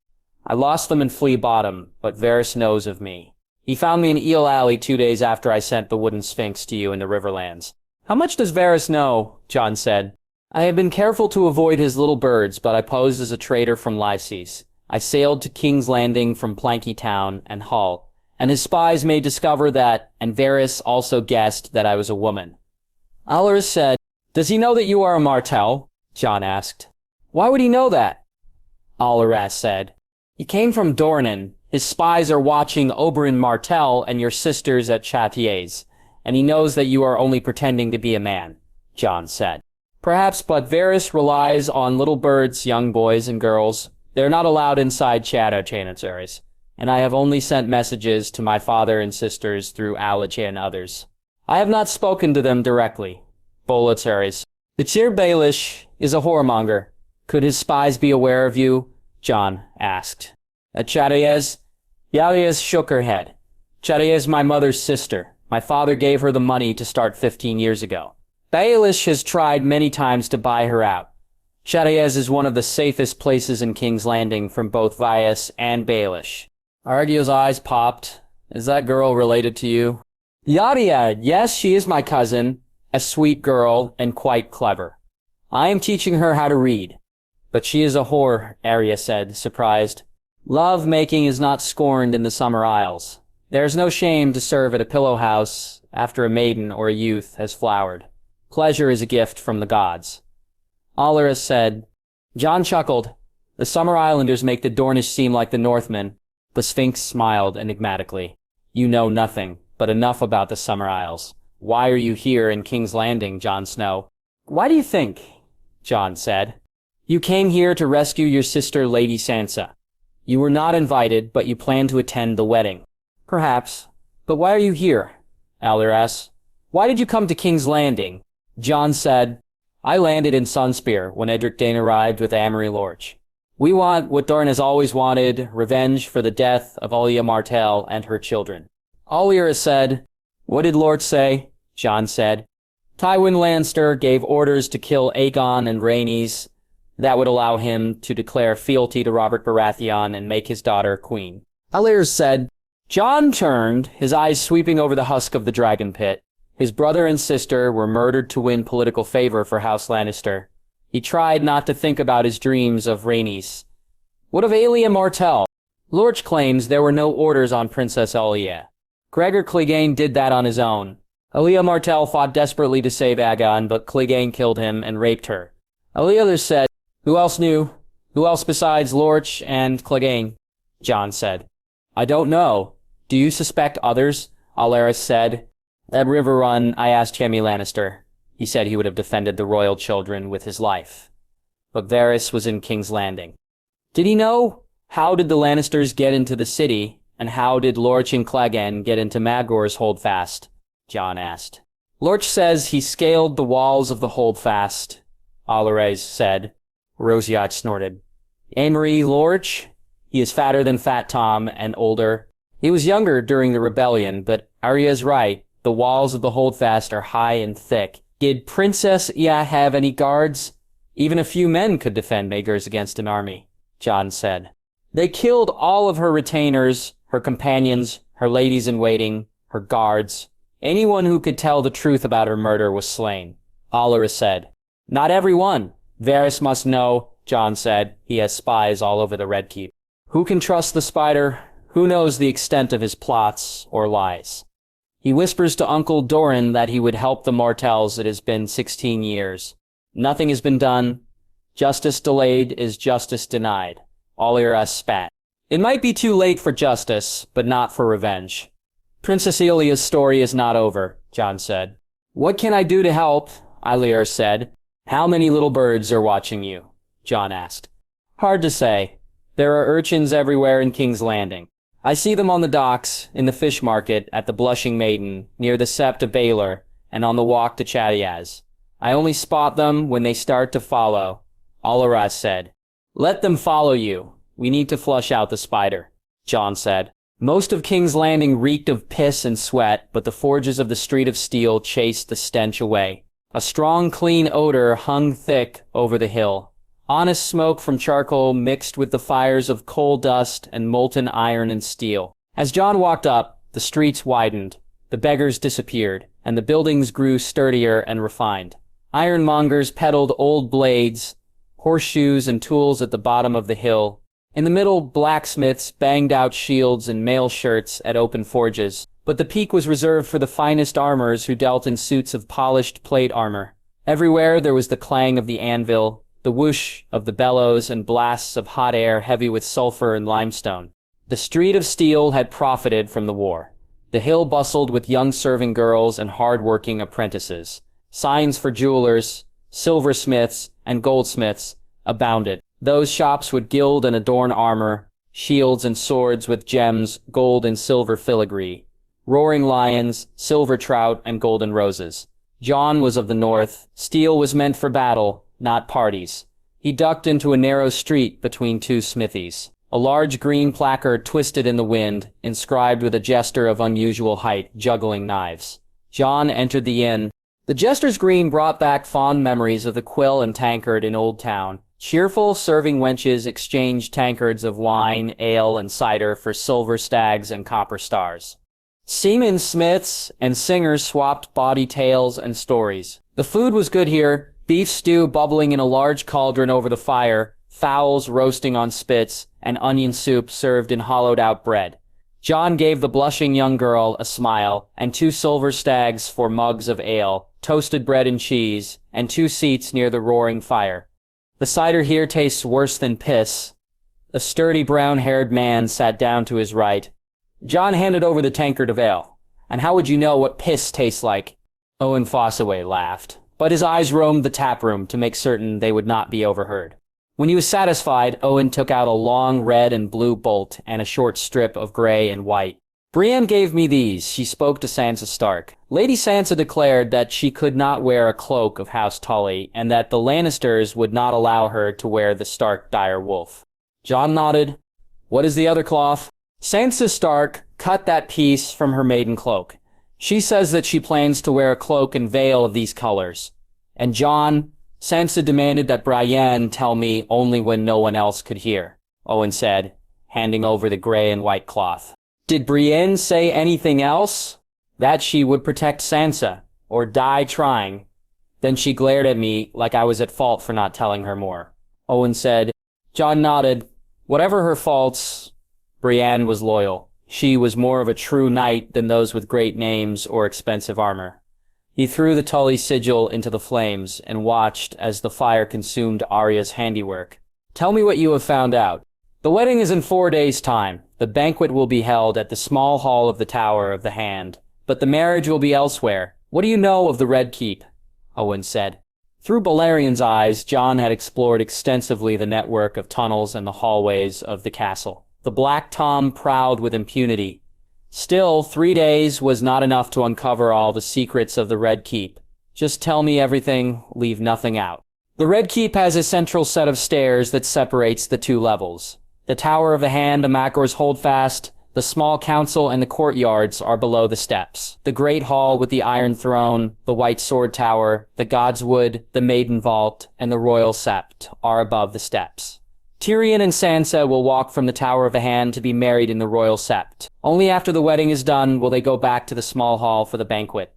I lost them in Flea Bottom, but Varys knows of me. He found me in Eel Alley 2 days after I sent the wooden Sphinx to you in the Riverlands." "How much does Varys know?" Jon said. "I have been careful to avoid his little birds, but I posed as a trader from Lyces. I sailed to King's Landing from Planky Town and Hull, and his spies may discover that, and Varys also guessed that I was a woman." Olores said. "Does he know that you are a Martell?" Jon asked. "Why would he know that?" Olores said. "He came from Dornan. His spies are watching Oberyn Martell and your sisters at Chatiez, and he knows that you are only pretending to be a man," Jon said. "Perhaps, but Varys relies on little birds, young boys and girls. They're not allowed inside Chatiez, and I have only sent messages to my father and sisters through Aliche and others. I have not spoken to them directly." Boletaries. "The Chir Baelish is a whoremonger. Could his spies be aware of you?" Jon asked. "At Chatiez?" Yaliez shook her head. "Chatiez is my mother's sister. My father gave her the money to start 15 years ago. Baelish has tried many times to buy her out. Chatiez is one of the safest places in King's Landing from both Vyas and Baelish." Argio's eyes popped. "Is that girl related to you?" "Yadia, yes, she is my cousin. A sweet girl and quite clever. I am teaching her how to read." "But she is a whore," Arya said, surprised. Love-making is not scorned in the Summer Isles. There is no shame to serve at a pillow house after a maiden or a youth has flowered. Pleasure is a gift from the gods. Alleras said. Jon chuckled. The Summer Islanders make the Dornish seem like the Northmen. The Sphinx smiled enigmatically. You know nothing, but enough about the Summer Isles. Why are you here in King's Landing, Jon Snow? Why do you think? Jon said. You came here to rescue your sister, Lady Sansa. You were not invited, but you plan to attend the wedding. Perhaps. But why are you here? Alleras. Why did you come to King's Landing? Jon said. I landed in Sunspear when Edric Dane arrived with Amory Lorch. We want what Dorne has always wanted, revenge for the death of Olia Martell and her children. Alleras said. What did Lorch say? Jon said. Tywin Lannister gave orders to kill Aegon and Rhaenys. That would allow him to declare fealty to Robert Baratheon and make his daughter queen. Alleras said. Jon turned, his eyes sweeping over the husk of the dragon pit. His brother and sister were murdered to win political favor for House Lannister. He tried not to think about his dreams of Rhaenys. What of Olia Martell? Lorch claims there were no orders on Princess Olia. Gregor Clegane did that on his own. Olia Martell fought desperately to save Aegon, but Clegane killed him and raped her. Olia said, Who else knew? Who else besides Lorch and Clegane? Jon said. I don't know. Do you suspect others? Alleras said. At River Run, I asked Jaime Lannister. He said he would have defended the royal children with his life. But Varys was in King's Landing. Did he know? How did the Lannisters get into the city, and how did Lorch and Clegane get into Magor's holdfast? Jon asked. Lorch says he scaled the walls of the holdfast, Alleras said. Rosiach snorted. Amory Lorch? He is fatter than Fat Tom and older. He was younger during the rebellion, but Arya's right. The walls of the holdfast are high and thick. Did Princess Ia have any guards? Even a few men could defend Magors against an army, Jon said. They killed all of her retainers, her companions, her ladies-in-waiting, her guards. Anyone who could tell the truth about her murder was slain, Alleras said. Not everyone. Varys must know, Jon said. He has spies all over the Red Keep. Who can trust the spider? Who knows the extent of his plots or lies? He whispers to Uncle Doran that he would help the Martells. It has been 16 years. Nothing has been done. Justice delayed is justice denied. Alleras spat. It might be too late for justice, but not for revenge. Princess Elia's story is not over, Jon said. What can I do to help? Alleras said. How many little birds are watching you? Jon asked. Hard to say. There are urchins everywhere in King's Landing. I see them on the docks, in the fish market, at the Blushing Maiden, near the Sept of Baelor, and on the walk to Chadiaz. I only spot them when they start to follow, Alleras said. Let them follow you. We need to flush out the spider, Jon said. Most of King's Landing reeked of piss and sweat, but the forges of the Street of Steel chased the stench away. A strong, clean odor hung thick over the hill. Honest smoke from charcoal mixed with the fires of coal dust and molten iron and steel. As Jon walked up, the streets widened, the beggars disappeared, and the buildings grew sturdier and refined. Ironmongers peddled old blades, horseshoes and tools at the bottom of the hill. In the middle, blacksmiths banged out shields and mail shirts at open forges. But the peak was reserved for the finest armorers who dealt in suits of polished plate armor. Everywhere there was the clang of the anvil, the whoosh of the bellows and blasts of hot air heavy with sulfur and limestone. The Street of Steel had profited from the war. The hill bustled with young serving girls and hard-working apprentices. Signs for jewelers, silversmiths, and goldsmiths abounded. Those shops would gild and adorn armor, shields and swords with gems, gold and silver filigree, roaring lions, silver trout, and golden roses. Jon was of the north. Steel was meant for battle, not parties. He ducked into a narrow street between two smithies. A large green placard twisted in the wind, inscribed with a jester of unusual height, juggling knives. Jon entered the inn. The jester's green brought back fond memories of the quill and tankard in Old Town. Cheerful serving wenches exchanged tankards of wine, ale, and cider for silver stags and copper stars. Seamen, smiths, and singers swapped bawdy tales and stories. The food was good here. Beef stew bubbling in a large cauldron over the fire, fowls roasting on spits, and onion soup served in hollowed-out bread. Jon gave the blushing young girl a smile, and 2 silver stags for mugs of ale, toasted bread and cheese, and 2 seats near the roaring fire. The cider here tastes worse than piss. A sturdy brown-haired man sat down to his right. Jon handed over the tankard of ale. And how would you know what piss tastes like? Owen Fossaway laughed, but his eyes roamed the taproom to make certain they would not be overheard. When he was satisfied, Owen took out a long red and blue bolt and a short strip of gray and white. Brienne gave me these, she spoke to Sansa Stark. Lady Sansa declared that she could not wear a cloak of House Tully, and that the Lannisters would not allow her to wear the Stark dire wolf. Jon nodded. What is the other cloth? Sansa Stark cut that piece from her maiden cloak. She says that she plans to wear a cloak and veil of these colors. And Jon, Sansa demanded that Brienne tell me only when no one else could hear, Owen said, handing over the gray and white cloth. Did Brienne say anything else? That she would protect Sansa, or die trying. Then she glared at me like I was at fault for not telling her more. Owen said. Jon nodded. Whatever her faults, Brienne was loyal. She was more of a true knight than those with great names or expensive armor. He threw the Tully sigil into the flames and watched as the fire consumed Arya's handiwork. Tell me what you have found out. The wedding is in 4 days' time. The banquet will be held at the small hall of the Tower of the Hand, but the marriage will be elsewhere. What do you know of the Red Keep? Owen said. Through Balerion's eyes, Jon had explored extensively the network of tunnels and the hallways of the castle. The Black Tom prowled with impunity. Still, 3 days was not enough to uncover all the secrets of the Red Keep. Just tell me everything, leave nothing out. The Red Keep has a central set of stairs that separates the 2 levels. The Tower of the Hand, the Macor's Holdfast, the small council, and the courtyards are below the steps. The Great Hall with the Iron Throne, the White Sword Tower, the Godswood, the Maiden Vault, and the Royal Sept are above the steps. Tyrion and Sansa will walk from the Tower of the Hand to be married in the Royal Sept. Only after the wedding is done will they go back to the small hall for the banquet,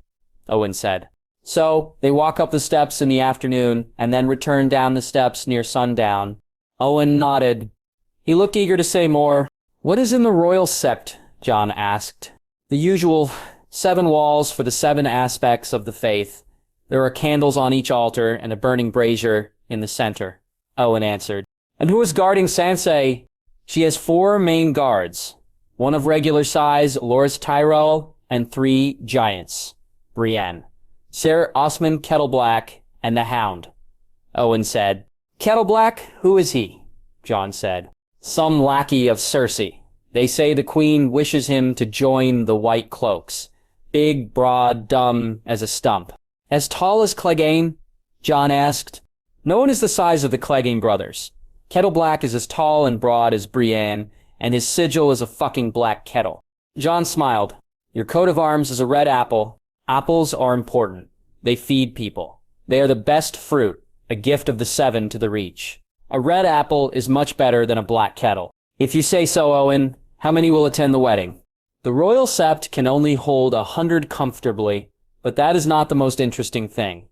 Owen said. So, they walk up the steps in the afternoon, and then return down the steps near sundown. Owen nodded. He looked eager to say more. What is in the Royal Sept? Jon asked. The usual 7 walls for the 7 aspects of the faith. There are candles on each altar and a burning brazier in the center, Owen answered. And who is guarding Sansa? She has 4 main guards. 1 of regular size, Loras Tyrell, and 3 giants. Brienne, Ser Osmond Kettleblack, and the Hound. Owen said. Kettleblack? Who is he? Jon said. Some lackey of Cersei. They say the queen wishes him to join the White Cloaks. Big, broad, dumb as a stump. As tall as Clegane? Jon asked. No one is the size of the Clegane brothers. Kettleblack is as tall and broad as Brienne, and his sigil is a fucking black kettle. Jon smiled. Your coat of arms is a red apple. Apples are important. They feed people. They are the best fruit, a gift of the 7 to the Reach. A red apple is much better than a black kettle. If you say so, Owen, how many will attend the wedding? The Royal Sept can only hold 100 comfortably, but that is not the most interesting thing.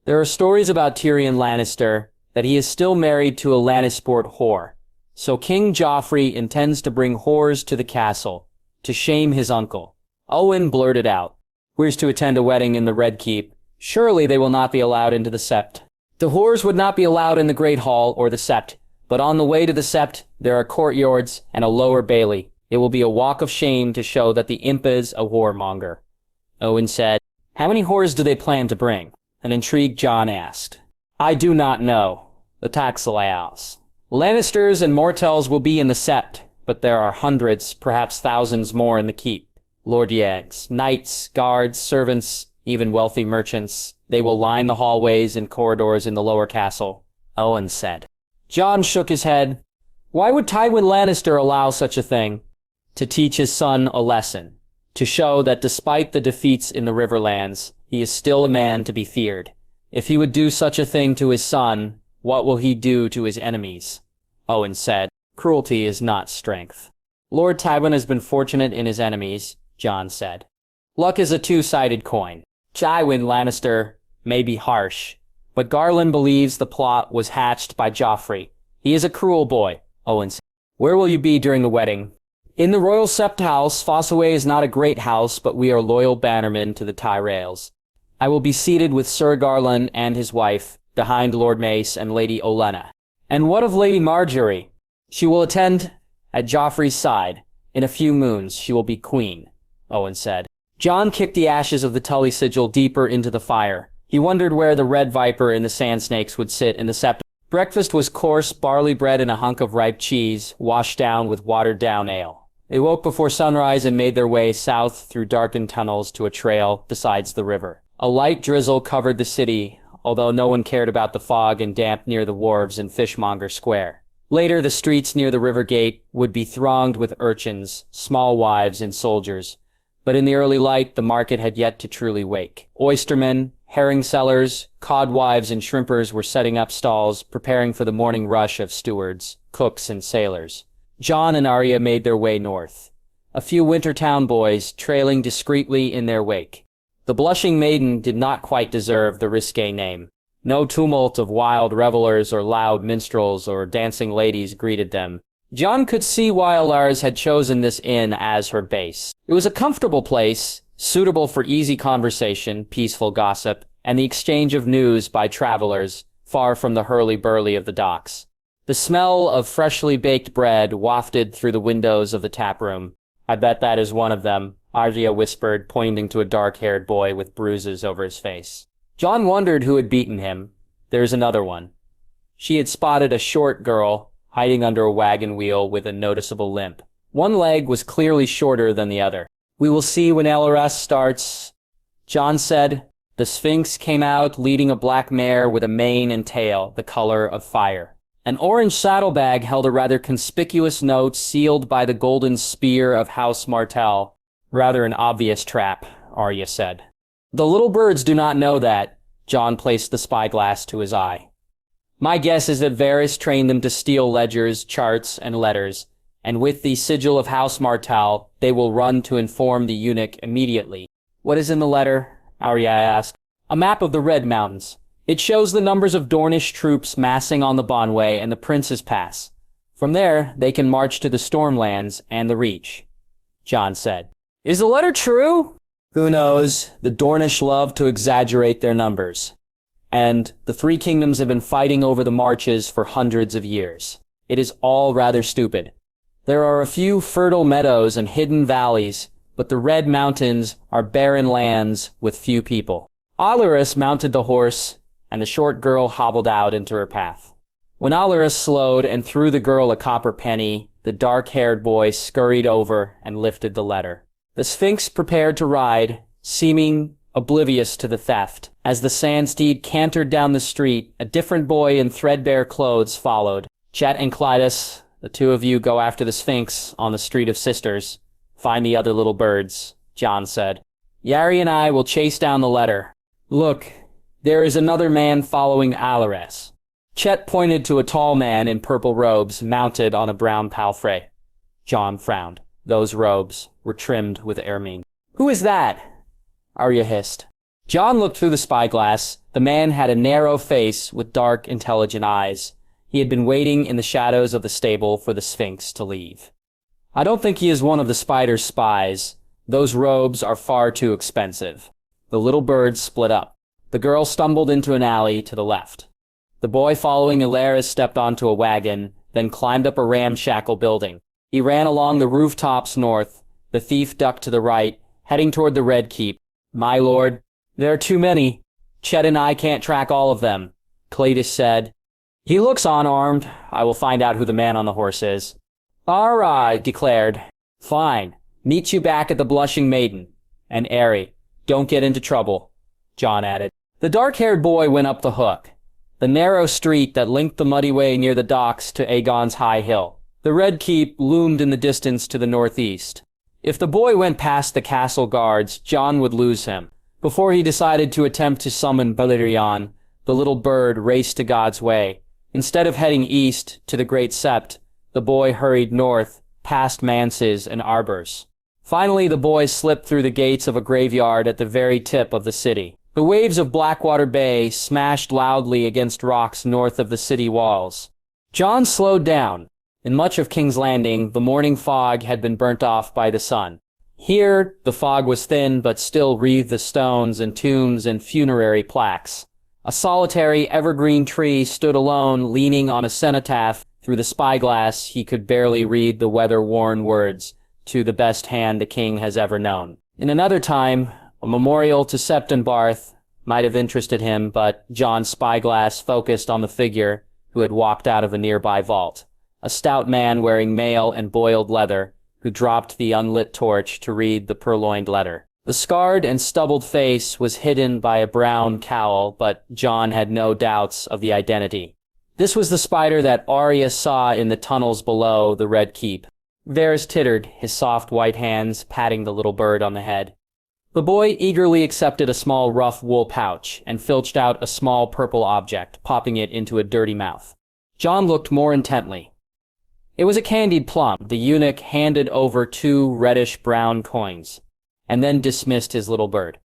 There are stories about Tyrion Lannister that he is still married to a Lannisport whore. So King Joffrey intends to bring whores to the castle, to shame his uncle. Owen blurted out. We're to attend a wedding in the Red Keep. Surely they will not be allowed into the Sept. The whores would not be allowed in the Great Hall or the Sept, but on the way to the Sept, there are courtyards and a lower bailey. It will be a walk of shame to show that the imp is a whoremonger. Owen said. How many whores do they plan to bring? An intrigued Jon asked. I do not know. The tax allows. Lannisters and Martells will be in the Sept, but there are hundreds, perhaps thousands more in the keep. Lord Yeggs, knights, guards, servants, even wealthy merchants. They will line the hallways and corridors in the lower castle, Owen said. Jon shook his head. Why would Tywin Lannister allow such a thing? To teach his son a lesson. To show that despite the defeats in the Riverlands, he is still a man to be feared. If he would do such a thing to his son, what will he do to his enemies? Owen said. Cruelty is not strength. Lord Tywin has been fortunate in his enemies, Jon said. Luck is a 2-sided coin. Tywin Lannister may be harsh, but Garland believes the plot was hatched by Joffrey. He is a cruel boy, Owen said. Where will you be during the wedding? In the royal sept house. Fossaway is not a great house, but we are loyal bannermen to the Tyrells. I will be seated with Sir Garland and his wife, behind Lord Mace and Lady Olenna. And what of Lady Marjorie? She will attend at Joffrey's side. In a few moons, she will be queen, Owen said. Jon kicked the ashes of the Tully sigil deeper into the fire. He wondered where the red viper and the sand snakes would sit in the sept. Breakfast was coarse barley bread and a hunk of ripe cheese, washed down with watered-down ale. They woke before sunrise and made their way south through darkened tunnels to a trail beside the river. A light drizzle covered the city, although no one cared about the fog and damp near the wharves in Fishmonger Square. Later, the streets near the river gate would be thronged with urchins, small wives, and soldiers. But in the early light, the market had yet to truly wake. Oystermen, herring sellers, codwives, and shrimpers were setting up stalls, preparing for the morning rush of stewards, cooks, and sailors. Jon and Arya made their way north, a few Wintertown boys trailing discreetly in their wake. The blushing maiden did not quite deserve the risque name. No tumult of wild revelers or loud minstrels or dancing ladies greeted them. Jon could see why Lars had chosen this inn as her base. It was a comfortable place, suitable for easy conversation, peaceful gossip, and the exchange of news by travelers, far from the hurly-burly of the docks. The smell of freshly baked bread wafted through the windows of the taproom. I bet that is one of them, Arya whispered, pointing to a dark-haired boy with bruises over his face. Jon wondered who had beaten him. There's another one. She had spotted a short girl, hiding under a wagon wheel with a noticeable limp. One leg was clearly shorter than the other. We will see when LRS starts, Jon said. The Sphinx came out leading a black mare with a mane and tail, the color of fire. An orange saddlebag held a rather conspicuous note sealed by the golden spear of House Martell. Rather an obvious trap, Arya said. The little birds do not know that. Jon placed the spyglass to his eye. My guess is that Varys trained them to steal ledgers, charts, and letters, and with the sigil of House Martell, they will run to inform the eunuch immediately. What is in the letter? Arya asked. A map of the Red Mountains. It shows the numbers of Dornish troops massing on the Bonway and the Prince's Pass. From there, they can march to the Stormlands and the Reach, Jon said. Is the letter true? Who knows? The Dornish love to exaggerate their numbers. And the Three Kingdoms have been fighting over the marches for hundreds of years. It is all rather stupid. There are a few fertile meadows and hidden valleys, but the Red Mountains are barren lands with few people. Alleras mounted the horse, and the short girl hobbled out into her path. When Alleras slowed and threw the girl a copper penny, the dark-haired boy scurried over and lifted the letter. The Sphinx prepared to ride, seeming oblivious to the theft. As the sand steed cantered down the street, a different boy in threadbare clothes followed. Chet and Clytus, the two of you go after the Sphinx on the Street of Sisters. Find the other little birds, Jon said. Yari and I will chase down the letter. Look, there is another man following Alleras. Chet pointed to a tall man in purple robes mounted on a brown palfrey. Jon frowned. Those robes were trimmed with ermine. Who is that? Arya hissed. Jon looked through the spyglass. The man had a narrow face with dark, intelligent eyes. He had been waiting in the shadows of the stable for the Sphinx to leave. I don't think he is one of the spider's spies. Those robes are far too expensive. The little birds split up. The girl stumbled into an alley to the left. The boy following Alleras stepped onto a wagon, then climbed up a ramshackle building. He ran along the rooftops north. The thief ducked to the right, heading toward the Red Keep. My lord, there are too many. Chet and I can't track all of them, Cletus said. He looks unarmed. I will find out who the man on the horse is. All right, declared. Fine. Meet you back at the Blushing Maiden. And Aerie, don't get into trouble, Jon added. The dark-haired boy went up the hook, the narrow street that linked the muddy way near the docks to Aegon's High Hill. The Red Keep loomed in the distance to the northeast. If the boy went past the castle guards, Jon would lose him. Before he decided to attempt to summon Balerion, the little bird raced to God's Way. Instead of heading east to the Great Sept, the boy hurried north, past manses and arbors. Finally, the boy slipped through the gates of a graveyard at the very tip of the city. The waves of Blackwater Bay smashed loudly against rocks north of the city walls. Jon slowed down. In much of King's Landing, the morning fog had been burnt off by the sun. Here, the fog was thin but still wreathed the stones and tombs and funerary plaques. A solitary evergreen tree stood alone, leaning on a cenotaph. Through the spyglass, he could barely read the weather-worn words, "To the best hand a king has ever known." In another time, a memorial to Septon Barth might have interested him, but Jon's spyglass focused on the figure who had walked out of a nearby vault. A stout man wearing mail and boiled leather, who dropped the unlit torch to read the purloined letter. The scarred and stubbled face was hidden by a brown cowl, but Jon had no doubts of the identity. This was the spider that Arya saw in the tunnels below the Red Keep. Varys tittered, his soft white hands patting the little bird on the head. The boy eagerly accepted a small rough wool pouch and filched out a small purple object, popping it into a dirty mouth. Jon looked more intently. It was a candied plum. The eunuch handed over 2 reddish-brown coins, and then dismissed his little bird.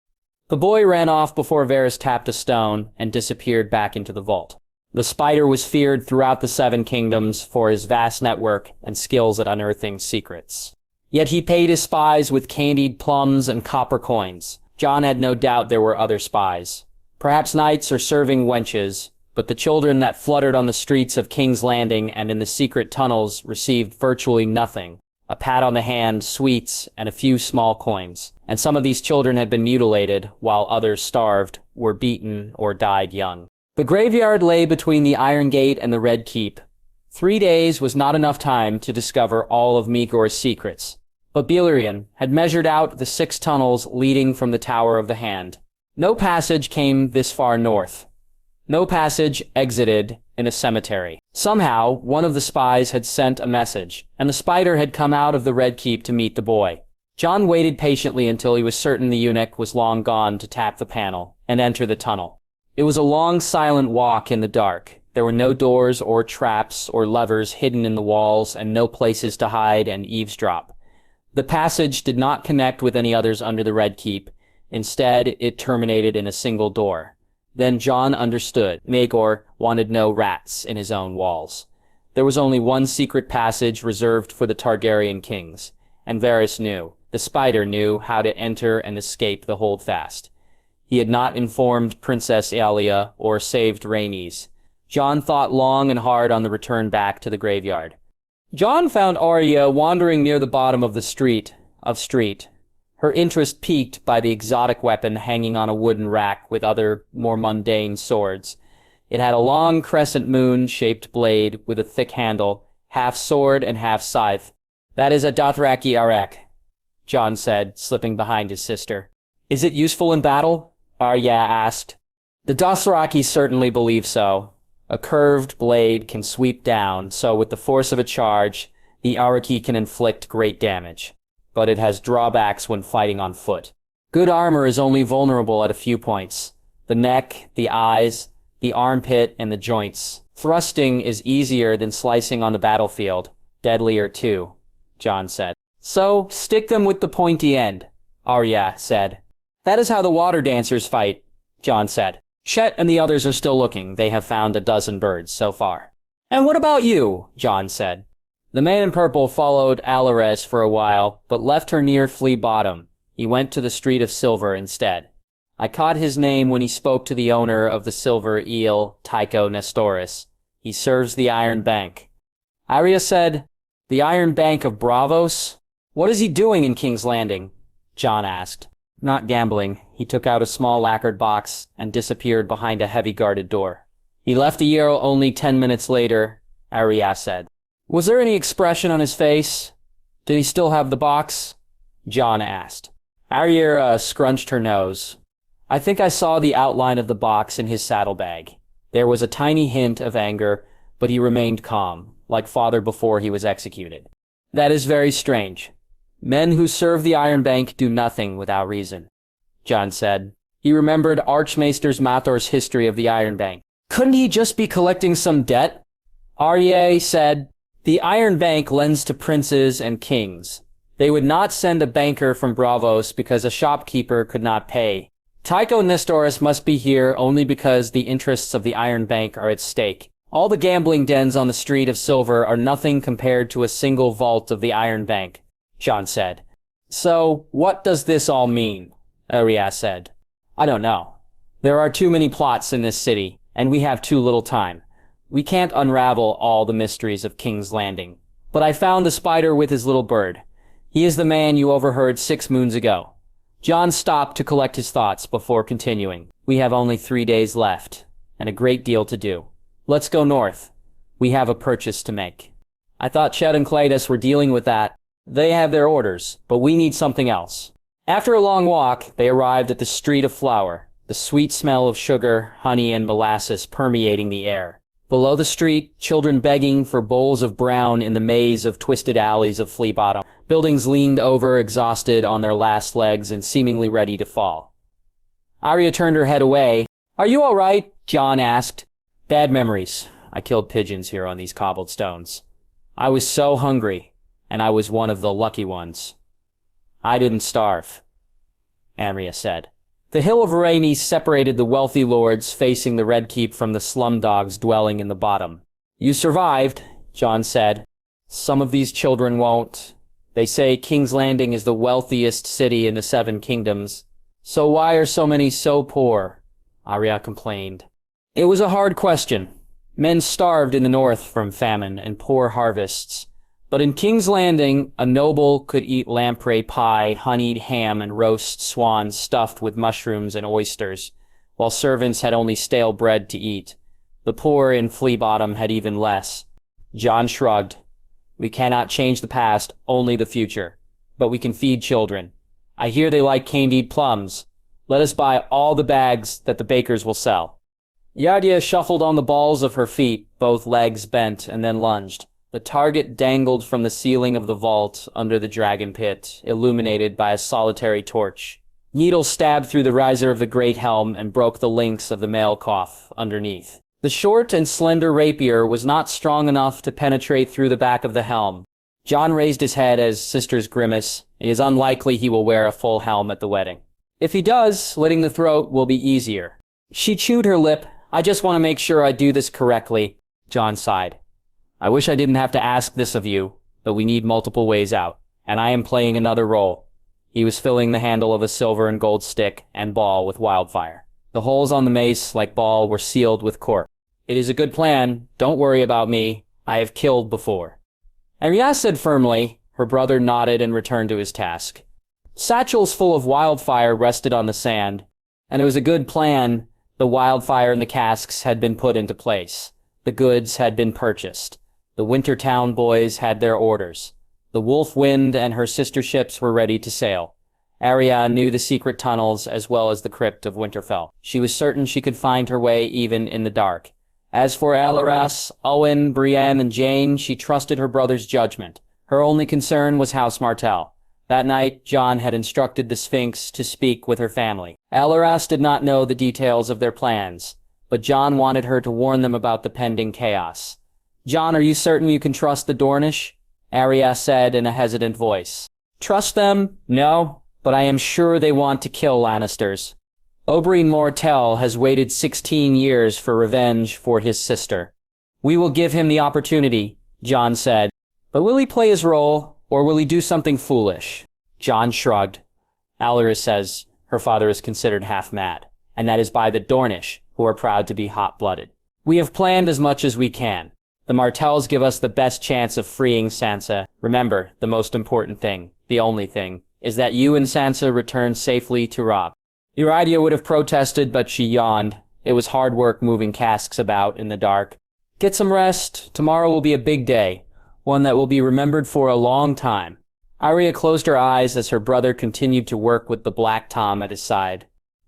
The boy ran off before Varys tapped a stone and disappeared back into the vault. The spider was feared throughout the 7 kingdoms for his vast network and skills at unearthing secrets. Yet he paid his spies with candied plums and copper coins. Jon had no doubt there were other spies. Perhaps knights or serving wenches, but the children that fluttered on the streets of King's Landing and in the secret tunnels received virtually nothing. A pat on the hand, sweets, and a few small coins. And some of these children had been mutilated, while others starved, were beaten, or died young. The graveyard lay between the Iron Gate and the Red Keep. 3 days was not enough time to discover all of Migor's secrets, but Balerion had measured out the 6 tunnels leading from the Tower of the Hand. No passage came this far north. No passage exited in a cemetery. Somehow, one of the spies had sent a message, and the spider had come out of the Red Keep to meet the boy. Jon waited patiently until he was certain the eunuch was long gone to tap the panel and enter the tunnel. It was a long, silent walk in the dark. There were no doors or traps or levers hidden in the walls and no places to hide and eavesdrop. The passage did not connect with any others under the Red Keep. Instead, it terminated in a single door. Then Jon understood. Maegor wanted no rats in his own walls. There was only one secret passage reserved for the Targaryen kings, and Varys knew. The spider knew how to enter and escape the holdfast. He had not informed Princess Aelia or saved Rhaenys. Jon thought long and hard on the return back to the graveyard. Jon found Arya wandering near the bottom of the street. Her interest piqued by the exotic weapon hanging on a wooden rack with other, more mundane swords. It had a long crescent moon-shaped blade with a thick handle, half sword and half scythe. "That is a Dothraki Arek," Jon said, slipping behind his sister. "Is it useful in battle?" Arya asked. "The Dothraki certainly believe so. A curved blade can sweep down, so with the force of a charge, the Araki can inflict great damage. But it has drawbacks when fighting on foot. Good armor is only vulnerable at a few points. The neck, the eyes, the armpit, and the joints. Thrusting is easier than slicing on the battlefield. Deadlier too," Jon said. "So, stick them with the pointy end," Arya said. "That is how the water dancers fight," Jon said. "Chet and the others are still looking. They have found a dozen birds so far." "And what about you?" Jon said. The man in purple followed Alares for a while, but left her near Flea Bottom. He went to the Street of Silver instead. I caught his name when he spoke to the owner of the Silver Eel, Tycho Nestoris. He serves the Iron Bank. Arya said, "The Iron Bank of Braavos? What is he doing in King's Landing?" Jon asked. Not gambling, he took out a small lacquered box and disappeared behind a heavy guarded door. "He left the Yarrow only 10 minutes later," Arya said. "Was there any expression on his face? Did he still have the box?" Jon asked. Arya scrunched her nose. "I think I saw the outline of the box in his saddlebag." There was a tiny hint of anger, but he remained calm, like father before he was executed. "That is very strange. Men who serve the Iron Bank do nothing without reason," Jon said. He remembered Archmaester Mathor's history of the Iron Bank. "Couldn't he just be collecting some debt?" Arya said, "The Iron Bank lends to princes and kings. They would not send a banker from Braavos because a shopkeeper could not pay. Tycho Nestoris must be here only because the interests of the Iron Bank are at stake. All the gambling dens on the Street of Silver are nothing compared to a single vault of the Iron Bank, Jon said. So, what does this all mean? Arya said. I don't know. There are too many plots in this city, and we have too little time. We can't unravel all the mysteries of King's Landing. But I found the spider with his little bird. He is the man you overheard 6 moons ago. Jon stopped to collect his thoughts before continuing. We have only 3 days left, and a great deal to do. Let's go north. We have a purchase to make. I thought Ched and Cletus were dealing with that. They have their orders, but we need something else. After a long walk, they arrived at the Street of Flour, the sweet smell of sugar, honey, and molasses permeating the air. Below the street, children begging for bowls of brown in the maze of twisted alleys of Flea Bottom. Buildings leaned over, exhausted on their last legs and seemingly ready to fall. Arya turned her head away. Are you all right? Jon asked. Bad memories. I killed pigeons here on these cobbled stones. I was so hungry, and I was one of the lucky ones. I didn't starve, Arya said. The Hill of Rhaenys separated the wealthy lords facing the Red Keep from the slumdogs dwelling in the bottom. You survived, Jon said. Some of these children won't. They say King's Landing is the wealthiest city in the 7 kingdoms. So why are so many so poor? Arya complained. It was a hard question. Men starved in the north from famine and poor harvests. But in King's Landing, a noble could eat lamprey pie, honeyed ham, and roast swans stuffed with mushrooms and oysters, while servants had only stale bread to eat. The poor in Flea Bottom had even less. Jon shrugged. We cannot change the past, only the future. But we can feed children. I hear they like candied plums. Let us buy all the bags that the bakers will sell. Yardia shuffled on the balls of her feet, both legs bent, and then lunged. The target dangled from the ceiling of the vault under the dragon pit, illuminated by a solitary torch. Needles stabbed through the riser of the great helm and broke the links of the mail coif underneath. The short and slender rapier was not strong enough to penetrate through the back of the helm. Jon raised his head as sisters grimace. It is unlikely he will wear a full helm at the wedding. If he does, slitting the throat will be easier. She chewed her lip. I just want to make sure I do this correctly, Jon sighed. I wish I didn't have to ask this of you, but we need multiple ways out, and I am playing another role. He was filling the handle of a silver and gold stick and ball with wildfire. The holes on the mace, like ball, were sealed with cork. It is a good plan. Don't worry about me. I have killed before. Arya said firmly. Her brother nodded and returned to his task. Satchels full of wildfire rested on the sand, and it was a good plan. The wildfire in the casks had been put into place. The goods had been purchased. The Wintertown boys had their orders. The Wolf Wind and her sister ships were ready to sail. Arya knew the secret tunnels as well as the crypt of Winterfell. She was certain she could find her way even in the dark. As for Alleras, Owen, Brienne, and Jane, she trusted her brother's judgment. Her only concern was House Martell. That night, Jon had instructed the Sphinx to speak with her family. Alleras did not know the details of their plans, but Jon wanted her to warn them about the pending chaos. Jon, are you certain you can trust the Dornish? Arya said in a hesitant voice. Trust them? No, but I am sure they want to kill Lannisters. Oberyn Martell has waited 16 years for revenge for his sister. We will give him the opportunity, Jon said. But will he play his role, or will he do something foolish? Jon shrugged. Alleras says her father is considered half mad, and that is by the Dornish, who are proud to be hot-blooded. We have planned as much as we can. The Martells give us the best chance of freeing Sansa. Remember, the most important thing, the only thing, is that you and Sansa return safely to Robb. Uridia would have protested, but she yawned. It was hard work moving casks about in the dark. Get some rest. Tomorrow will be a big day, one that will be remembered for a long time. Arya closed her eyes as her brother continued to work with the Black Tom at his side.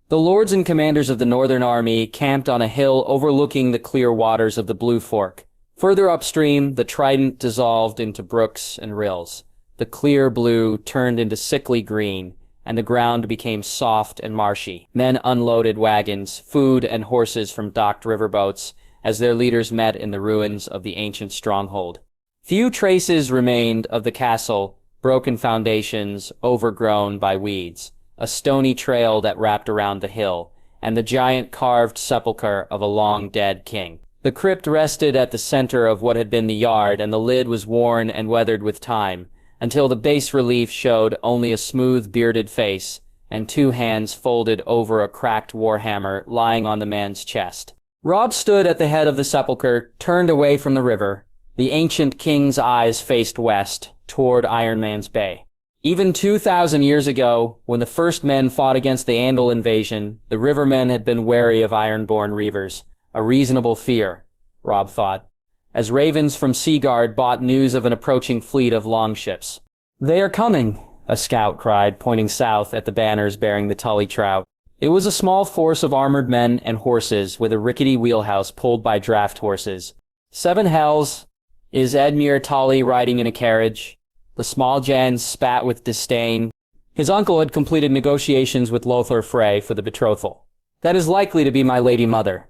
The lords and commanders of the Northern Army camped on a hill overlooking the clear waters of the Blue Fork. Further upstream, the Trident dissolved into brooks and rills. The clear blue turned into sickly green, and the ground became soft and marshy. Men unloaded wagons, food, and horses from docked riverboats as their leaders met in the ruins of the ancient stronghold. Few traces remained of the castle, broken foundations overgrown by weeds, a stony trail that wrapped around the hill, and the giant carved sepulchre of a long-dead king. The crypt rested at the center of what had been the yard, and the lid was worn and weathered with time, until the bas relief showed only a smooth, bearded face, and 2 hands folded over a cracked warhammer lying on the man's chest. Robb stood at the head of the sepulchre, turned away from the river. The ancient king's eyes faced west, toward Iron Man's Bay. Even 2,000 years ago, when the first men fought against the Andal invasion, the rivermen had been wary of ironborn reavers. A reasonable fear, Robb thought, as ravens from Seaguard bought news of an approaching fleet of longships. "They are coming," a scout cried, pointing south at the banners bearing the Tully Trout. It was a small force of armored men and horses with a rickety wheelhouse pulled by draft horses. "7 hells. Is Edmure Tully riding in a carriage?" The small Jans spat with disdain. His uncle had completed negotiations with Lothar Frey for the betrothal. "That is likely to be my lady mother.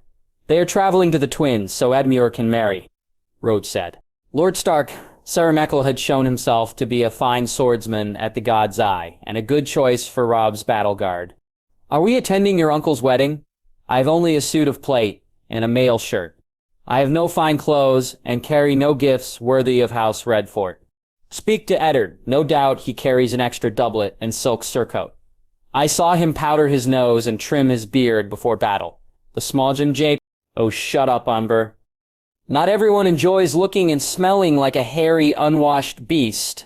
They are traveling to the Twins, so Edmure can marry," Roach said. Lord Stark, Saramekal had shown himself to be a fine swordsman at the God's Eye, and a good choice for Robb's battle guard. "Are we attending your uncle's wedding? I have only a suit of plate and a mail shirt. I have no fine clothes and carry no gifts worthy of House Redfort. Speak to Eddard. No doubt he carries an extra doublet and silk surcoat. I saw him powder his nose and trim his beard before battle." The Smalljan japed. "Oh, shut up, Umber. Not everyone enjoys looking and smelling like a hairy, unwashed beast,"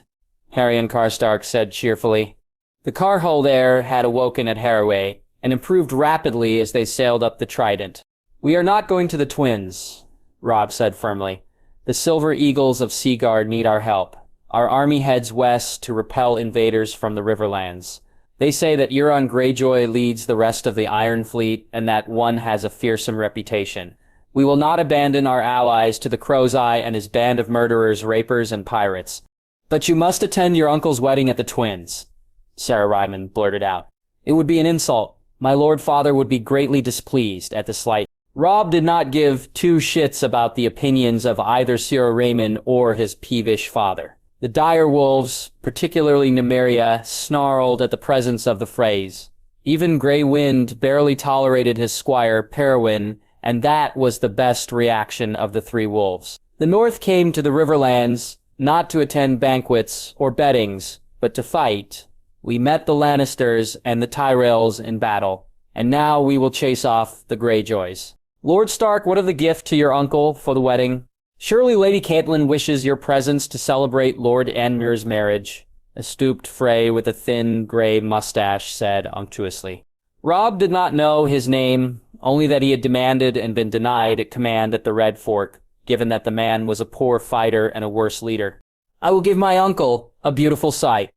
Harrion Karstark said cheerfully. The Karhold air had awoken at Haraway and improved rapidly as they sailed up the Trident. "We are not going to the Twins," Robb said firmly. "The Silver Eagles of Seaguard need our help. Our army heads west to repel invaders from the Riverlands. They say that Euron Greyjoy leads the rest of the Iron Fleet and that one has a fearsome reputation. We will not abandon our allies to the Crow's Eye and his band of murderers, rapers, and pirates. But you must attend your uncle's wedding at the Twins," Sarah Ryman blurted out. "It would be an insult. My lord father would be greatly displeased at the slight." Robb did not give 2 shits about the opinions of either Sir Raymond or his peevish father. The dire wolves, particularly Nymeria, snarled at the presence of the Freys. Even Grey Wind barely tolerated his squire, Perwyn, and that was the best reaction of the 3 wolves. The North came to the Riverlands, not to attend banquets or bettings, but to fight. We met the Lannisters and the Tyrells in battle, and now we will chase off the Greyjoys. Lord Stark, what of the gift to your uncle for the wedding? Surely Lady Catelyn wishes your presence to celebrate Lord Edmure's marriage, a stooped Frey with a thin, grey mustache said unctuously. Robb did not know his name, only that he had demanded and been denied at command at the Red Fork, given that the man was a poor fighter and a worse leader. "I will give my uncle a beautiful sight.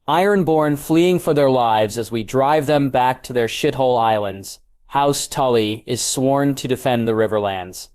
Ironborn fleeing for their lives as we drive them back to their shithole islands. House Tully is sworn to defend the Riverlands.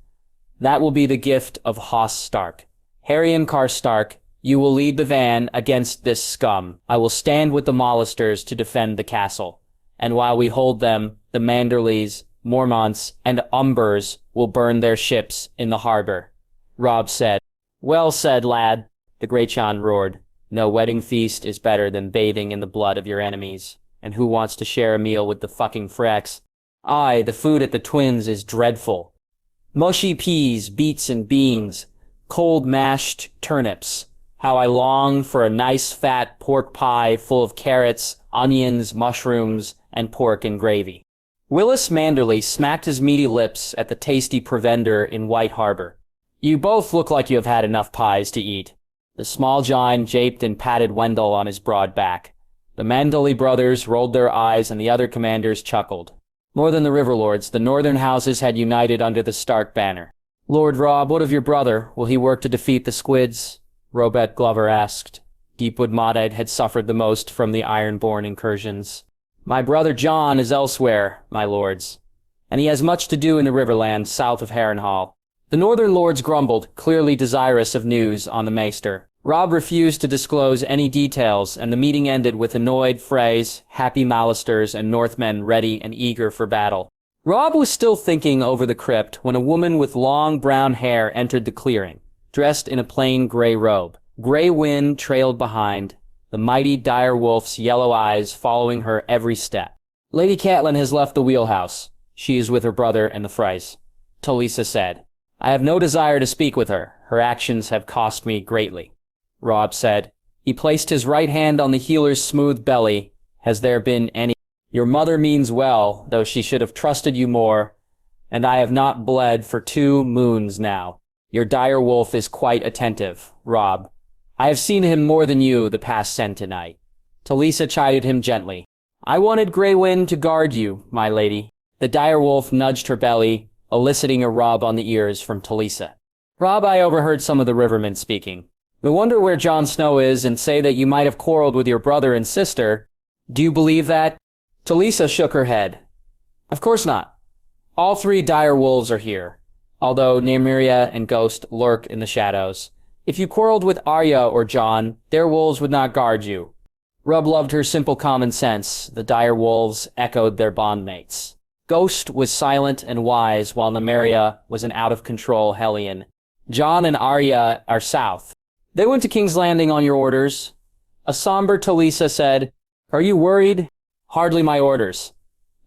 That will be the gift of Hoss Stark. Harrion Karstark, you will lead the van against this scum. I will stand with the Mollisters to defend the castle. And while we hold them, the Manderleys, Mormonts, and Umbers will burn their ships in the harbor," Robb said. "Well said, lad," the Greychan roared. "No wedding feast is better than bathing in the blood of your enemies. And who wants to share a meal with the fucking Frex? Aye, the food at the Twins is dreadful. Mushy peas, beets, and beans, cold mashed turnips. How I long for a nice fat pork pie full of carrots, onions, mushrooms, and pork and gravy." Willis Manderley smacked his meaty lips at the tasty provender in White Harbor. "You both look like you have had enough pies to eat." The small giant japed and patted Wendell on his broad back. The Manderley brothers rolled their eyes and the other commanders chuckled. More than the Riverlords, the northern houses had united under the Stark banner. "Lord Robb, what of your brother? Will he work to defeat the Squids?" Robert Glover asked. Deepwood Modded had suffered the most from the Ironborn incursions. "My brother Jon is elsewhere, my lords, and he has much to do in the Riverlands south of Harrenhal." The northern lords grumbled, clearly desirous of news on the Maester. Robb refused to disclose any details, and the meeting ended with annoyed Freys, happy Mallisters, and Northmen ready and eager for battle. Robb was still thinking over the crypt when a woman with long brown hair entered the clearing, dressed in a plain gray robe. Grey Wind trailed behind, the mighty dire wolf's yellow eyes following her every step. "Lady Catelyn has left the wheelhouse. She is with her brother and the Freys," Talisa said. I have no desire to speak with her. Her actions have cost me greatly, Robb said. He placed his right hand on the healer's smooth belly. Has there been any? Your mother means well, though she should have trusted you more, and I have not bled for 2 moons now. Your dire wolf is quite attentive, Robb. I have seen him more than you the past sentinite. Talisa chided him gently. I wanted Grey Wind to guard you, my lady. The dire wolf nudged her belly, eliciting a rub on the ears from Talisa. Robb, I overheard some of the rivermen speaking. We wonder where Jon Snow is and say that you might have quarreled with your brother and sister. Do you believe that? Talisa shook her head. Of course not. All 3 dire wolves are here, although Nymeria and Ghost lurk in the shadows. If you quarreled with Arya or Jon, their wolves would not guard you. Robb loved her simple common sense. The dire wolves echoed their bondmates. Ghost was silent and wise, while Nymeria was an out-of-control hellion. Jon and Arya are south. They went to King's Landing on your orders. A somber Talisa said, Are you worried? Hardly my orders.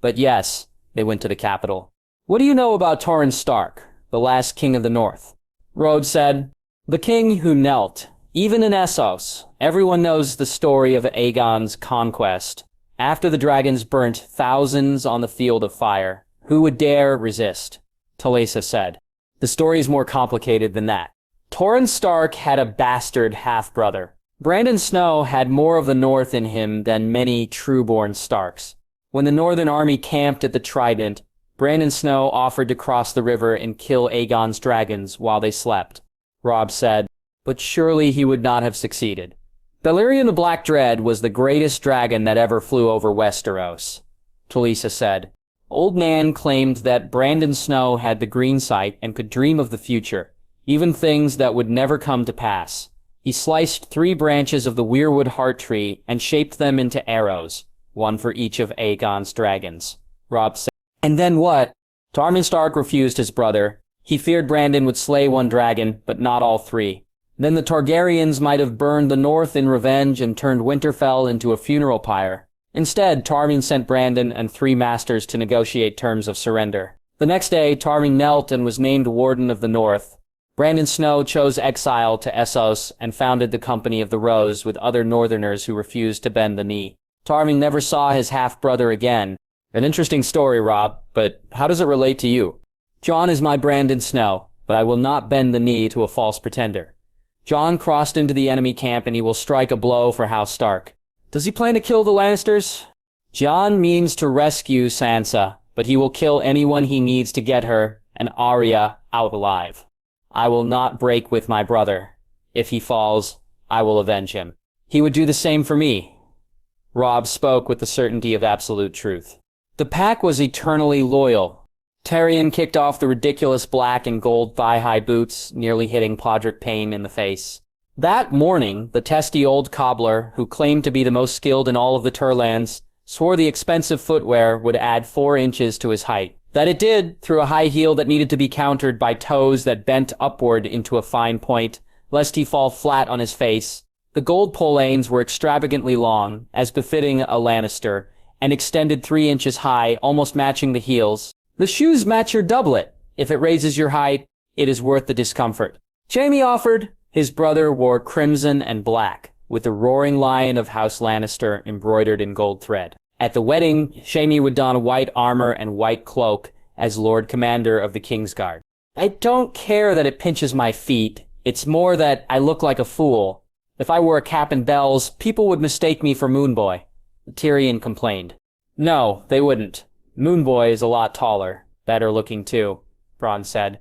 But yes, they went to the capital. What do you know about Torrhen Stark, the last king of the north? Robb said, The king who knelt. Even in Essos, everyone knows the story of Aegon's conquest. After the dragons burnt thousands on the field of fire, who would dare resist? Talisa said. The story is more complicated than that. Torrhen Stark had a bastard half-brother. Brandon Snow had more of the North in him than many true-born Starks. When the Northern army camped at the Trident, Brandon Snow offered to cross the river and kill Aegon's dragons while they slept. Robb said, but surely he would not have succeeded. Balerion the Black Dread was the greatest dragon that ever flew over Westeros, Talisa said. Old Man claimed that Brandon Snow had the green sight and could dream of the future, even things that would never come to pass. He sliced 3 branches of the weirwood heart tree and shaped them into arrows, one for each of Aegon's dragons. Robb said, And then what? Tormund Stark refused his brother. He feared Brandon would slay 1 dragon, but not all 3. Then the Targaryens might have burned the north in revenge and turned Winterfell into a funeral pyre. Instead, Tormund sent Brandon and 3 masters to negotiate terms of surrender. The next day, Tormund knelt and was named Warden of the North. Brandon Snow chose exile to Essos and founded the Company of the Rose with other northerners who refused to bend the knee. Tormund never saw his half-brother again. An interesting story, Robb, but how does it relate to you? Jon is my Brandon Snow, but I will not bend the knee to a false pretender. Jon crossed into the enemy camp and he will strike a blow for House Stark. Does he plan to kill the Lannisters? Jon means to rescue Sansa, but he will kill anyone he needs to get her and Arya out alive. I will not break with my brother. If he falls, I will avenge him. He would do the same for me. Robb spoke with the certainty of absolute truth. The pack was eternally loyal. Tyrion kicked off the ridiculous black and gold thigh-high boots, nearly hitting Podrick Payne in the face. That morning, the testy old cobbler, who claimed to be the most skilled in all of the Turlands, swore the expensive footwear would add 4 inches to his height. That it did, through a high heel that needed to be countered by toes that bent upward into a fine point, lest he fall flat on his face. The gold polanes were extravagantly long, as befitting a Lannister, and extended 3 inches high, almost matching the heels. The shoes match your doublet. If it raises your height, it is worth the discomfort. Jaime offered. His brother wore crimson and black, with the roaring lion of House Lannister embroidered in gold thread. At the wedding, Jaime would don white armor and white cloak as Lord Commander of the Kingsguard. I don't care that it pinches my feet. It's more that I look like a fool. If I wore a cap and bells, people would mistake me for Moonboy. Tyrion complained. No, they wouldn't. Moonboy is a lot taller. Better looking too, Bronn said.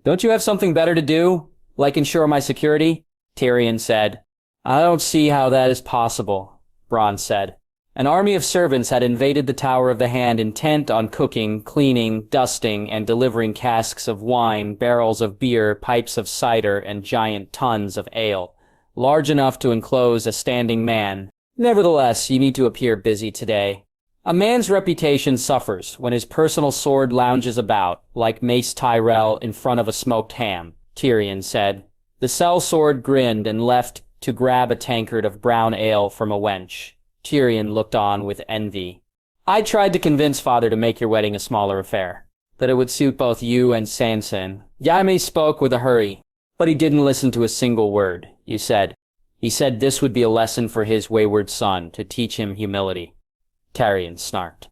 Don't you have something better to do? Like ensure my security? Tyrion said. I don't see how that is possible, Bronn said. An army of servants had invaded the Tower of the Hand intent on cooking, cleaning, dusting, and delivering casks of wine, barrels of beer, pipes of cider, and giant tons of ale, large enough to enclose a standing man. Nevertheless, you need to appear busy today. A man's reputation suffers when his personal sword lounges about, like Mace Tyrell in front of a smoked ham, Tyrion said. The sellsword grinned and left to grab a tankard of brown ale from a wench. Tyrion looked on with envy. I tried to convince Father to make your wedding a smaller affair. that it would suit both you and Sansa. Jaime spoke with a hurry, but he didn't listen to a single word you said. He said this would be a lesson for his wayward son, to teach him humility. Tyrion snarked.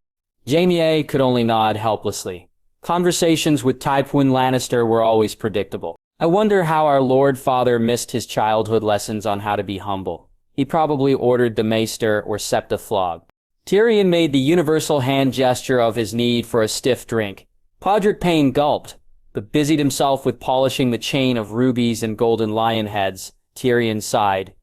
Jaime could only nod helplessly. Conversations with Tywin Lannister were always predictable. I wonder how our Lord Father missed his childhood lessons on how to be humble. He probably ordered the maester or septa flogged. Tyrion made the universal hand gesture of his need for a stiff drink. Podrick Payne gulped, but busied himself with polishing the chain of rubies and golden lion heads. Tyrion sighed.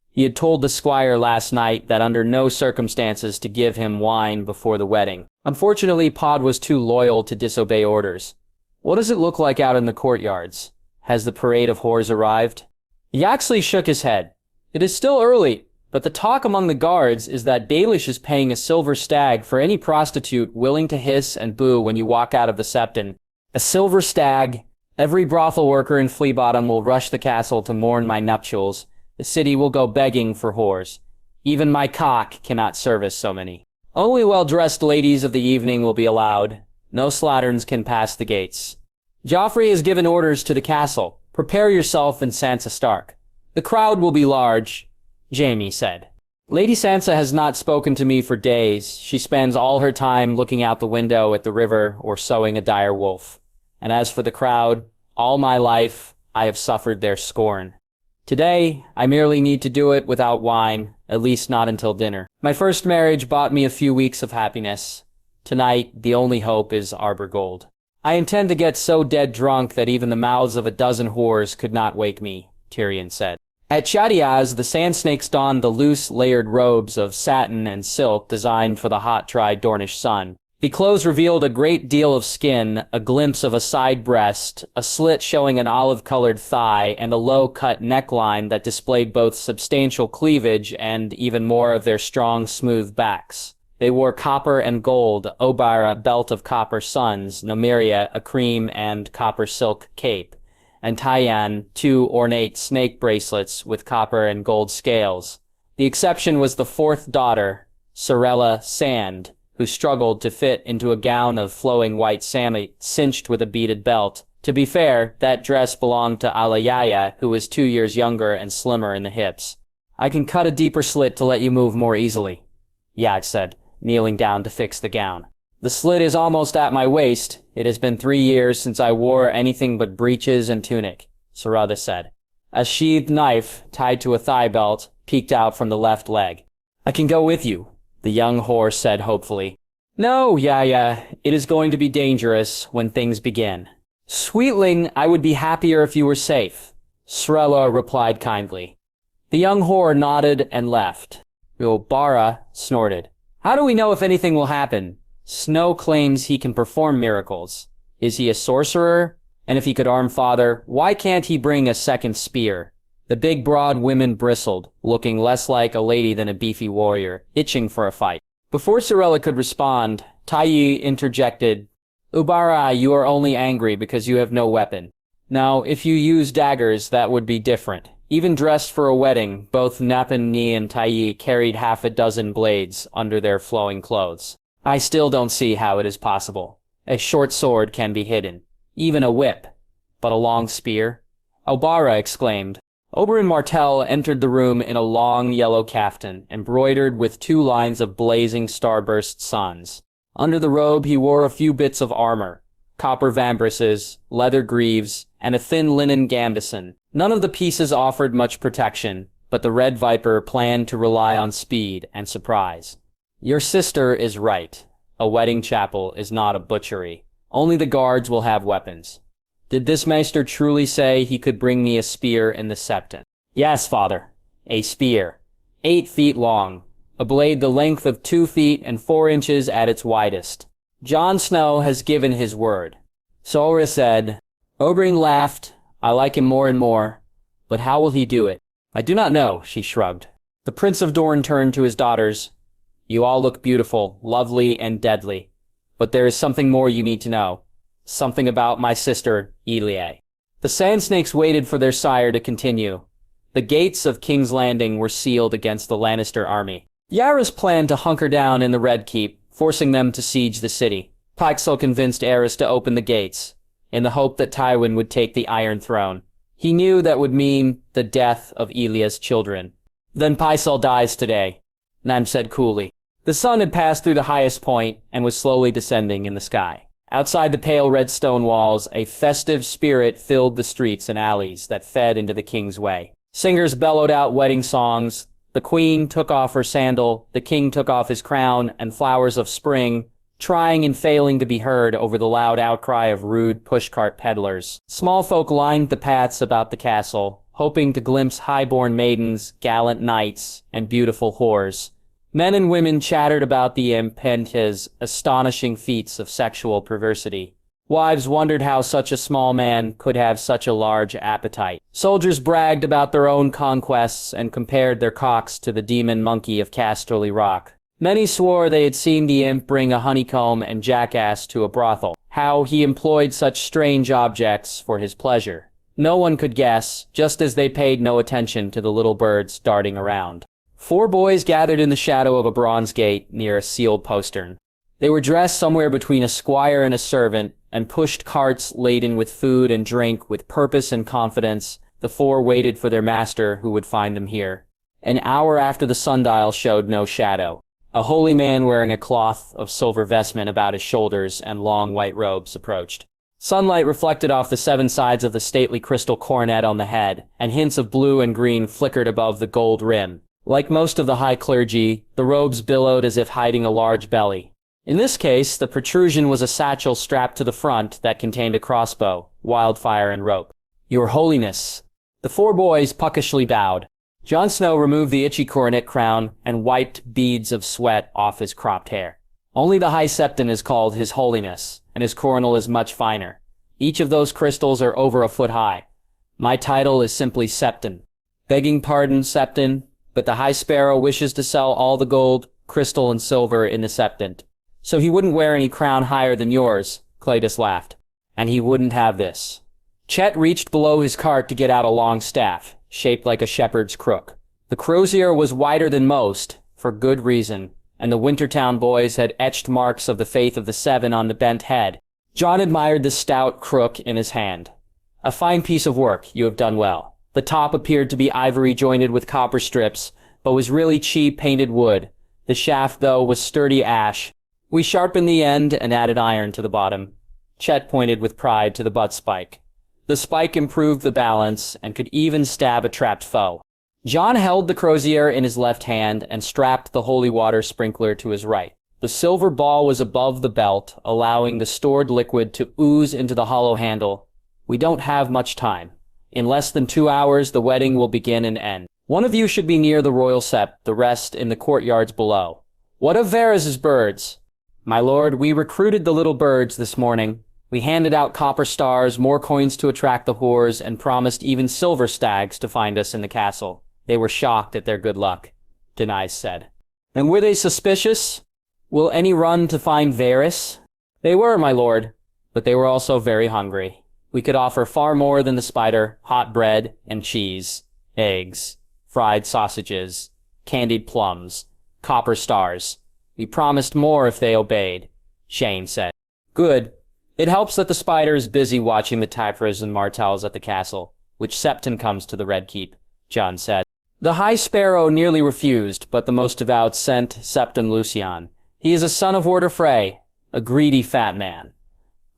He had told the squire last night that under no circumstances to give him wine before the wedding. Unfortunately, Pod was too loyal to disobey orders. What does it look like out in the courtyards? Has the parade of whores arrived? Yaxley shook his head. It is still early, but the talk among the guards is that Baelish is paying a silver stag for any prostitute willing to hiss and boo when you walk out of the septon. A silver stag. Every brothel worker in Flea Bottom will rush the castle to mourn my nuptials. The city will go begging for whores. Even my cock cannot service so many. Only well-dressed ladies of the evening will be allowed. No slatterns can pass the gates. Joffrey has given orders to the castle. Prepare yourself and Sansa Stark. The crowd will be large, Jaime said. Lady Sansa has not spoken to me for days. She spends all her time looking out the window at the river or sowing a dire wolf. And as for the crowd, all my life I have suffered their scorn. Today, I merely need to do it without wine, at least not until dinner. My first marriage bought me a few weeks of happiness. Tonight, the only hope is Arbor Gold. I intend to get so dead drunk that even the mouths of a dozen whores could not wake me, Tyrion said. At Chadiaz, the Sand Snakes donned the loose, layered robes of satin and silk designed for the hot, dry Dornish sun. The clothes revealed a great deal of skin, a glimpse of a side breast, a slit showing an olive-colored thigh, and a low-cut neckline that displayed both substantial cleavage and even more of their strong, smooth backs. They wore copper and gold, Obar a belt of copper suns, Nymeria a cream and copper silk cape, and Tywin 2 ornate snake bracelets with copper and gold scales. The exception was the fourth daughter, Sorella Sand, who struggled to fit into a gown of flowing white samite cinched with a beaded belt. To be fair, that dress belonged to Alayaya, who was 2 years younger and slimmer in the hips. I can cut a deeper slit to let you move more easily, Yak said, kneeling down to fix the gown. The slit is almost at my waist. It has been 3 years since I wore anything but breeches and tunic, Sarada said. A sheathed knife, tied to a thigh belt, peeked out from the left leg. I can go with you, the young whore said hopefully. No, Yaya, it is going to be dangerous when things begin. Sweetling, I would be happier if you were safe, Srella replied kindly. The young whore nodded and left. Bara snorted. How do we know if anything will happen? Snow claims he can perform miracles. Is he a sorcerer? And if he could arm father, why can't he bring a second spear? The big broad women bristled, looking less like a lady than a beefy warrior, itching for a fight. Before Sorella could respond, Taiyi interjected, Ubara, you are only angry because you have no weapon. Now, if you use daggers, that would be different. Even dressed for a wedding, both Napan Ni and Taiyi carried half a dozen blades under their flowing clothes. I still don't see how it is possible. A short sword can be hidden, even a whip, but a long spear? Obara exclaimed. Oberyn Martell entered the room in a long yellow caftan, embroidered with 2 lines of blazing starburst suns. Under the robe he wore a few bits of armor, copper vambraces, leather greaves, and a thin linen gambeson. None of the pieces offered much protection, but the Red Viper planned to rely on speed and surprise. Your sister is right. A wedding chapel is not a butchery. Only the guards will have weapons. Did this maester truly say he could bring me a spear in the septon? Yes, father. A spear. 8 feet long. A blade the length of 2 feet and 4 inches at its widest. Jon Snow has given his word. Sora said. Oberyn laughed. I like him more and more. But how will he do it? I do not know, she shrugged. The Prince of Dorne turned to his daughters. You all look beautiful, lovely, and deadly. But there is something more you need to know. Something about my sister, Elia. The Sand Snakes waited for their sire to continue. The gates of King's Landing were sealed against the Lannister army. Yara's planned to hunker down in the Red Keep, forcing them to siege the city. Pyxel convinced Aerys to open the gates, in the hope that Tywin would take the Iron Throne. He knew that would mean the death of Elia's children. Then Pycelle dies today, Nan said coolly. The sun had passed through the highest point and was slowly descending in the sky. Outside the pale red stone walls, a festive spirit filled the streets and alleys that fed into the king's way. Singers bellowed out wedding songs. The queen took off her sandal, the king took off his crown and flowers of spring, trying and failing to be heard over the loud outcry of rude pushcart peddlers. Small folk lined the paths about the castle, hoping to glimpse high-born maidens, gallant knights, and beautiful whores. Men and women chattered about the imp and his astonishing feats of sexual perversity. Wives wondered how such a small man could have such a large appetite. Soldiers bragged about their own conquests and compared their cocks to the demon monkey of Casterly Rock. Many swore they had seen the imp bring a honeycomb and jackass to a brothel, how he employed such strange objects for his pleasure. No one could guess, just as they paid no attention to the little birds darting around. 4 boys gathered in the shadow of a bronze gate near a sealed postern. They were dressed somewhere between a squire and a servant, and pushed carts laden with food and drink with purpose and confidence. The 4 waited for their master, who would find them here. An hour after the sundial showed no shadow. A holy man wearing a cloth of silver vestment about his shoulders and long white robes approached. Sunlight reflected off the 7 sides of the stately crystal coronet on the head, and hints of blue and green flickered above the gold rim. Like most of the high clergy, the robes billowed as if hiding a large belly. In this case, the protrusion was a satchel strapped to the front that contained a crossbow, wildfire, and rope. "Your Holiness." The 4 boys puckishly bowed. Jon Snow removed the itchy coronet crown and wiped beads of sweat off his cropped hair. Only the High Septon is called His Holiness, and his coronal is much finer. Each of those crystals are over a foot high. My title is simply Septon. Begging pardon, Septon, but the High Sparrow wishes to sell all the gold, crystal, and silver in the Septont. So he wouldn't wear any crown higher than yours, Cletus laughed. And he wouldn't have this. Chet reached below his cart to get out a long staff, shaped like a shepherd's crook. The crozier was wider than most, for good reason, and the Wintertown boys had etched marks of the faith of the 7 on the bent head. Jon admired the stout crook in his hand. "A fine piece of work, you have done well." The top appeared to be ivory jointed with copper strips, but was really cheap painted wood. The shaft, though, was sturdy ash. "We sharpened the end and added iron to the bottom." Chet pointed with pride to the butt spike. The spike improved the balance and could even stab a trapped foe. Jon held the crozier in his left hand and strapped the holy water sprinkler to his right. The silver ball was above the belt, allowing the stored liquid to ooze into the hollow handle. "We don't have much time. In less than 2 hours, the wedding will begin and end. One of you should be near the royal sept, the rest in the courtyards below." "What of Varys' birds?" "My lord, we recruited the little birds this morning. We handed out copper stars, more coins to attract the whores, and promised even silver stags to find us in the castle. They were shocked at their good luck," Daenerys said. "And were they suspicious? Will any run to find Varys?" "They were, my lord, but they were also very hungry. We could offer far more than the spider: hot bread and cheese, eggs, fried sausages, candied plums, copper stars. We promised more if they obeyed," Shane said. "Good. It helps that the spider is busy watching the Typhras and Martells at the castle, which Septon comes to the Red Keep," Jon said. The High Sparrow nearly refused, but the most devout sent Septon Lucian. "He is a son of Warder Frey, a greedy fat man,"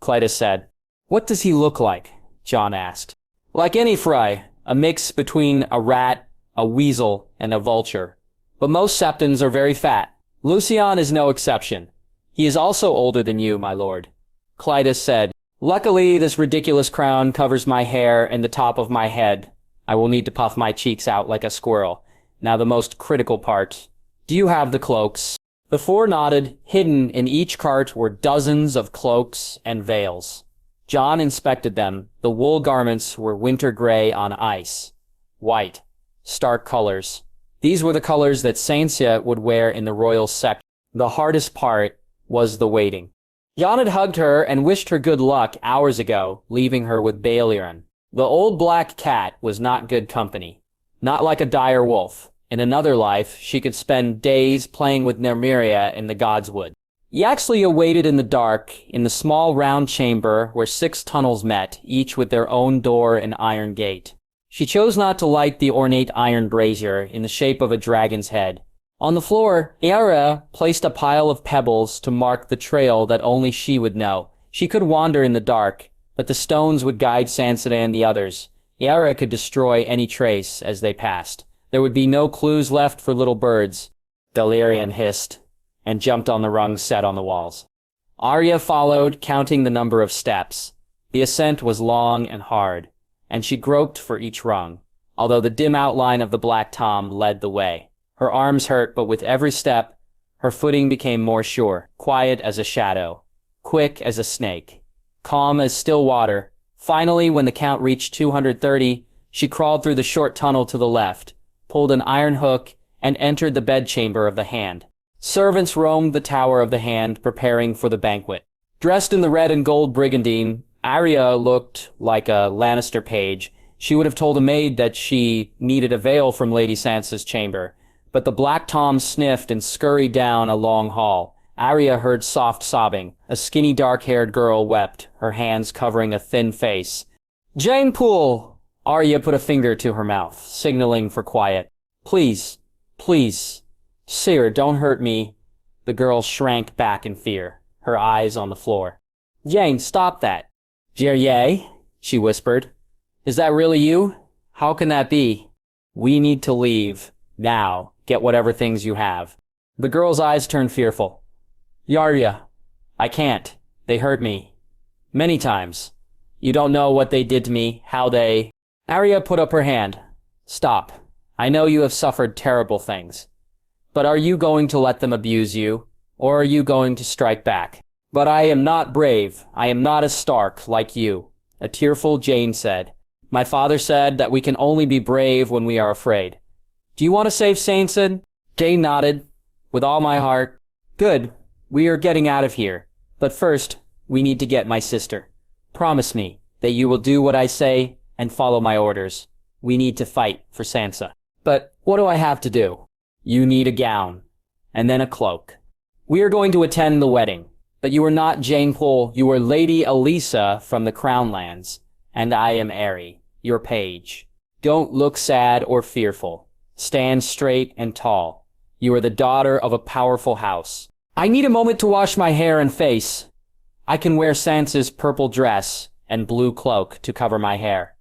Cletus said. "What does he look like?" Jon asked. "Like any Frey, a mix between a rat, a weasel, and a vulture. But most Septons are very fat. Lucian is no exception. He is also older than you, my lord," Cletus said. "Luckily, this ridiculous crown covers my hair and the top of my head. I will need to puff my cheeks out like a squirrel. Now the most critical part. Do you have the cloaks?" The 4 nodded. Hidden in each cart were dozens of cloaks and veils. Jon inspected them. The wool garments were winter gray on ice. White. Stark colors. These were the colors that Sansa would wear in the royal sect. The hardest part was the waiting. Jon had hugged her and wished her good luck hours ago, leaving her with Balerion. The old black cat was not good company. Not like a dire wolf. In another life, she could spend days playing with Nymeria in the Godswood. Yaxley waited in the dark, in the small round chamber where 6 tunnels met, each with their own door and iron gate. She chose not to light the ornate iron brazier in the shape of a dragon's head. On the floor, Yara placed a pile of pebbles to mark the trail that only she would know. She could wander in the dark, but the stones would guide Sansa and the others. Yara could destroy any trace as they passed. There would be no clues left for little birds. Delirian hissed and jumped on the rungs set on the walls. Arya followed, counting the number of steps. The ascent was long and hard, and she groped for each rung, although the dim outline of the Black Tom led the way. Her arms hurt, but with every step, her footing became more sure, quiet as a shadow, quick as a snake, calm as still water. Finally, when the count reached 230, she crawled through the short tunnel to the left, pulled an iron hook, and entered the bedchamber of the Hand. Servants roamed the Tower of the Hand, preparing for the banquet. Dressed in the red and gold brigandine, Arya looked like a Lannister page. She would have told a maid that she needed a veil from Lady Sansa's chamber. But the Black Tom sniffed and scurried down a long hall. Arya heard soft sobbing. A skinny dark-haired girl wept, her hands covering a thin face. "Jane Poole!" Arya put a finger to her mouth, signaling for quiet. "Please, please. Sir, don't hurt me." The girl shrank back in fear, her eyes on the floor. "Jane, stop that." "Jerye," she whispered. "Is that really you? How can that be? We need to leave. Now. Get whatever things you have." The girl's eyes turned fearful. "Yarya, I can't. They hurt me. Many times. You don't know what they did to me, how they—" Arya put up her hand. "Stop. I know you have suffered terrible things. But are you going to let them abuse you, or are you going to strike back?" "But I am not brave. I am not a Stark like you," a tearful Jane said. "My father said that we can only be brave when we are afraid. Do you want to save Sansa?" Jane nodded. "With all my heart." "Good. We are getting out of here. But first, we need to get my sister. Promise me that you will do what I say and follow my orders. We need to fight for Sansa." "But what do I have to do?" "You need a gown, and then a cloak. We are going to attend the wedding. But you are not Jane Poole. You are Lady Elisa from the Crownlands, and I am Aerie, your page. Don't look sad or fearful. Stand straight and tall. You are the daughter of a powerful house. I need a moment to wash my hair and face. I can wear Sansa's purple dress and blue cloak to cover my hair."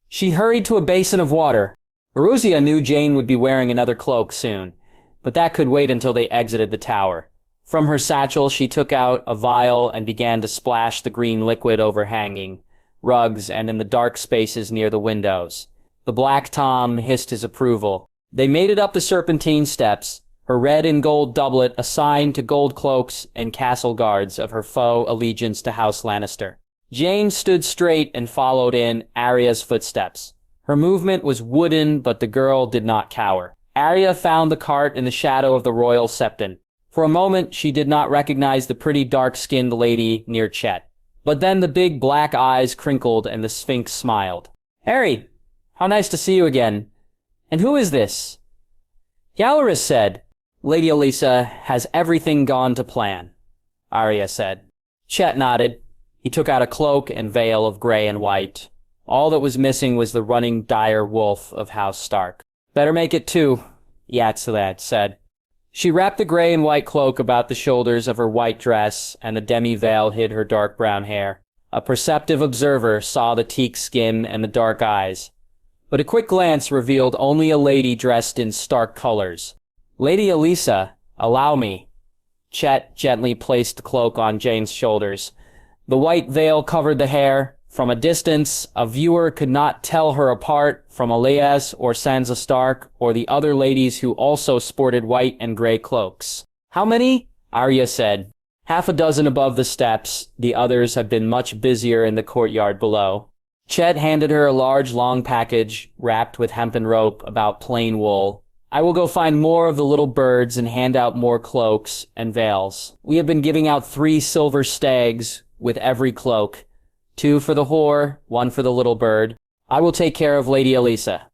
She hurried to a basin of water. Eruzia knew Jane would be wearing another cloak soon, but that could wait until they exited the tower. From her satchel, she took out a vial and began to splash the green liquid over hanging rugs and in the dark spaces near the windows. The Black Tom hissed his approval. They made it up the serpentine steps, her red and gold doublet assigned to gold cloaks and castle guards of her faux allegiance to House Lannister. Jane stood straight and followed in Arya's footsteps. Her movement was wooden, but the girl did not cower. Arya found the cart in the shadow of the royal septon. For a moment, she did not recognize the pretty dark-skinned lady near Chet. But then the big black eyes crinkled and the Sphinx smiled. "Harry, how nice to see you again. And who is this?" Yalorys said. "Lady Elisa, has everything gone to plan?" Arya said. Chet nodded. He took out a cloak and veil of gray and white. All that was missing was the running dire wolf of House Stark. "Better make it 2, Yatsilad said. She wrapped the gray and white cloak about the shoulders of her white dress, and the demi-veil hid her dark brown hair. A perceptive observer saw the teak skin and the dark eyes, but a quick glance revealed only a lady dressed in Stark colors. "Lady Elisa, allow me." Chet gently placed the cloak on Jane's shoulders. The white veil covered the hair. From a distance, a viewer could not tell her apart from Elias or Sansa Stark or the other ladies who also sported white and gray cloaks. "How many?" Arya said. "Half a dozen above the steps. The others have been much busier in the courtyard below." Chet handed her a large, long package wrapped with hempen rope about plain wool. "I will go find more of the little birds and hand out more cloaks and veils. We have been giving out 3 silver stags with every cloak. 2 for the whore, 1 for the little bird. I will take care of Lady Elisa."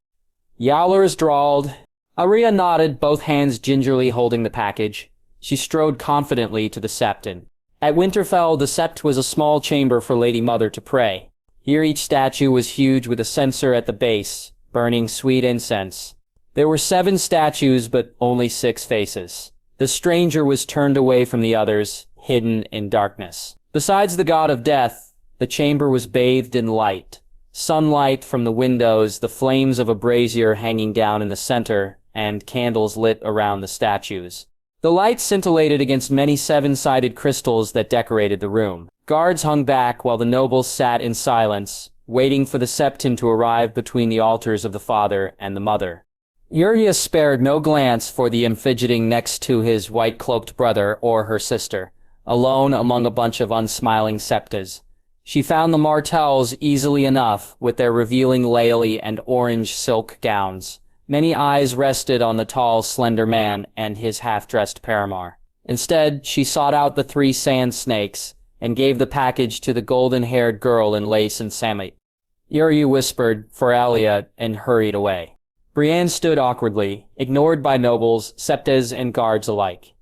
Yalorys drawled. Arya nodded, both hands gingerly holding the package. She strode confidently to the septon. At Winterfell, the sept was a small chamber for Lady Mother to pray. Here each statue was huge with a censer at the base, burning sweet incense. There were 7 statues, but only 6 faces. The stranger was turned away from the others, hidden in darkness. Besides the god of death, the chamber was bathed in light. Sunlight from the windows, the flames of a brazier hanging down in the center, and candles lit around the statues. The light scintillated against many 7-sided crystals that decorated the room. Guards hung back while the nobles sat in silence, waiting for the septon to arrive between the altars of the father and the mother. Urya spared no glance for the infidgeting next to his white-cloaked brother or her sister, alone among a bunch of unsmiling septas. She found the Martells easily enough with their revealing laily and orange silk gowns. Many eyes rested on the tall, slender man and his half-dressed paramour. Instead, she sought out the 3 sand snakes and gave the package to the golden-haired girl in lace and samite. Urya whispered for Alia and hurried away. Brienne stood awkwardly, ignored by nobles, septas, and guards alike.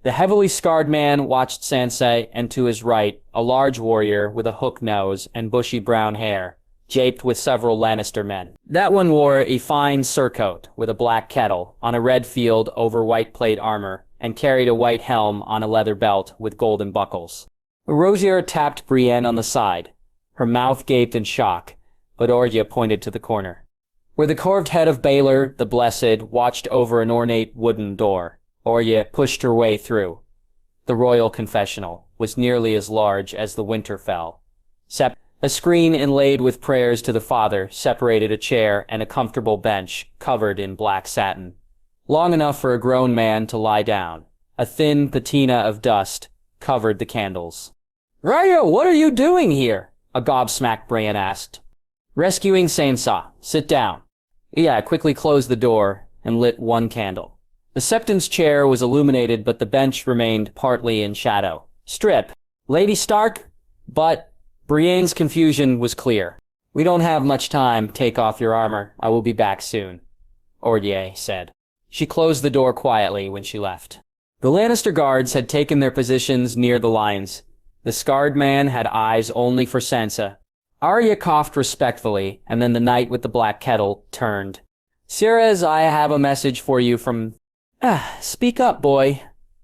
The heavily scarred man watched Sansa, and to his right, a large warrior with a hook nose and bushy brown hair, japed with several Lannister men. That one wore a fine surcoat with a black kettle on a red field over white plate armor, and carried a white helm on a leather belt with golden buckles. Rosier tapped Brienne on the side. Her mouth gaped in shock, but Orya pointed to the corner, where the carved head of Baelor, the Blessed, watched over an ornate wooden door. Orya pushed her way through. The royal confessional was nearly as large as the Winterfell. A screen inlaid with prayers to the Father separated a chair and a comfortable bench covered in black satin, long enough for a grown man to lie down. A thin patina of dust covered the candles. "Raya, what are you doing here?" a gobsmacked Brienne asked. "Rescuing Sansa. Sit down." Iya quickly closed the door and lit one candle. The septon's chair was illuminated, but the bench remained partly in shadow. "Strip. Lady Stark?" But Brienne's confusion was clear. "We don't have much time. Take off your armor. I will be back soon," Orya said. She closed the door quietly when she left. The Lannister guards had taken their positions near the lines. The scarred man had eyes only for Sansa. Arya coughed respectfully, and then the knight with the black kettle turned. "Ceres, I have a message for you from—" "Speak up, boy."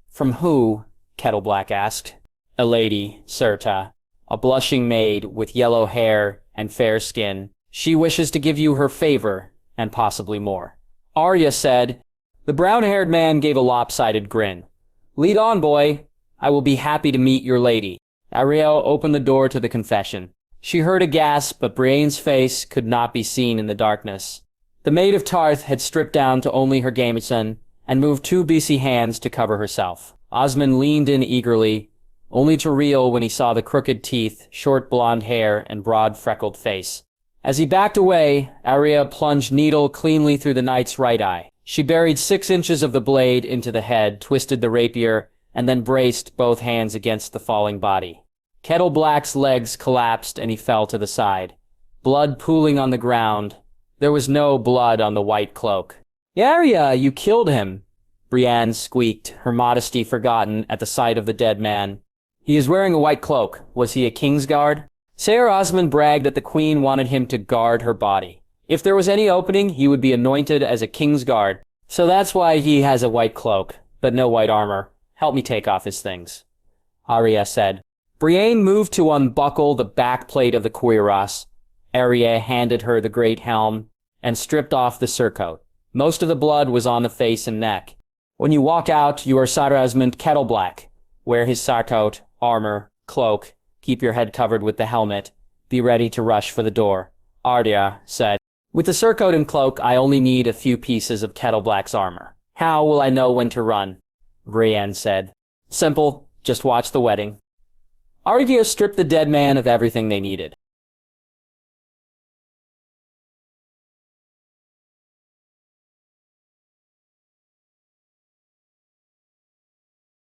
"From who?" Kettleblack asked. "A lady, Serta. A blushing maid with yellow hair and fair skin. She wishes to give you her favor, and possibly more," Arya said. The brown-haired man gave a lopsided grin. "Lead on, boy. I will be happy to meet your lady." Ariel opened the door to the confession. She heard a gasp, but Brienne's face could not be seen in the darkness. The Maid of Tarth had stripped down to only her gambeson and moved 2 beefy hands to cover herself. Osmond leaned in eagerly, only to reel when he saw the crooked teeth, short blonde hair, and broad freckled face. As he backed away, Arya plunged needle cleanly through the knight's right eye. She buried 6 inches of the blade into the head, twisted the rapier, and then braced both hands against the falling body. Kettleblack's legs collapsed and he fell to the side, blood pooling on the ground. There was no blood on the white cloak. "Arya, you killed him," Brienne squeaked, her modesty forgotten at the sight of the dead man. "He is wearing a white cloak. Was he a Kingsguard?" Ser Osmond bragged that the queen wanted him to guard her body. If there was any opening, he would be anointed as a Kingsguard. So that's why he has a white cloak, but no white armor. Help me take off his things, Arya said. Brienne moved to unbuckle the back plate of the cuirass. Arya handed her the great helm and stripped off the surcoat. Most of the blood was on the face and neck. "When you walk out, you are Ser Osmond Kettleblack. Wear his surcoat, armor, cloak. Keep your head covered with the helmet. Be ready to rush for the door," Arya said. "With the surcoat and cloak, I only need a few pieces of Kettleblack's armor. How will I know when to run?" Brienne said. "Simple. Just watch the wedding." Arya stripped the dead man of everything they needed.